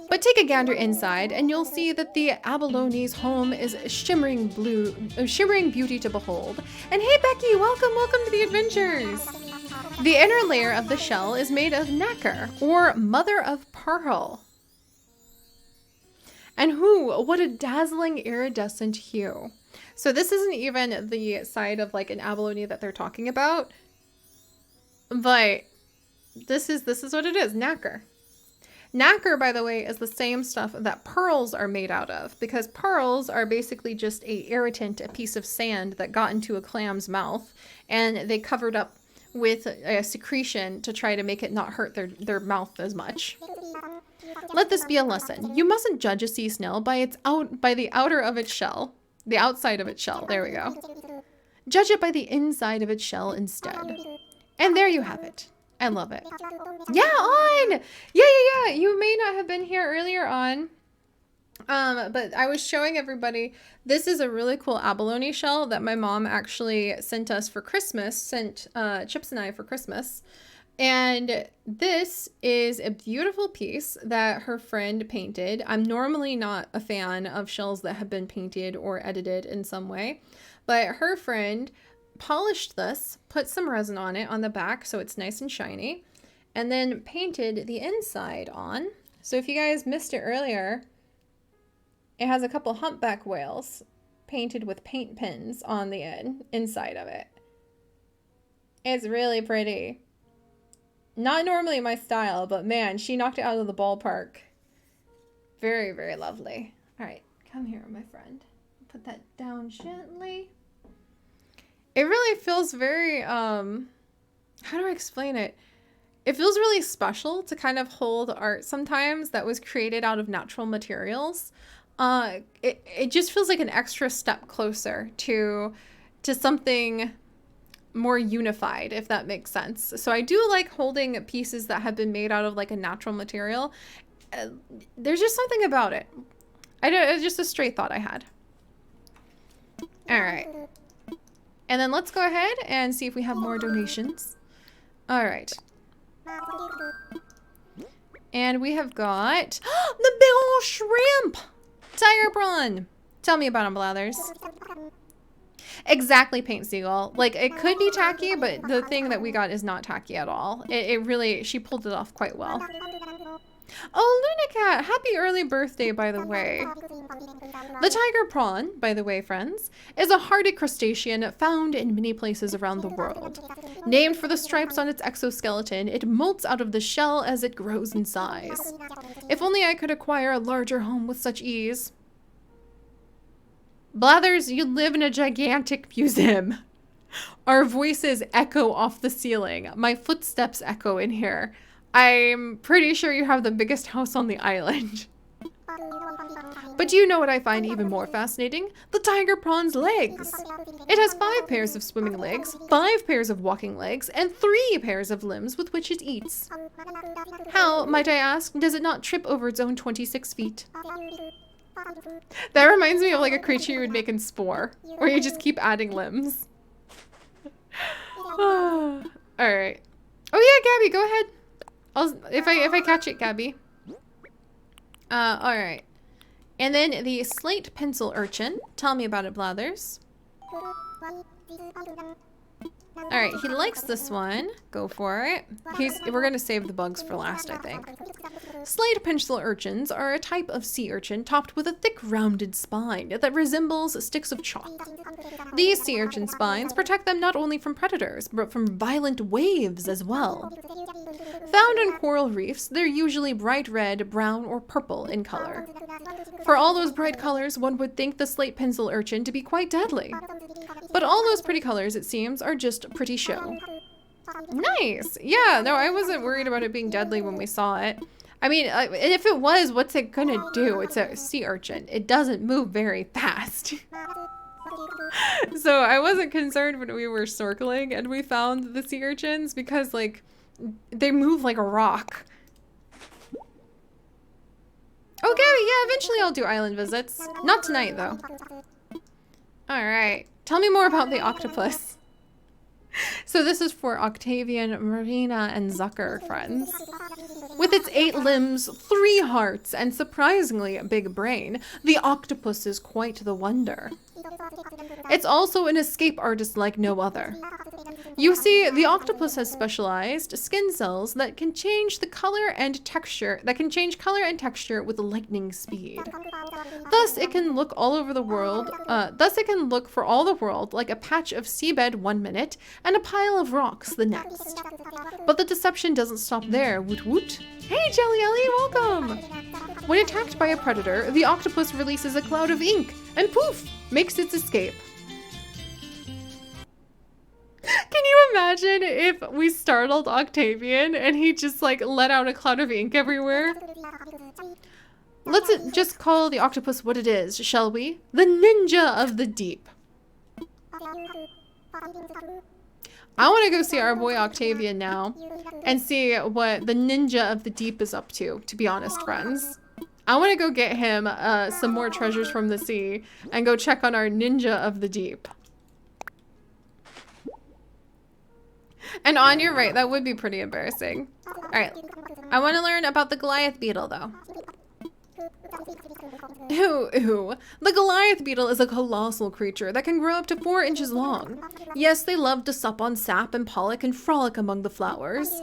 But take a gander inside and you'll see that the abalone's home is shimmering beauty to behold. And hey Becky, welcome to the adventures. The inner layer of the shell is made of nacre, or mother of pearl. And what a dazzling iridescent hue. So this isn't even the side of like an abalone that they're talking about, but this is what it is, nacre. Nacre, by the way, is the same stuff that pearls are made out of, because pearls are basically just a irritant, a piece of sand that got into a clam's mouth, and they covered up with a secretion to try to make it not hurt their mouth as much. Let this be a lesson. You mustn't judge a sea snail by the outer of its shell. The outside of its shell. There we go. Judge it by the inside of its shell instead. And there you have it. I love it. Yeah, on! Yeah. You may not have been here earlier on. But I was showing everybody, this is a really cool abalone shell that my mom actually sent us for Christmas, sent Chips and I for Christmas. And this is a beautiful piece that her friend painted. I'm normally not a fan of shells that have been painted or edited in some way, but her friend polished this, put some resin on it on the back so it's nice and shiny, and then painted the inside on. So if you guys missed it earlier, it has a couple humpback whales painted with paint pens on the inside of it. It's really pretty. Not normally my style, but man, she knocked it out of the ballpark. Very, very lovely. All right, come here, my friend. Put that down gently. It really feels very, how do I explain it? It feels really special to kind of hold art sometimes that was created out of natural materials. It just feels like an extra step closer to something more unified, if that makes sense. So I do like holding pieces that have been made out of like a natural material. There's just something about it. It's just a stray thought I had. All right. And then let's go ahead and see if we have more donations. All right. And we have got the big old shrimp. Tiger Prawn. Tell me about them, Blathers. Exactly, Paint Seagull. Like, it could be tacky, but the thing that we got is not tacky at all. It really, she pulled it off quite well. Oh, Lunicat, happy early birthday, by the way. The tiger prawn, by the way, friends, is a hardy crustacean found in many places around the world. Named for the stripes on its exoskeleton, it molts out of the shell as it grows in size. If only I could acquire a larger home with such ease. Blathers, you live in a gigantic museum. Our voices echo off the ceiling. My footsteps echo in here. I'm pretty sure you have the biggest house on the island. But do you know what I find even more fascinating? The tiger prawn's legs. It has 5 pairs of swimming legs, 5 pairs of walking legs, and 3 pairs of limbs with which it eats. How, might I ask, does it not trip over its own 26 feet? That reminds me of like a creature you would make in Spore, where you just keep adding limbs. All right. Oh yeah, Gabby, go ahead. If I catch it, Gabby. All right. And then the slate pencil urchin. Tell me about it, Blathers. All right, he likes this one. Go for it. We're gonna save the bugs for last, I think. Slate pencil urchins are a type of sea urchin topped with a thick, rounded spine that resembles sticks of chalk. These sea urchin spines protect them not only from predators, but from violent waves as well. Found in coral reefs, they're usually bright red, brown, or purple in color. For all those bright colors, one would think the slate pencil urchin to be quite deadly. But all those pretty colors, it seems, are just pretty show. Nice! Yeah, no, I wasn't worried about it being deadly when we saw it. I mean, if it was, what's it gonna do? It's a sea urchin. It doesn't move very fast. So I wasn't concerned when we were snorkeling and we found the sea urchins because, like, they move like a rock. Oh, Gabby, yeah, eventually I'll do island visits. Not tonight, though. Alright. Tell me more about the octopus. So this is for Octavian, Marina, and Zucker, friends. With its 8 limbs, 3 hearts, and surprisingly big brain, the octopus is quite the wonder. It's also an escape artist like no other. You see, the octopus has specialized skin cells that can change the color and texture, with lightning speed. Thus, it can look all over the world, for all the world like a patch of seabed 1 minute and a pile of rocks the next. But the deception doesn't stop there, woot woot. Hey, Jelly Ellie, welcome! When attacked by a predator, the octopus releases a cloud of ink and poof, makes its escape. Can you imagine if we startled Octavian and he just like let out a cloud of ink everywhere? Let's just call the octopus what it is, shall we? The ninja of the deep. I want to go see our boy Octavian now and see what the ninja of the deep is up to be honest, friends. I want to go get him some more treasures from the sea and go check on our ninja of the deep. And on, you're right, that would be pretty embarrassing. Alright, I want to learn about the Goliath Beetle, though. Ooh. The Goliath Beetle is a colossal creature that can grow up to 4 inches long. Yes, they love to sup on sap and pollock and frolic among the flowers.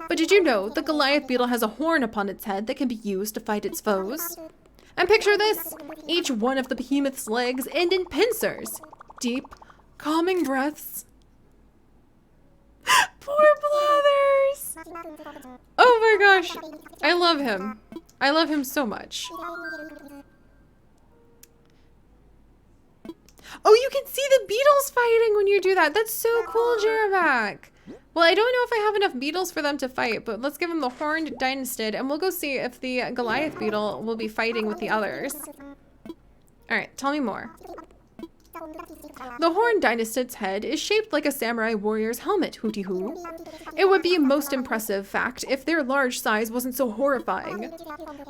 But did you know the Goliath Beetle has a horn upon its head that can be used to fight its foes? And picture this, each one of the behemoth's legs end in pincers. Deep, calming breaths. Poor Blathers! Oh my gosh, I love him. I love him so much. Oh, you can see the beetles fighting when you do that. That's so cool, Jerevac. Well, I don't know if I have enough beetles for them to fight, but let's give them the horned dynastid and we'll go see if the Goliath Beetle will be fighting with the others. All right, tell me more. The horn dynastid's head is shaped like a samurai warrior's helmet, hooty hoo. It would be a most impressive fact if their large size wasn't so horrifying.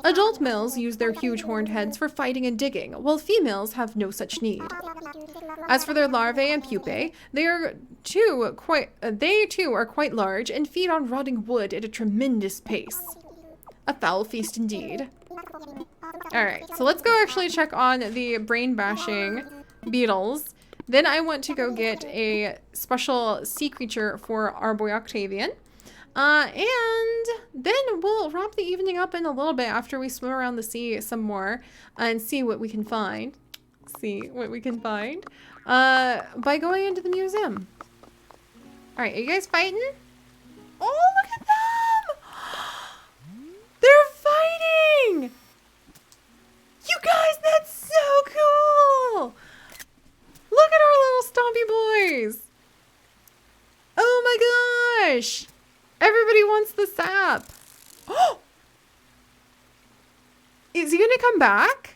Adult males use their huge horned heads for fighting and digging, while females have no such need. As for their larvae and pupae, they too are quite large and feed on rotting wood at a tremendous pace. A foul feast indeed. Alright, so let's go actually check on the brain-bashing beetles. Then I want to go get a special sea creature for our boy Octavian. And then we'll wrap the evening up in a little bit after we swim around the sea some more and see what we can find. By going into the museum. Alright, are you guys fighting? Oh, look at them! They're fighting! You guys, that's so cool! Look at our little stompy boys! Oh my gosh! Everybody wants the sap! Oh! Is he gonna come back?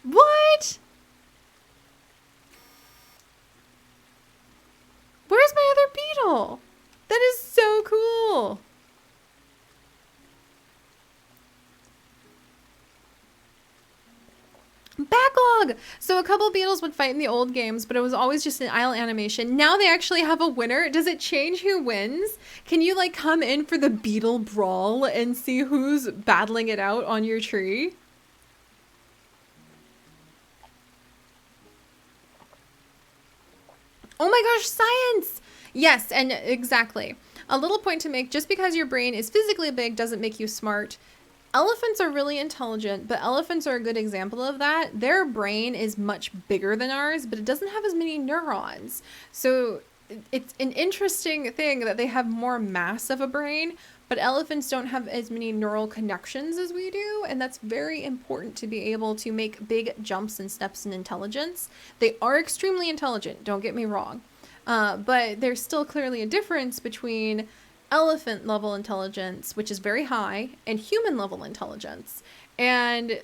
What? Where's my other beetle? That is so cool! Backlog! So a couple beetles would fight in the old games, but it was always just an idle animation. Now they actually have a winner. Does it change who wins? Can you like come in for the beetle brawl and see who's battling it out on your tree? Oh my gosh, science! Yes, and exactly. A little point to make, just because your brain is physically big doesn't make you smart. Elephants are really intelligent, but elephants are a good example of that. Their brain is much bigger than ours, but it doesn't have as many neurons. So it's an interesting thing that they have more mass of a brain, but elephants don't have as many neural connections as we do, and that's very important to be able to make big jumps and steps in intelligence. They are extremely intelligent, don't get me wrong, but there's still clearly a difference between elephant level intelligence, which is very high, and human level intelligence. And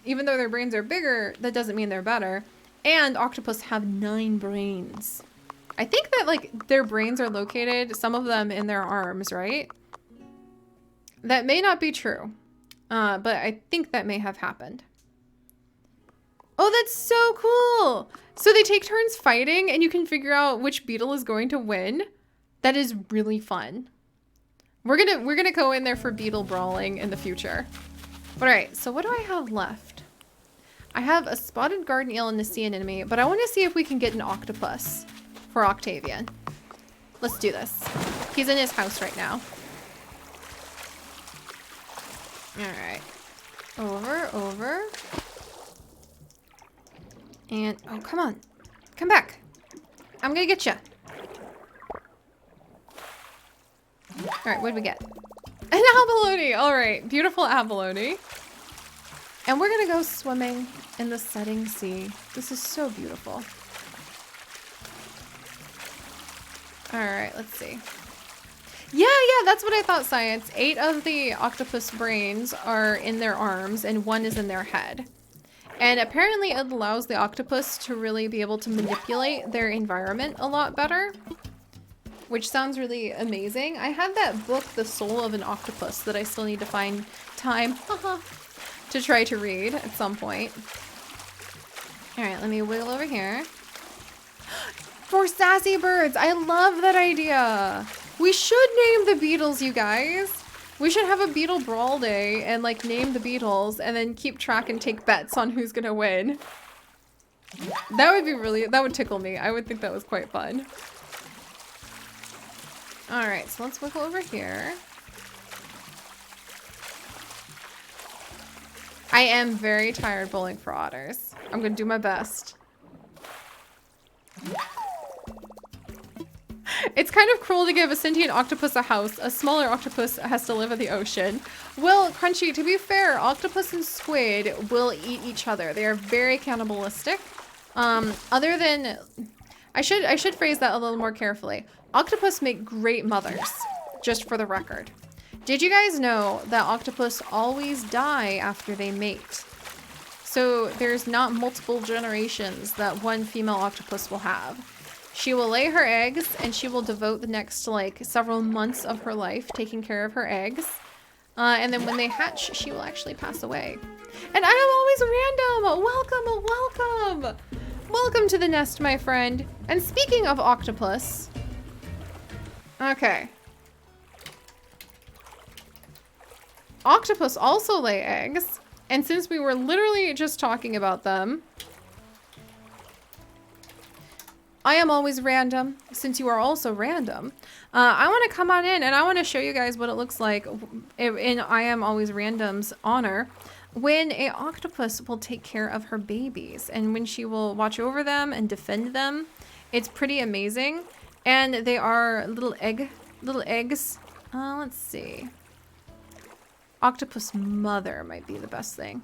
even though their brains are bigger, that doesn't mean they're better. And octopus have 9 brains. I think that like their brains are located, some of them in their arms, right? That may not be true, but I think that may have happened. Oh, that's so cool! So they take turns fighting and you can figure out which beetle is going to win. That is really fun. We're gonna go in there for beetle brawling in the future. All right, so what do I have left? I have a spotted garden eel and a sea anemone, but I want to see if we can get an octopus for Octavian. Let's do this. He's in his house right now. All right, over. And, oh, come on. Come back. I'm gonna get you. All right, what did we get? An abalone. All right, beautiful abalone. And we're gonna go swimming in the setting sea. This is so beautiful. All right, let's see. Yeah, that's what I thought, science. 8 of the octopus brains are in their arms and 1 is in their head. And apparently it allows the octopus to really be able to manipulate their environment a lot better, which sounds really amazing. I have that book, The Soul of an Octopus, that I still need to find time to try to read at some point. All right, let me wiggle over here. For sassy birds, I love that idea. We should name the beetles, you guys. We should have a beetle brawl day and like name the beetles and then keep track and take bets on who's gonna win. That would be that would tickle me. I would think that was quite fun. All right, so let's wiggle over here. I am very tired bowling for otters. I'm gonna do my best. It's kind of cruel to give a sentient octopus a house. A smaller octopus has to live in the ocean. Well, Crunchy, to be fair, octopus and squid will eat each other. They are very cannibalistic. Other than, I should phrase that a little more carefully. Octopus make great mothers, just for the record. Did you guys know that octopus always die after they mate? So there's not multiple generations that one female octopus will have. She will lay her eggs and she will devote the next like several months of her life taking care of her eggs. And then when they hatch, she will actually pass away. And I am always random. Welcome. Welcome to the nest, my friend. And speaking of octopus. Okay. Octopus also lay eggs. And since we were literally just talking about them, I am always random, since you are also random. I want to come on in and I want to show you guys what it looks like in I Am Always Random's honor when an octopus will take care of her babies and when she will watch over them and defend them. It's pretty amazing. And they are little eggs. Let's see. Octopus mother might be the best thing.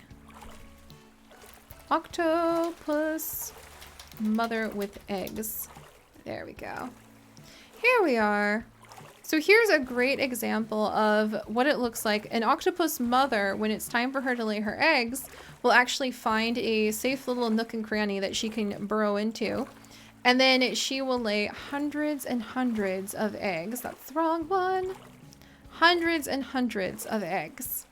Octopus mother with eggs. There we go. Here we are. So here's a great example of what it looks like. An octopus mother, when it's time for her to lay her eggs, will actually find a safe little nook and cranny that she can burrow into. And then she will lay hundreds and hundreds of eggs. That's the wrong one. Hundreds and hundreds of eggs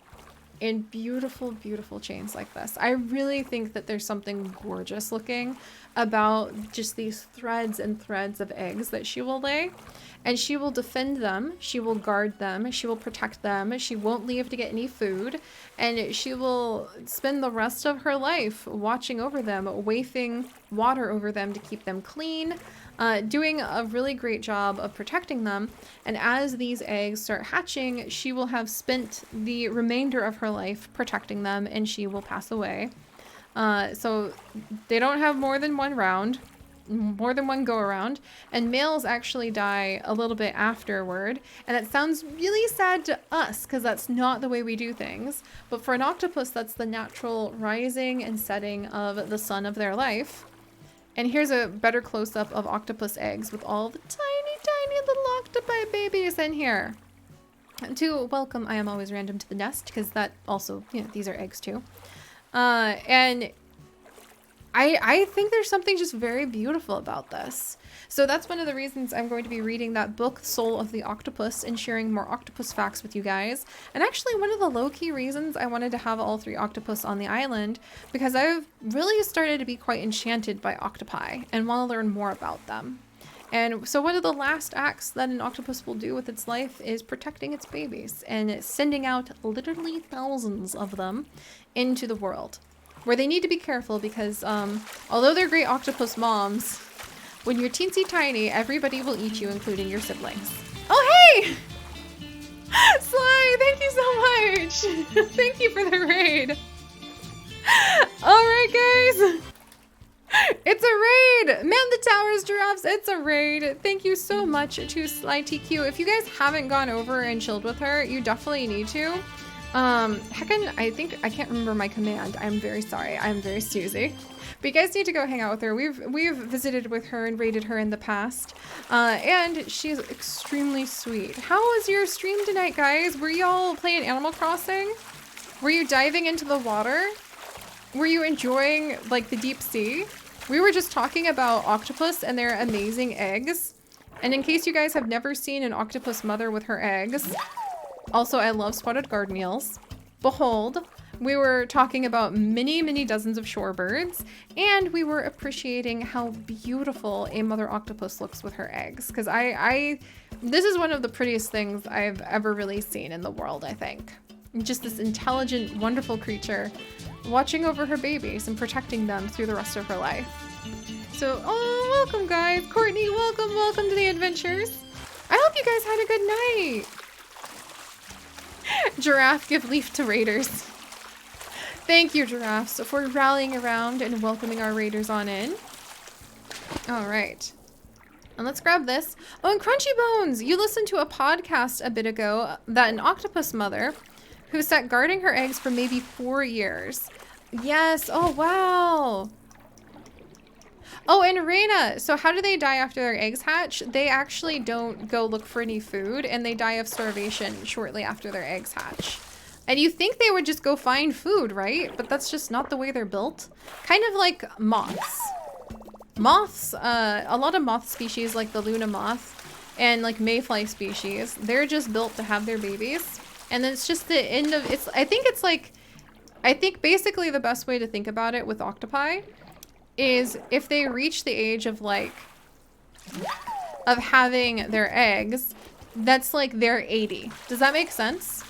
in beautiful, beautiful chains like this. I really think that there's something gorgeous looking about just these threads and threads of eggs that she will lay. And she will defend them, she will guard them, she will protect them, she won't leave to get any food, and she will spend the rest of her life watching over them, wafting water over them to keep them clean, doing a really great job of protecting them. And as these eggs start hatching, she will have spent the remainder of her life protecting them and she will pass away. So they don't have more than one go around, and males actually die a little bit afterward. And that sounds really sad to us because that's not the way we do things. But for an octopus, that's the natural rising and setting of the sun of their life. And here's a better close-up of octopus eggs with all the tiny, tiny little octopi babies in here. To welcome I Am Always Random to the nest, because that also, you know, these are eggs too. And I think there's something just very beautiful about this. So that's one of the reasons I'm going to be reading that book, Soul of the Octopus, and sharing more octopus facts with you guys. And actually one of the low-key reasons I wanted to have all three octopus on the island, because I've really started to be quite enchanted by octopi and want to learn more about them. And so one of the last acts that an octopus will do with its life is protecting its babies and sending out literally thousands of them into the world, where they need to be careful because although they're great octopus moms, when you're teensy tiny, everybody will eat you, including your siblings. Oh, hey! Sly, thank you so much. Thank you for the raid. All right, guys. It's a raid. Man the towers, giraffes. It's a raid. Thank you so much to Sly TQ. If you guys haven't gone over and chilled with her, you definitely need to. Heckin', I can't remember my command. I'm very sorry. I'm very Susie. But you guys need to go hang out with her. We've visited with her and raided her in the past. And she's extremely sweet. How was your stream tonight, guys? Were y'all playing Animal Crossing? Were you diving into the water? Were you enjoying, like, the deep sea? We were just talking about octopus and their amazing eggs. And in case you guys have never seen an octopus mother with her eggs, also, I love spotted garden eels. Behold, we were talking about many, many dozens of shorebirds, and we were appreciating how beautiful a mother octopus looks with her eggs. Because this is one of the prettiest things I've ever really seen in the world, I think. Just this intelligent, wonderful creature watching over her babies and protecting them through the rest of her life. So, oh, welcome, guys. Courtney, welcome to the adventures. I hope you guys had a good night. Giraffe, give leaf to raiders. Thank you, giraffes, for rallying around and welcoming our raiders on in. All right. And let's grab this. Oh, and Crunchy Bones, you listened to a podcast a bit ago that an octopus mother who sat guarding her eggs for maybe 4 years. Yes. Oh, wow. Oh, and Reina, so how do they die after their eggs hatch? They actually don't go look for any food, and they die of starvation shortly after their eggs hatch. And you think they would just go find food, right? But that's just not the way they're built. Kind of like moths. Moths, a lot of moth species like the Luna moth and like mayfly species, they're just built to have their babies. And then it's just the end of, I think basically the best way to think about it with octopi is if they reach the age of like, of having their eggs, that's like their 80. Does that make sense?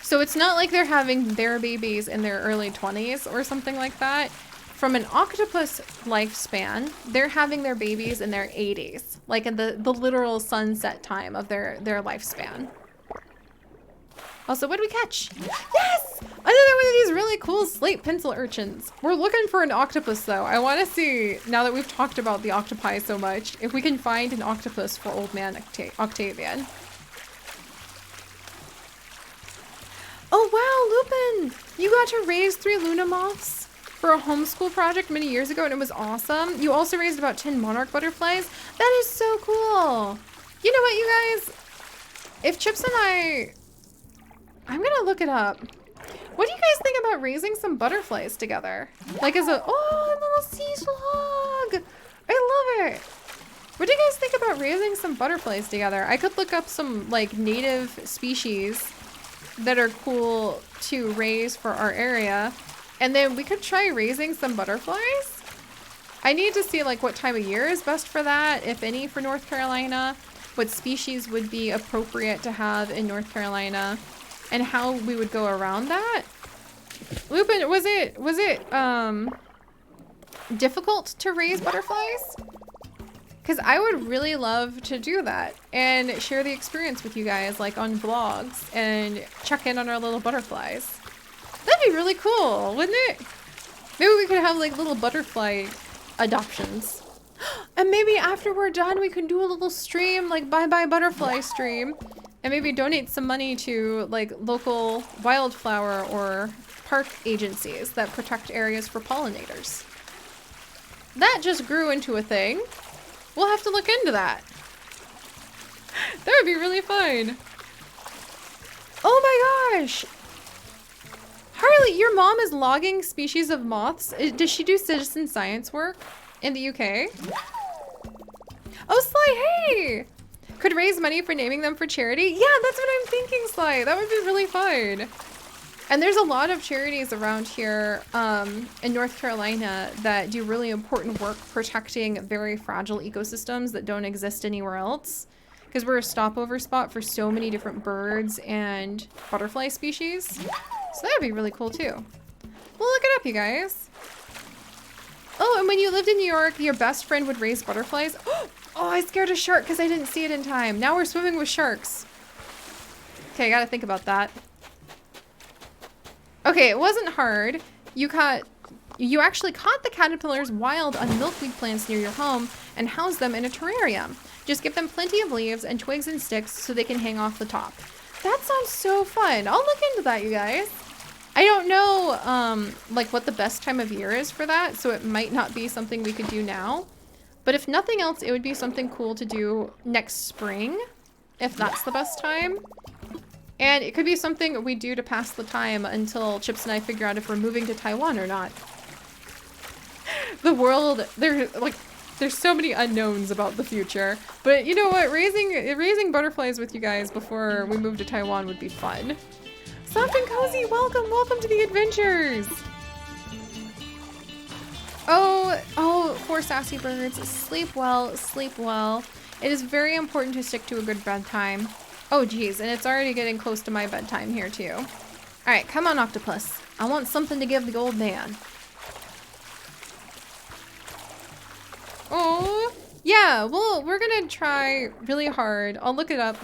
So it's not like they're having their babies in their early 20s or something like that. From an octopus lifespan, they're having their babies in their 80s, like in the literal sunset time of their lifespan. Also, what did we catch? Yes! Another one of these really cool slate pencil urchins. We're looking for an octopus though. I want to see, now that we've talked about the octopi so much, if we can find an octopus for old man Octavian. Oh wow, Lupin! You got to raise 3 Luna moths for a homeschool project many years ago and it was awesome. You also raised about 10 monarch butterflies. That is so cool. You know what, you guys? If Chips and I'm gonna look it up. What do you guys think about raising some butterflies together? Like as a little sea slug! I love it! What do you guys think about raising some butterflies together? I could look up some like native species that are cool to raise for our area. And then we could try raising some butterflies. I need to see like what time of year is best for that, if any, for North Carolina. What species would be appropriate to have in North Carolina. And how we would go around that. Lupin, was it difficult to raise butterflies? Because I would really love to do that and share the experience with you guys, like on vlogs, and check in on our little butterflies. That'd be really cool, wouldn't it? Maybe we could have like little butterfly adoptions. And maybe after we're done, we can do a little stream, like Bye Bye Butterfly stream, and maybe donate some money to like local wildflower or park agencies that protect areas for pollinators. That just grew into a thing. We'll have to look into that. That would be really fun. Oh my gosh! Harley, your mom is logging species of moths. Does she do citizen science work in the UK? Oh, Sly, hey! Could raise money for naming them for charity? Yeah, that's what I'm thinking, Sly. That would be really fun. And there's a lot of charities around here in North Carolina that do really important work protecting very fragile ecosystems that don't exist anywhere else. Because we're a stopover spot for so many different birds and butterfly species. So that would be really cool too. We'll look it up, you guys. Oh, and when you lived in New York, your best friend would raise butterflies. Oh, I scared a shark because I didn't see it in time. Now we're swimming with sharks. Okay, I gotta think about that. Okay, it wasn't hard. You actually caught the caterpillars wild on milkweed plants near your home and housed them in a terrarium. Just give them plenty of leaves and twigs and sticks so they can hang off the top. That sounds so fun. I'll look into that, you guys. I don't know like what the best time of year is for that, so it might not be something we could do now. But if nothing else, it would be something cool to do next spring, if that's the best time. And it could be something we do to pass the time until Chips and I figure out if we're moving to Taiwan or not. The world, there's so many unknowns about the future. But you know what? Raising butterflies with you guys before we move to Taiwan would be fun. Soft and cozy, welcome to the adventures. Oh, poor sassy birds. Sleep well, sleep well. It is very important to stick to a good bedtime. Oh geez, and it's already getting close to my bedtime here too. All right, come on, octopus. I want something to give the old man. Oh, yeah, well, we're gonna try really hard. I'll look it up,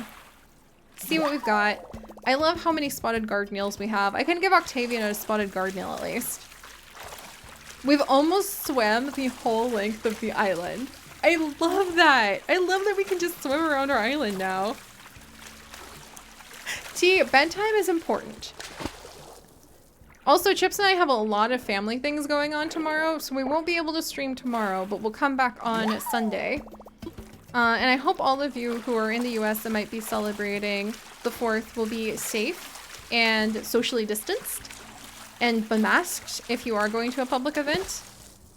see what we've got. I love how many spotted garden eels we have. I can give Octavian a spotted garden eel at least. We've almost swam the whole length of the island. I love that. I love that we can just swim around our island now. See, bedtime is important. Also, Chips and I have a lot of family things going on tomorrow, so we won't be able to stream tomorrow, but we'll come back on Sunday. And I hope all of you who are in the US that might be celebrating the 4th will be safe and socially distanced and masked if you are going to a public event.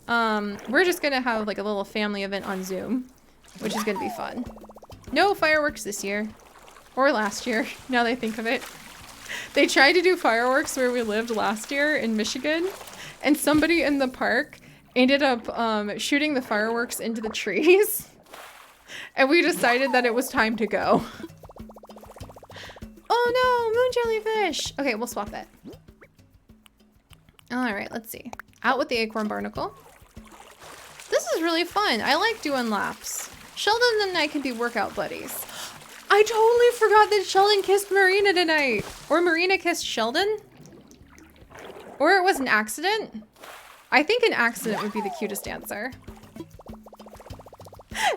We're just gonna have like a little family event on Zoom, which is gonna be fun. No fireworks this year. Or last year, now that I think of it. They tried to do fireworks where we lived last year in Michigan, and somebody in the park ended up shooting the fireworks into the trees. And we decided that it was time to go. Oh no, moon jellyfish! Okay, we'll swap that. Alright, let's see. Out with the acorn barnacle. This is really fun. I like doing laps. Sheldon and I can be workout buddies. I totally forgot that Sheldon kissed Marina tonight. Or Marina kissed Sheldon. Or it was an accident. I think an accident would be the cutest answer.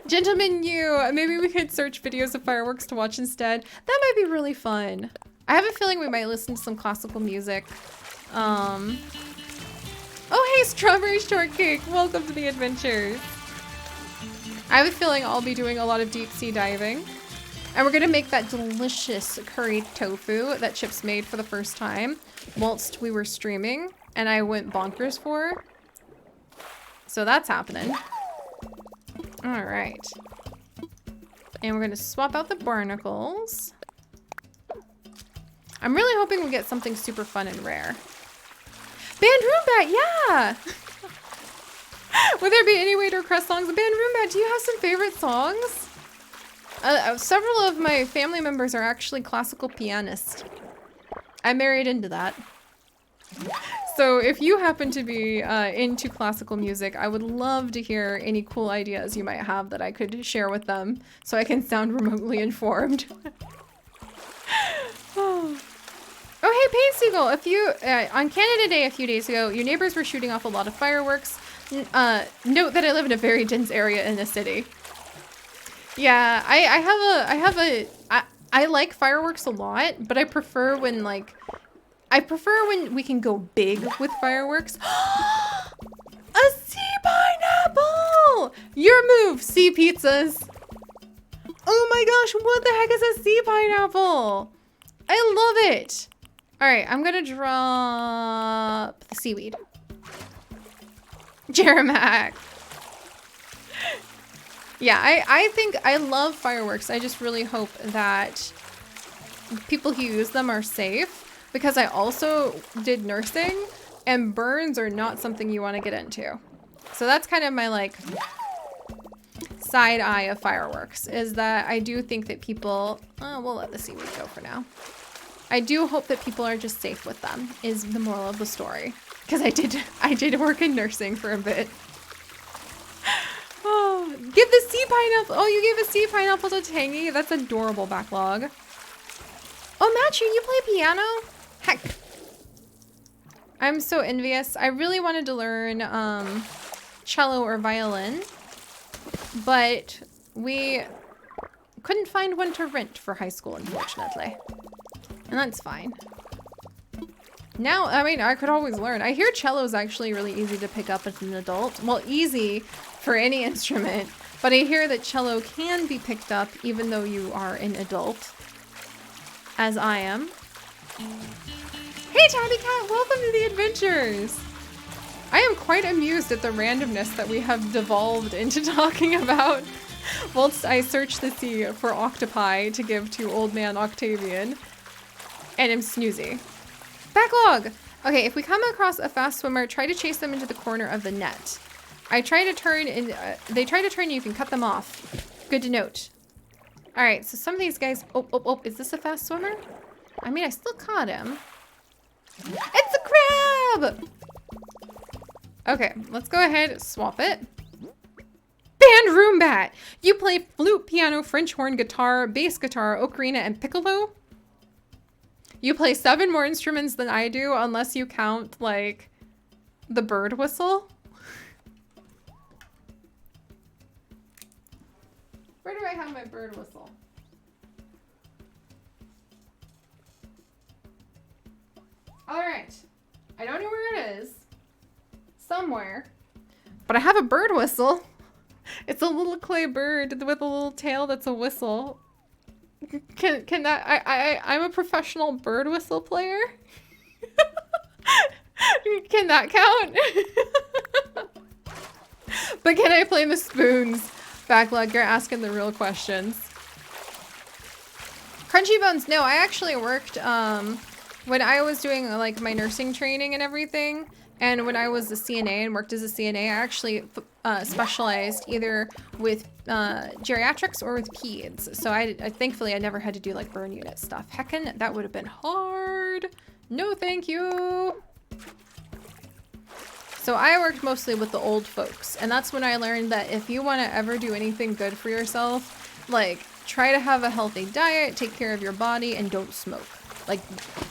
Gentlemen, maybe we could search videos of fireworks to watch instead. That might be really fun. I have a feeling we might listen to some classical music. Oh, hey, Strawberry Shortcake. Welcome to the adventures. I have a feeling I'll be doing a lot of deep sea diving. And we're gonna make that delicious curried tofu that Chips made for the first time whilst we were streaming and I went bonkers for. So that's happening. All right. And we're gonna swap out the barnacles. I'm really hoping we get something super fun and rare. Band Roombat, yeah! Would there be any way to request songs? Band Roombat, do you have some favorite songs? Several of my family members are actually classical pianists. I married into that. So if you happen to be into classical music, I would love to hear any cool ideas you might have that I could share with them so I can sound remotely informed. Oh, hey, Paint Seagull, on Canada Day a few days ago, your neighbors were shooting off a lot of fireworks. Note that I live in a very dense area in the city. Yeah, I like fireworks a lot, but I prefer when we can go big with fireworks. A sea pineapple! Your move, sea pizzas. Oh my gosh, what the heck is a sea pineapple? I love it. All right, I'm gonna drop the seaweed. Jeremac. Yeah, I think I love fireworks. I just really hope that people who use them are safe because I also did nursing and burns are not something you want to get into. So that's kind of my like side eye of fireworks is that I do think that people, we'll let the seaweed go for now. I do hope that people are just safe with them is the moral of the story because I did work in nursing for a bit. Oh, give the sea pineapple. Oh, you gave a sea pineapple to Tangy. That's adorable, Backlog. Oh, Matthew, you play piano? Heck. I'm so envious. I really wanted to learn cello or violin, but we couldn't find one to rent for high school, unfortunately. And that's fine. Now, I mean, I could always learn. I hear cello is actually really easy to pick up as an adult. Well, easy for any instrument, but I hear that cello can be picked up even though you are an adult, as I am. Hey, Tabby Cat, welcome to the adventures. I am quite amused at the randomness that we have devolved into talking about whilst I search the sea for octopi to give to old man Octavian and am snoozy. Backlog! Okay, if we come across a fast swimmer, try to chase them into the corner of the net. I try to turn and they try to turn you can cut them off. Good to note. All right, so some of these guys, oh, is this a fast swimmer? I mean, I still caught him. It's a crab! Okay, let's go ahead, swap it. Band Roombat! You play flute, piano, French horn, guitar, bass guitar, ocarina, and piccolo? You play 7 more instruments than I do, unless you count, like, the bird whistle. Where do I have my bird whistle? All right. I don't know where it is. Somewhere. But I have a bird whistle. It's a little clay bird with a little tail that's a whistle. Can that I'm a professional bird whistle player. Can that count? But can I play the spoons? Backlog, you're asking the real questions. Crunchy Bones, no, I actually worked when I was doing like my nursing training and everything, and when I was a CNA and worked as a CNA, I actually specialized either with geriatrics or with peds. So I thankfully I never had to do like burn unit stuff. Heckin', that would have been hard. No, thank you. So I worked mostly with the old folks, and that's when I learned that if you want to ever do anything good for yourself, like try to have a healthy diet, take care of your body, and don't smoke. Like,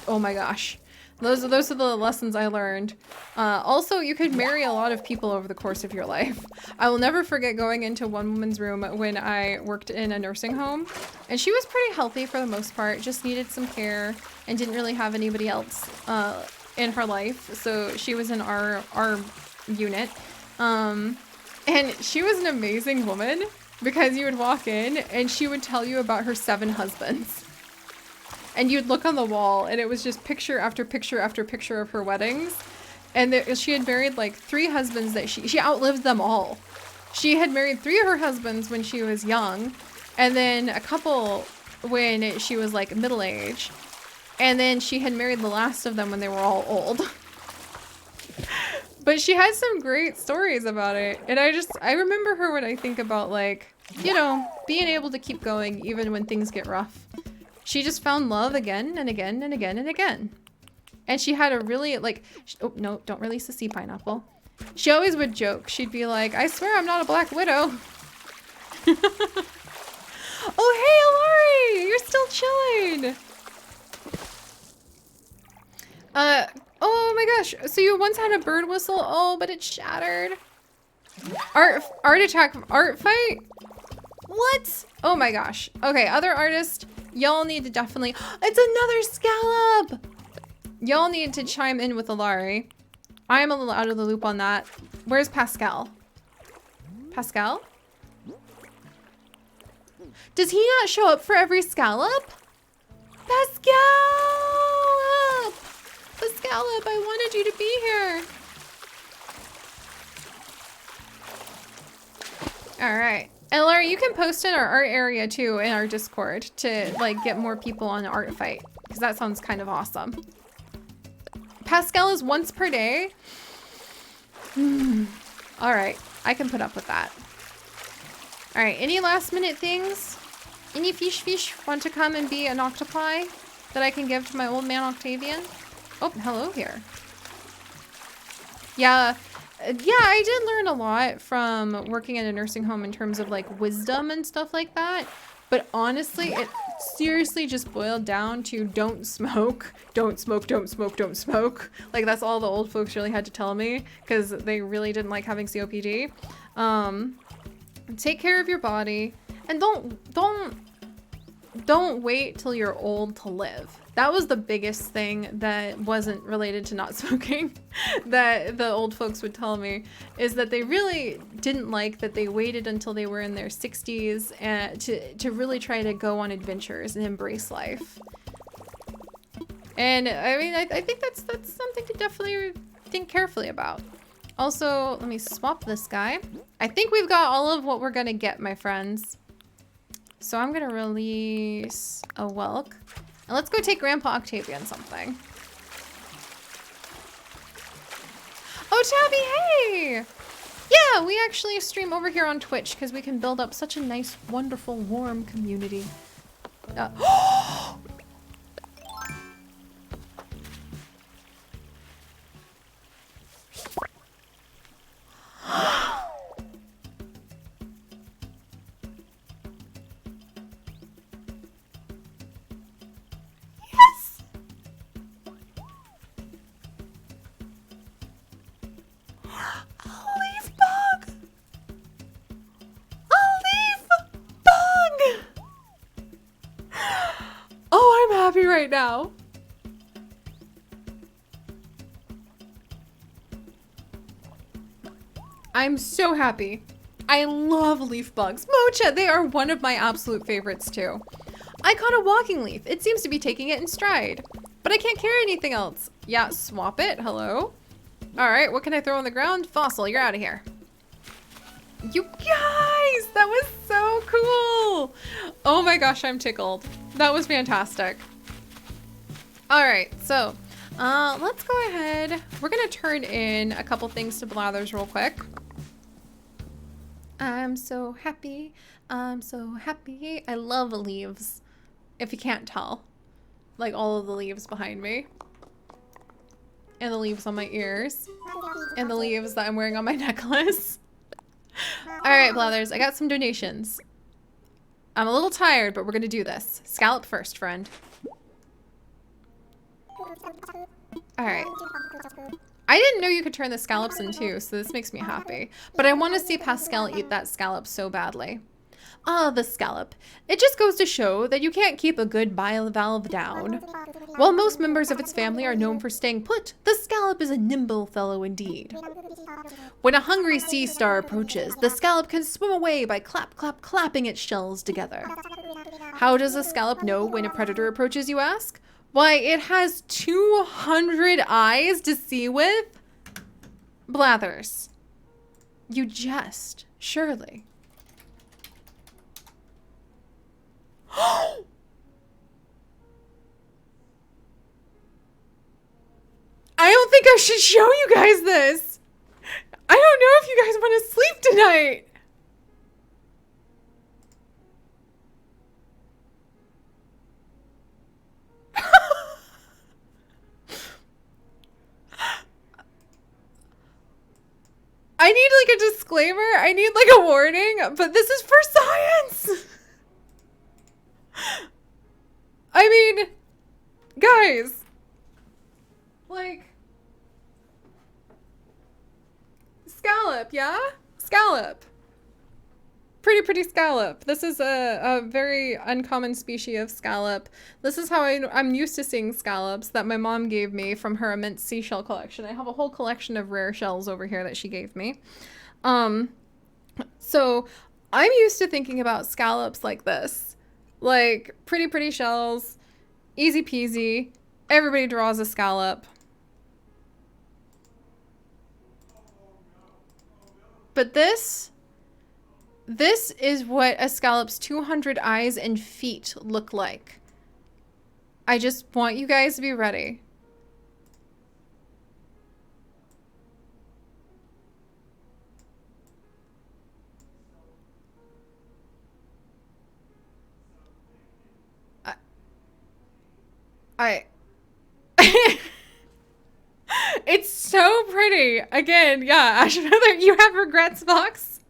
oh my gosh. Those are the lessons I learned. Also, you could marry a lot of people over the course of your life. I will never forget going into one woman's room when I worked in a nursing home, and she was pretty healthy for the most part, just needed some care and didn't really have anybody else in her life. So she was in our unit. And she was an amazing woman because you would walk in and she would tell you about her 7 husbands. And you'd look on the wall and it was just picture after picture after picture of her weddings. And she had married like 3 husbands that she outlived them all. She had married 3 of her husbands when she was young, and then a couple when she was like middle-aged. And then she had married the last of them when they were all old. But she had some great stories about it. And I remember her when I think about like, you know, being able to keep going even when things get rough. She just found love again and again and again and again. And she had a really like, oh no, don't release the sea pineapple. She always would joke. She'd be like, I swear I'm not a black widow. Oh, hey, Alari, you're still chilling. Oh my gosh. So you once had a bird whistle? Oh, but it shattered. Art fight? What? Oh my gosh. Okay, other artists, y'all need to definitely, it's another scallop. Y'all need to chime in with Alari. I am a little out of the loop on that. Where's Pascal? Pascal? Does he not show up for every scallop? Pascal! Pascalip, I wanted you to be here. All right. And Larry, you can post in our art area too in our Discord to like get more people on the art fight, because that sounds kind of awesome. Pascal is once per day. All right, I can put up with that. All right, any last minute things? Any fish want to come and be an octopi that I can give to my old man Octavian? Oh, hello here. Yeah, I did learn a lot from working in a nursing home in terms of like wisdom and stuff like that. But honestly, it seriously just boiled down to don't smoke, don't smoke, don't smoke, don't smoke. Like that's all the old folks really had to tell me because they really didn't like having COPD. Take care of your body and don't wait till you're old to live. That was the biggest thing that wasn't related to not smoking that the old folks would tell me, is that they really didn't like that they waited until they were in their 60s and to really try to go on adventures and embrace life. And I mean, I think that's something to definitely think carefully about. Also, let me swap this guy. I think we've got all of what we're gonna get, my friends. So I'm gonna release a whelk. And let's go take Grandpa Octavian something. Oh, Tabby, hey! Yeah, we actually stream over here on Twitch because we can build up such a nice, wonderful, warm community. Right now. I'm so happy. I love leaf bugs. Mocha, they are one of my absolute favorites too. I caught a walking leaf. It seems to be taking it in stride. But I can't carry anything else. Yeah, swap it. Hello. All right, what can I throw on the ground? Fossil, you're out of here. You guys, that was so cool. Oh my gosh, I'm tickled. That was fantastic. All right, so let's go ahead. We're gonna turn in a couple things to Blathers real quick. I'm so happy. I'm so happy. I love leaves, if you can't tell. Like all of the leaves behind me. And the leaves on my ears. And the leaves that I'm wearing on my necklace. Alright, Blathers, I got some donations. I'm a little tired, but we're gonna do this. Scallop first, friend. Alright. I didn't know you could turn the scallops in too, so this makes me happy. But I want to see Pascal eat that scallop so badly. Ah, the scallop. It just goes to show that you can't keep a good bivalve down. While most members of its family are known for staying put, the scallop is a nimble fellow indeed. When a hungry sea star approaches, the scallop can swim away by clapping its shells together. How does a scallop know when a predator approaches, you ask? Why, it has 200 eyes to see with? Blathers. You jest, surely. I don't think I should show you guys this. I don't know if you guys want to sleep tonight. I need like a disclaimer. I need like a warning, but this is for science. I mean, guys, like, scallop, yeah? Scallop. Pretty scallop. This is a very uncommon species of scallop. This is how I'm used to seeing scallops that my mom gave me from her immense seashell collection. I have a whole collection of rare shells over here that she gave me. So I'm used to thinking about scallops like this. Like, pretty shells, easy peasy, everybody draws a scallop. But this is what a scallop's 200 eyes and feet look like. I just want you guys to be ready. It's so pretty. Again, yeah, I should rather you have regrets, Fox.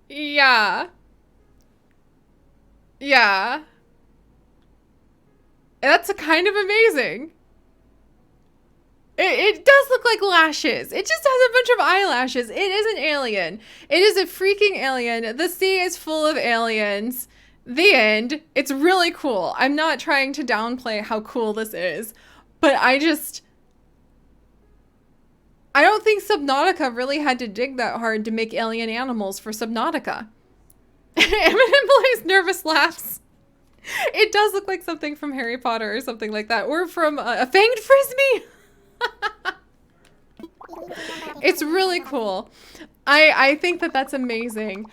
Yeah. Yeah. That's kind of amazing. It does look like lashes. It just has a bunch of eyelashes. It is an alien. It is a freaking alien. The sea is full of aliens. The end. It's really cool. I'm not trying to downplay how cool this is, but I don't think Subnautica really had to dig that hard to make alien animals for Subnautica. Eminem plays nervous laughs. It does look like something from Harry Potter or something like that, or from a fanged frisbee. It's really cool. I think that that's amazing.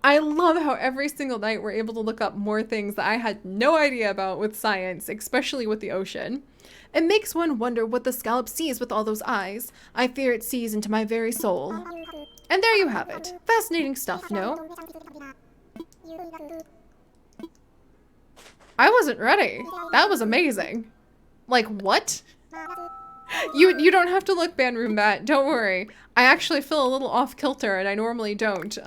I love how every single night we're able to look up more things that I had no idea about with science, especially with the ocean. It makes one wonder what the scallop sees with all those eyes. I fear it sees into my very soul. And there you have it. Fascinating stuff, no? I wasn't ready. That was amazing. Like, what? You don't have to look, Banroom Bat. Don't worry. I actually feel a little off kilter, and I normally don't.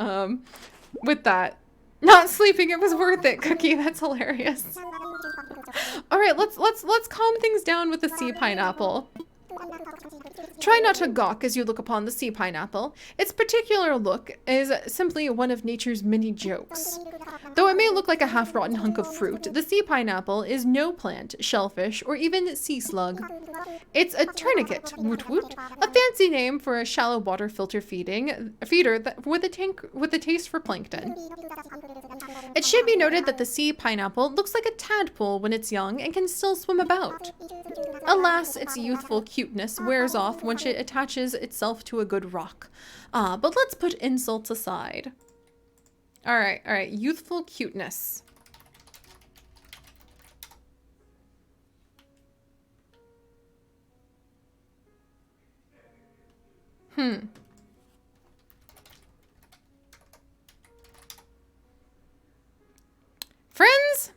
With that. Not sleeping, it was worth it, Cookie. That's hilarious. All right, let's calm things down with the sea pineapple. Try not to gawk as you look upon the sea pineapple. Its particular look is simply one of nature's many jokes. Though it may look like a half-rotten hunk of fruit, the sea pineapple is no plant, shellfish, or even sea slug. It's a tourniquet, woot woot, a fancy name for a shallow water filter feeder with a taste for plankton. It should be noted that the sea pineapple looks like a tadpole when it's young and can still swim about. Alas, its youthful cuteness wears off once it attaches itself to a good rock. But let's put insults aside. All right, youthful cuteness. Friends,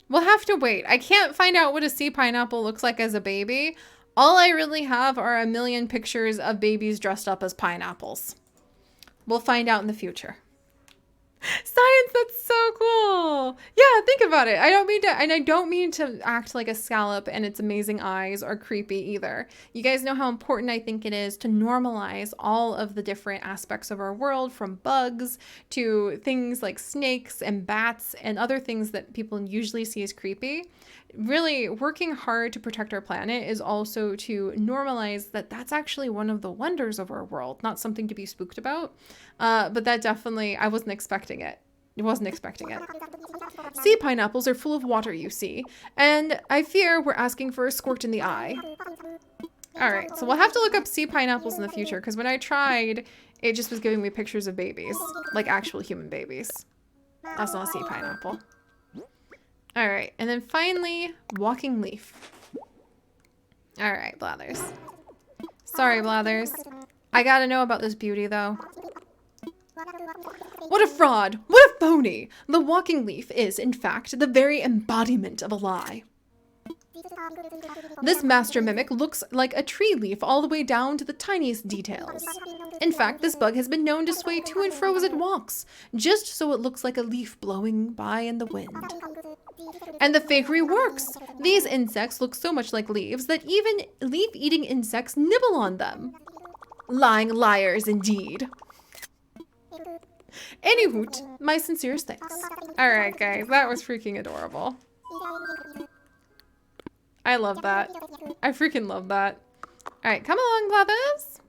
we'll have to wait. I can't find out what a sea pineapple looks like as a baby. All I really have are a million pictures of babies dressed up as pineapples. We'll find out in the future. Science, that's so cool. Yeah, think about it. I don't mean to act like a scallop and its amazing eyes are creepy either. You guys know how important I think it is to normalize all of the different aspects of our world, from bugs to things like snakes and bats and other things that people usually see as creepy. Really working hard to protect our planet is also to normalize that that's actually one of the wonders of our world, not something to be spooked about. But that definitely, I wasn't expecting it. Sea pineapples are full of water, you see, and I fear we're asking for a squirt in the eye. All right, so we'll have to look up sea pineapples in the future, because when I tried, it just was giving me pictures of babies, like actual human babies. That's not a sea pineapple. All right, and then finally, walking leaf. All right, Blathers. Sorry, Blathers. I gotta know about this beauty, though. What a fraud! What a phony! The walking leaf is, in fact, the very embodiment of a lie. This master mimic looks like a tree leaf all the way down to the tiniest details. In fact, this bug has been known to sway to and fro as it walks, just so it looks like a leaf blowing by in the wind. And the fakery works! These insects look so much like leaves that even leaf-eating insects nibble on them. Lying liars, indeed. Anywho, my sincerest thanks. Alright, guys, that was freaking adorable. I love that. I freaking love that. Alright, come along, Blathers.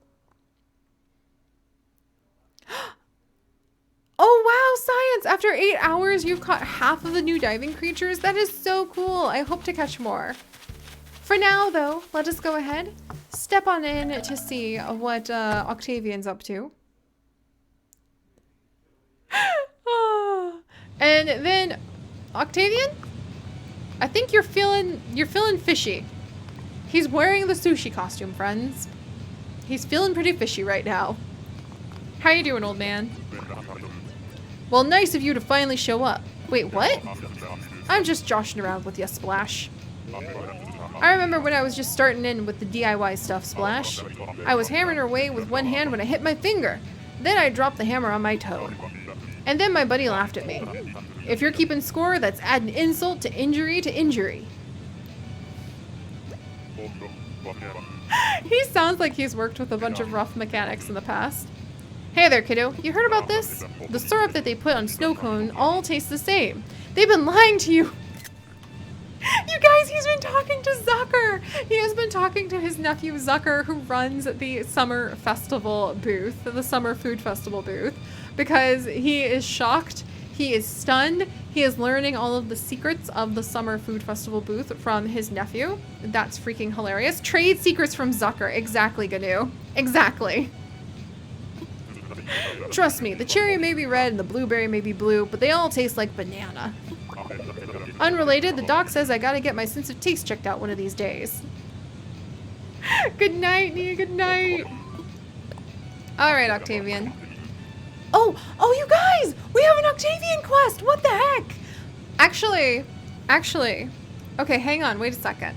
Oh wow, science! After 8 hours, you've caught half of the new diving creatures. That is so cool. I hope to catch more. For now, though, let us go ahead, step on in to see what Octavian's up to. And then, Octavian? I think you're feeling fishy. He's wearing the sushi costume, friends. He's feeling pretty fishy right now. How you doing, old man? Well, nice of you to finally show up. Wait, what? I'm just joshing around with you, Splash. I remember when I was just starting in with the DIY stuff, Splash. I was hammering away with one hand when I hit my finger. Then I dropped the hammer on my toe. And then my buddy laughed at me. If you're keeping score, that's adding insult to injury to injury. He sounds like he's worked with a bunch of rough mechanics in the past. Hey there, kiddo. You heard about this? The syrup that they put on snow cone all tastes the same. They've been lying to you. You guys, he's been talking to Zucker. He has been talking to his nephew Zucker, who runs the summer festival booth, the summer food festival booth, because he is shocked. He is stunned. He is learning all of the secrets of the summer food festival booth from his nephew. That's freaking hilarious. Trade secrets from Zucker. Exactly, Gnu. Exactly. Trust me, the cherry may be red and the blueberry may be blue, but they all taste like banana. Unrelated, the doc says I gotta get my sense of taste checked out one of these days. Good night, Nia, good night. Alright, Octavian. Oh, you guys! We have an Octavian quest! What the heck? Actually, okay, hang on, wait a second.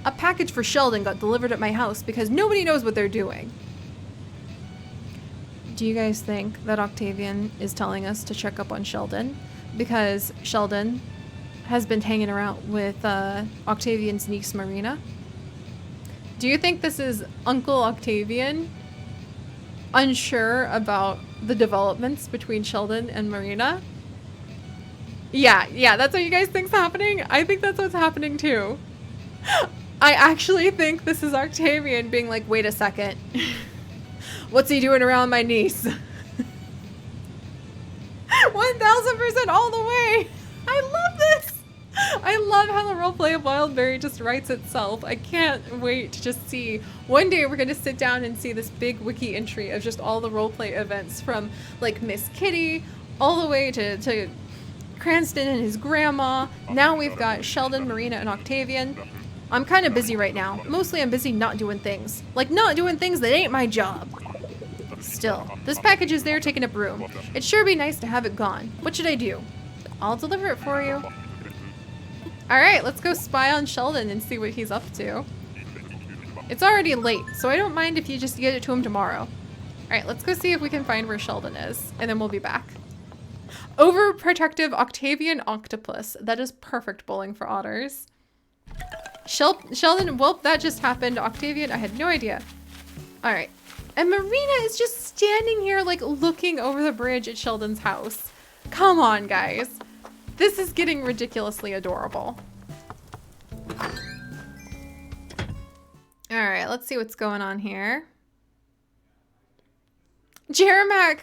A package for Sheldon got delivered at my house because nobody knows what they're doing. Do you guys think that Octavian is telling us to check up on Sheldon? Because Sheldon has been hanging around with Octavian's niece, Marina. Do you think this is Uncle Octavian unsure about the developments between Sheldon and Marina? Yeah, that's what you guys think's happening? I think that's what's happening too. I actually think this is Octavian being like, wait a second. What's he doing around my niece? 1000% all the way. I love this. I love how the roleplay of Wildberry just writes itself. I can't wait to just see. One day we're going to sit down and see this big wiki entry of just all the roleplay events from like Miss Kitty all the way to Cranston and his grandma. Now we've got Sheldon, Marina, and Octavian. I'm kind of busy right now. Mostly I'm busy not doing things. Like not doing things that ain't my job. Still, this package is there taking up room. It'd sure be nice to have it gone. What should I do? I'll deliver it for you. Alright, let's go spy on Sheldon and see what he's up to. It's already late, so I don't mind if you just get it to him tomorrow. Alright, let's go see if we can find where Sheldon is, and then we'll be back. Overprotective Octavian Octopus. That is perfect bowling for otters. Sheldon, well, that just happened. Octavian, I had no idea. Alright. And Marina is just standing here, like, looking over the bridge at Sheldon's house. Come on, guys. This is getting ridiculously adorable. Alright, let's see what's going on here. Jeremac,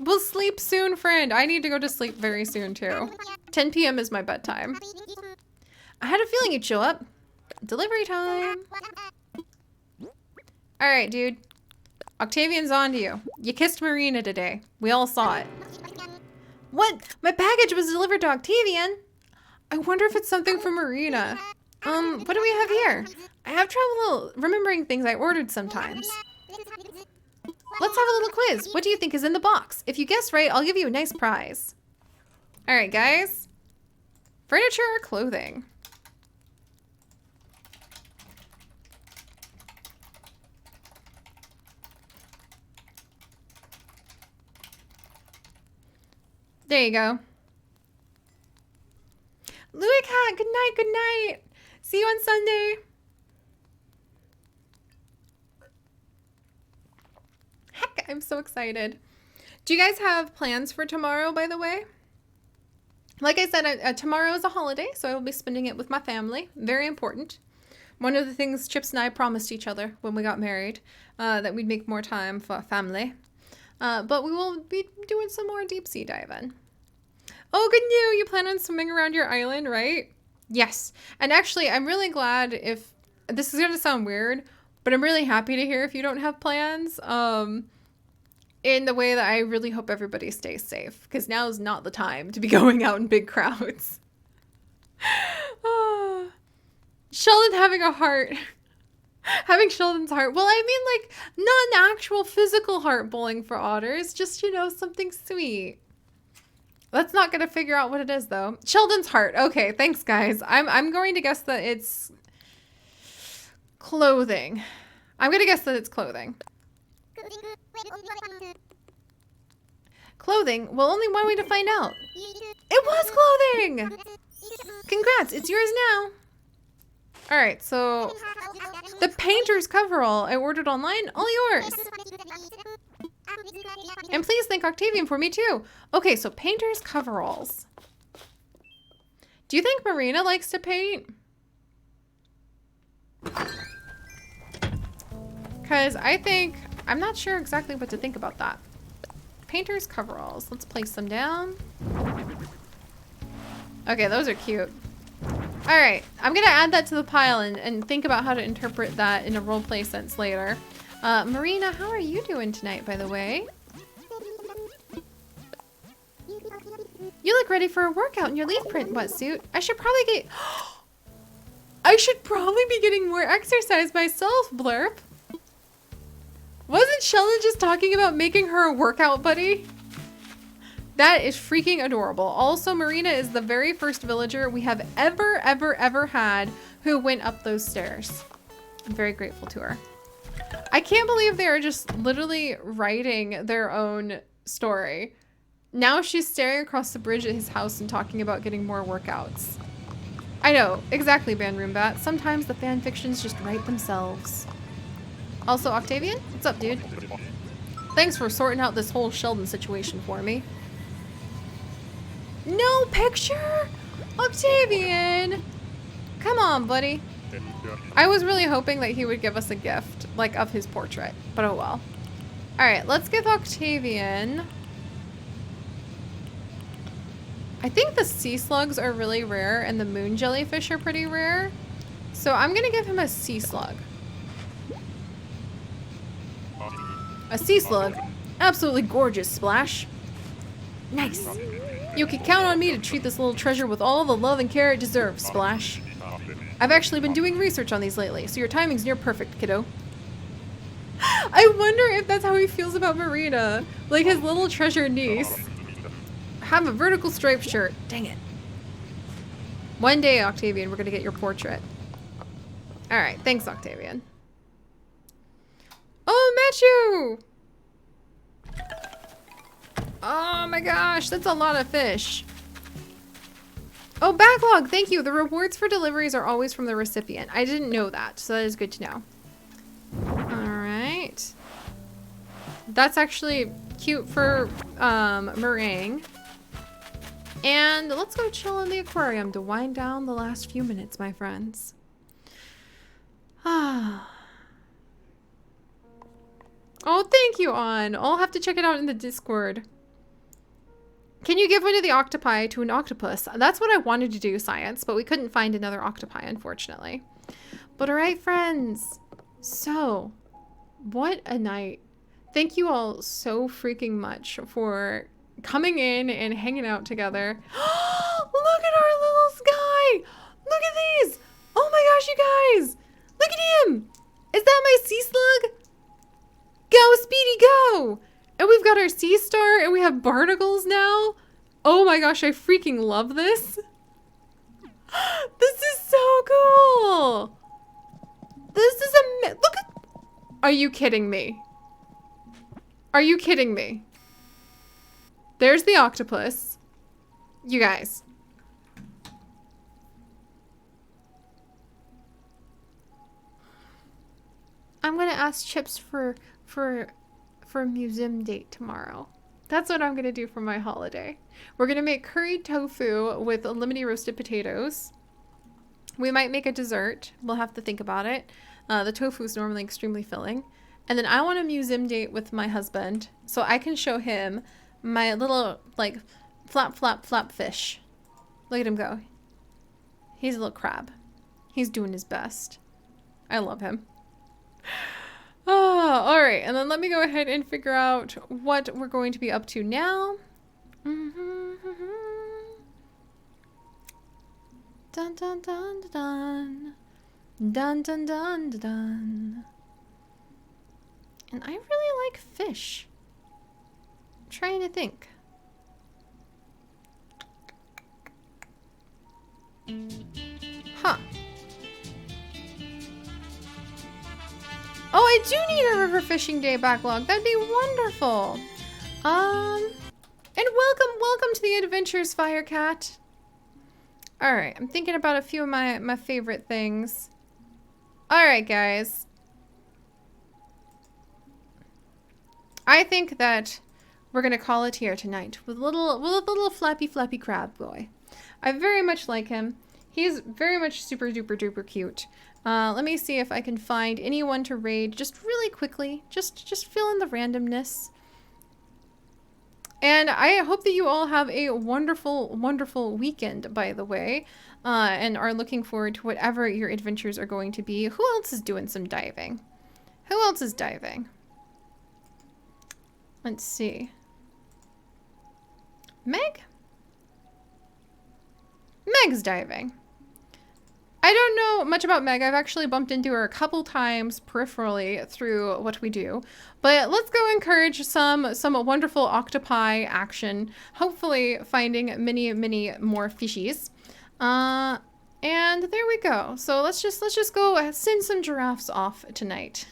we'll sleep soon, friend. I need to go to sleep very soon, too. 10 p.m. is my bedtime. I had a feeling you'd show up. Delivery time. Alright, dude. Octavian's on to you. You kissed Marina today. We all saw it. What? My package was delivered to Octavian? I wonder if it's something from Marina. What do we have here? I have trouble remembering things I ordered sometimes. Let's have a little quiz. What do you think is in the box? If you guess right, I'll give you a nice prize. Alright, guys. Furniture or clothing? There you go. Louis Cat, good night, good night. See you on Sunday. Heck, I'm so excited. Do you guys have plans for tomorrow, by the way? Like I said, tomorrow is a holiday, so I will be spending it with my family. Very important. One of the things Chips and I promised each other when we got married, that we'd make more time for family. But we will be doing some more deep sea diving. Oh, good news! You plan on swimming around your island, right? Yes. And actually, I'm really glad if... This is going to sound weird, but I'm really happy to hear if you don't have plans. In the way that I really hope everybody stays safe. Because now is not the time to be going out in big crowds. Oh. Sheldon having a heart. Having Sheldon's heart. Well, I mean, like, not an actual physical heart bowling for otters. Just, you know, something sweet. That's not going to figure out what it is, though. Sheldon's heart. Okay, thanks, guys. I'm going to guess that it's clothing. I'm going to guess that it's clothing. Clothing? Well, only one way to find out. It was clothing! Congrats, it's yours now. Alright, so the painter's coverall I ordered online, all yours. And please thank Octavian for me too. Okay, so painter's coveralls. Do you think Marina likes to paint? Because I'm not sure exactly what to think about that. Painter's coveralls. Let's place them down. Okay, those are cute. Alright, I'm gonna add that to the pile and think about how to interpret that in a roleplay sense later. Marina, how are you doing tonight, by the way? You look ready for a workout in your leaf print wetsuit. I should probably be getting more exercise myself, Blurp. Wasn't Sheldon just talking about making her a workout buddy? That is freaking adorable. Also, Marina is the very first villager we have ever had who went up those stairs. I'm very grateful to her. I can't believe they are just literally writing their own story. Now she's staring across the bridge at his house and talking about getting more workouts. I know, exactly, Ban Roombat. Sometimes the fan fictions just write themselves. Also, Octavian? What's up, dude? Thanks for sorting out this whole Sheldon situation for me. No picture? Octavian! Come on, buddy. I was really hoping that he would give us a gift, like, of his portrait. But oh well. Alright, let's give Octavian... I think the sea slugs are really rare and the moon jellyfish are pretty rare. So I'm gonna give him a sea slug. A sea slug? Absolutely gorgeous, Splash. Nice. You can count on me to treat this little treasure with all the love and care it deserves, Splash. I've actually been doing research on these lately, so your timing's near perfect, kiddo. I wonder if that's how he feels about Marina. Like his little treasure niece. Have a vertical striped shirt. Dang it. One day, Octavian, we're gonna get your portrait. Alright, thanks, Octavian. Oh, Matthew! Oh my gosh, that's a lot of fish. Oh, backlog, thank you. The rewards for deliveries are always from the recipient. I didn't know that, so that is good to know. Alright. That's actually cute for meringue. And let's go chill in the aquarium to wind down the last few minutes, my friends. Ah. Oh, thank you, On. I'll have to check it out in the Discord. Can you give one of the octopi to an octopus? That's what I wanted to do, Science, but we couldn't find another octopi, unfortunately. But alright, friends. So, what a night. Thank you all so freaking much for coming in and hanging out together. Look at our little sky! Look at these! Oh my gosh, you guys! Look at him! Is that my sea slug? Go, Speedy, go! And we've got our sea star and we have barnacles now. Oh my gosh, I freaking love this. This is so cool. This is look at, are you kidding me? Are you kidding me? There's the octopus. You guys. I'm gonna ask Chips for a museum date tomorrow. That's what I'm gonna do for my holiday. We're gonna make curried tofu with lemony roasted potatoes. We might make a dessert. We'll have to think about it. The tofu is normally extremely filling. And then I want a museum date with my husband so I can show him my little, like, flap fish. Look at him go. He's a little crab. He's doing his best. I love him. Oh, all right. And then let me go ahead and figure out what we're going to be up to now. Dun dun dun dun dun dun dun dun. And I really like fish. I'm trying to think. Huh. Oh, I do need a river fishing day backlog. That'd be wonderful. And welcome to the adventures, Firecat. All right, I'm thinking about a few of my favorite things. All right, guys. I think that we're gonna call it here tonight with a little flappy crab boy. I very much like him. He's very much super duper cute. Let me see if I can find anyone to raid just really quickly. Just fill in the randomness. And I hope that you all have a wonderful weekend, by the way, and are looking forward to whatever your adventures are going to be. Who else is doing some diving? Who else is diving? Let's see. Meg? Meg's diving. I don't know much about Meg. I've actually bumped into her a couple times peripherally through what we do. But let's go encourage some wonderful octopi action. Hopefully finding many more fishies. And there we go. So let's just go send some giraffes off tonight.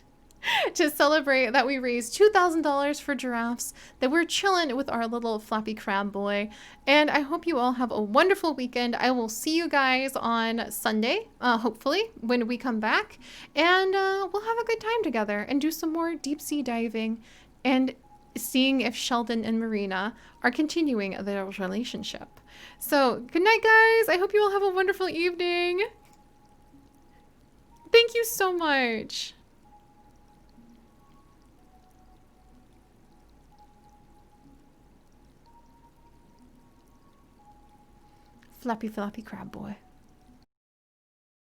to celebrate that we raised $2,000 for giraffes, that we're chilling with our little flappy crab boy. And I hope you all have a wonderful weekend. I will see you guys on Sunday, hopefully, when we come back. And we'll have a good time together and do some more deep sea diving and seeing if Sheldon and Marina are continuing their relationship. So, good night, guys. I hope you all have a wonderful evening. Thank you so much. Flappy, flappy crab boy.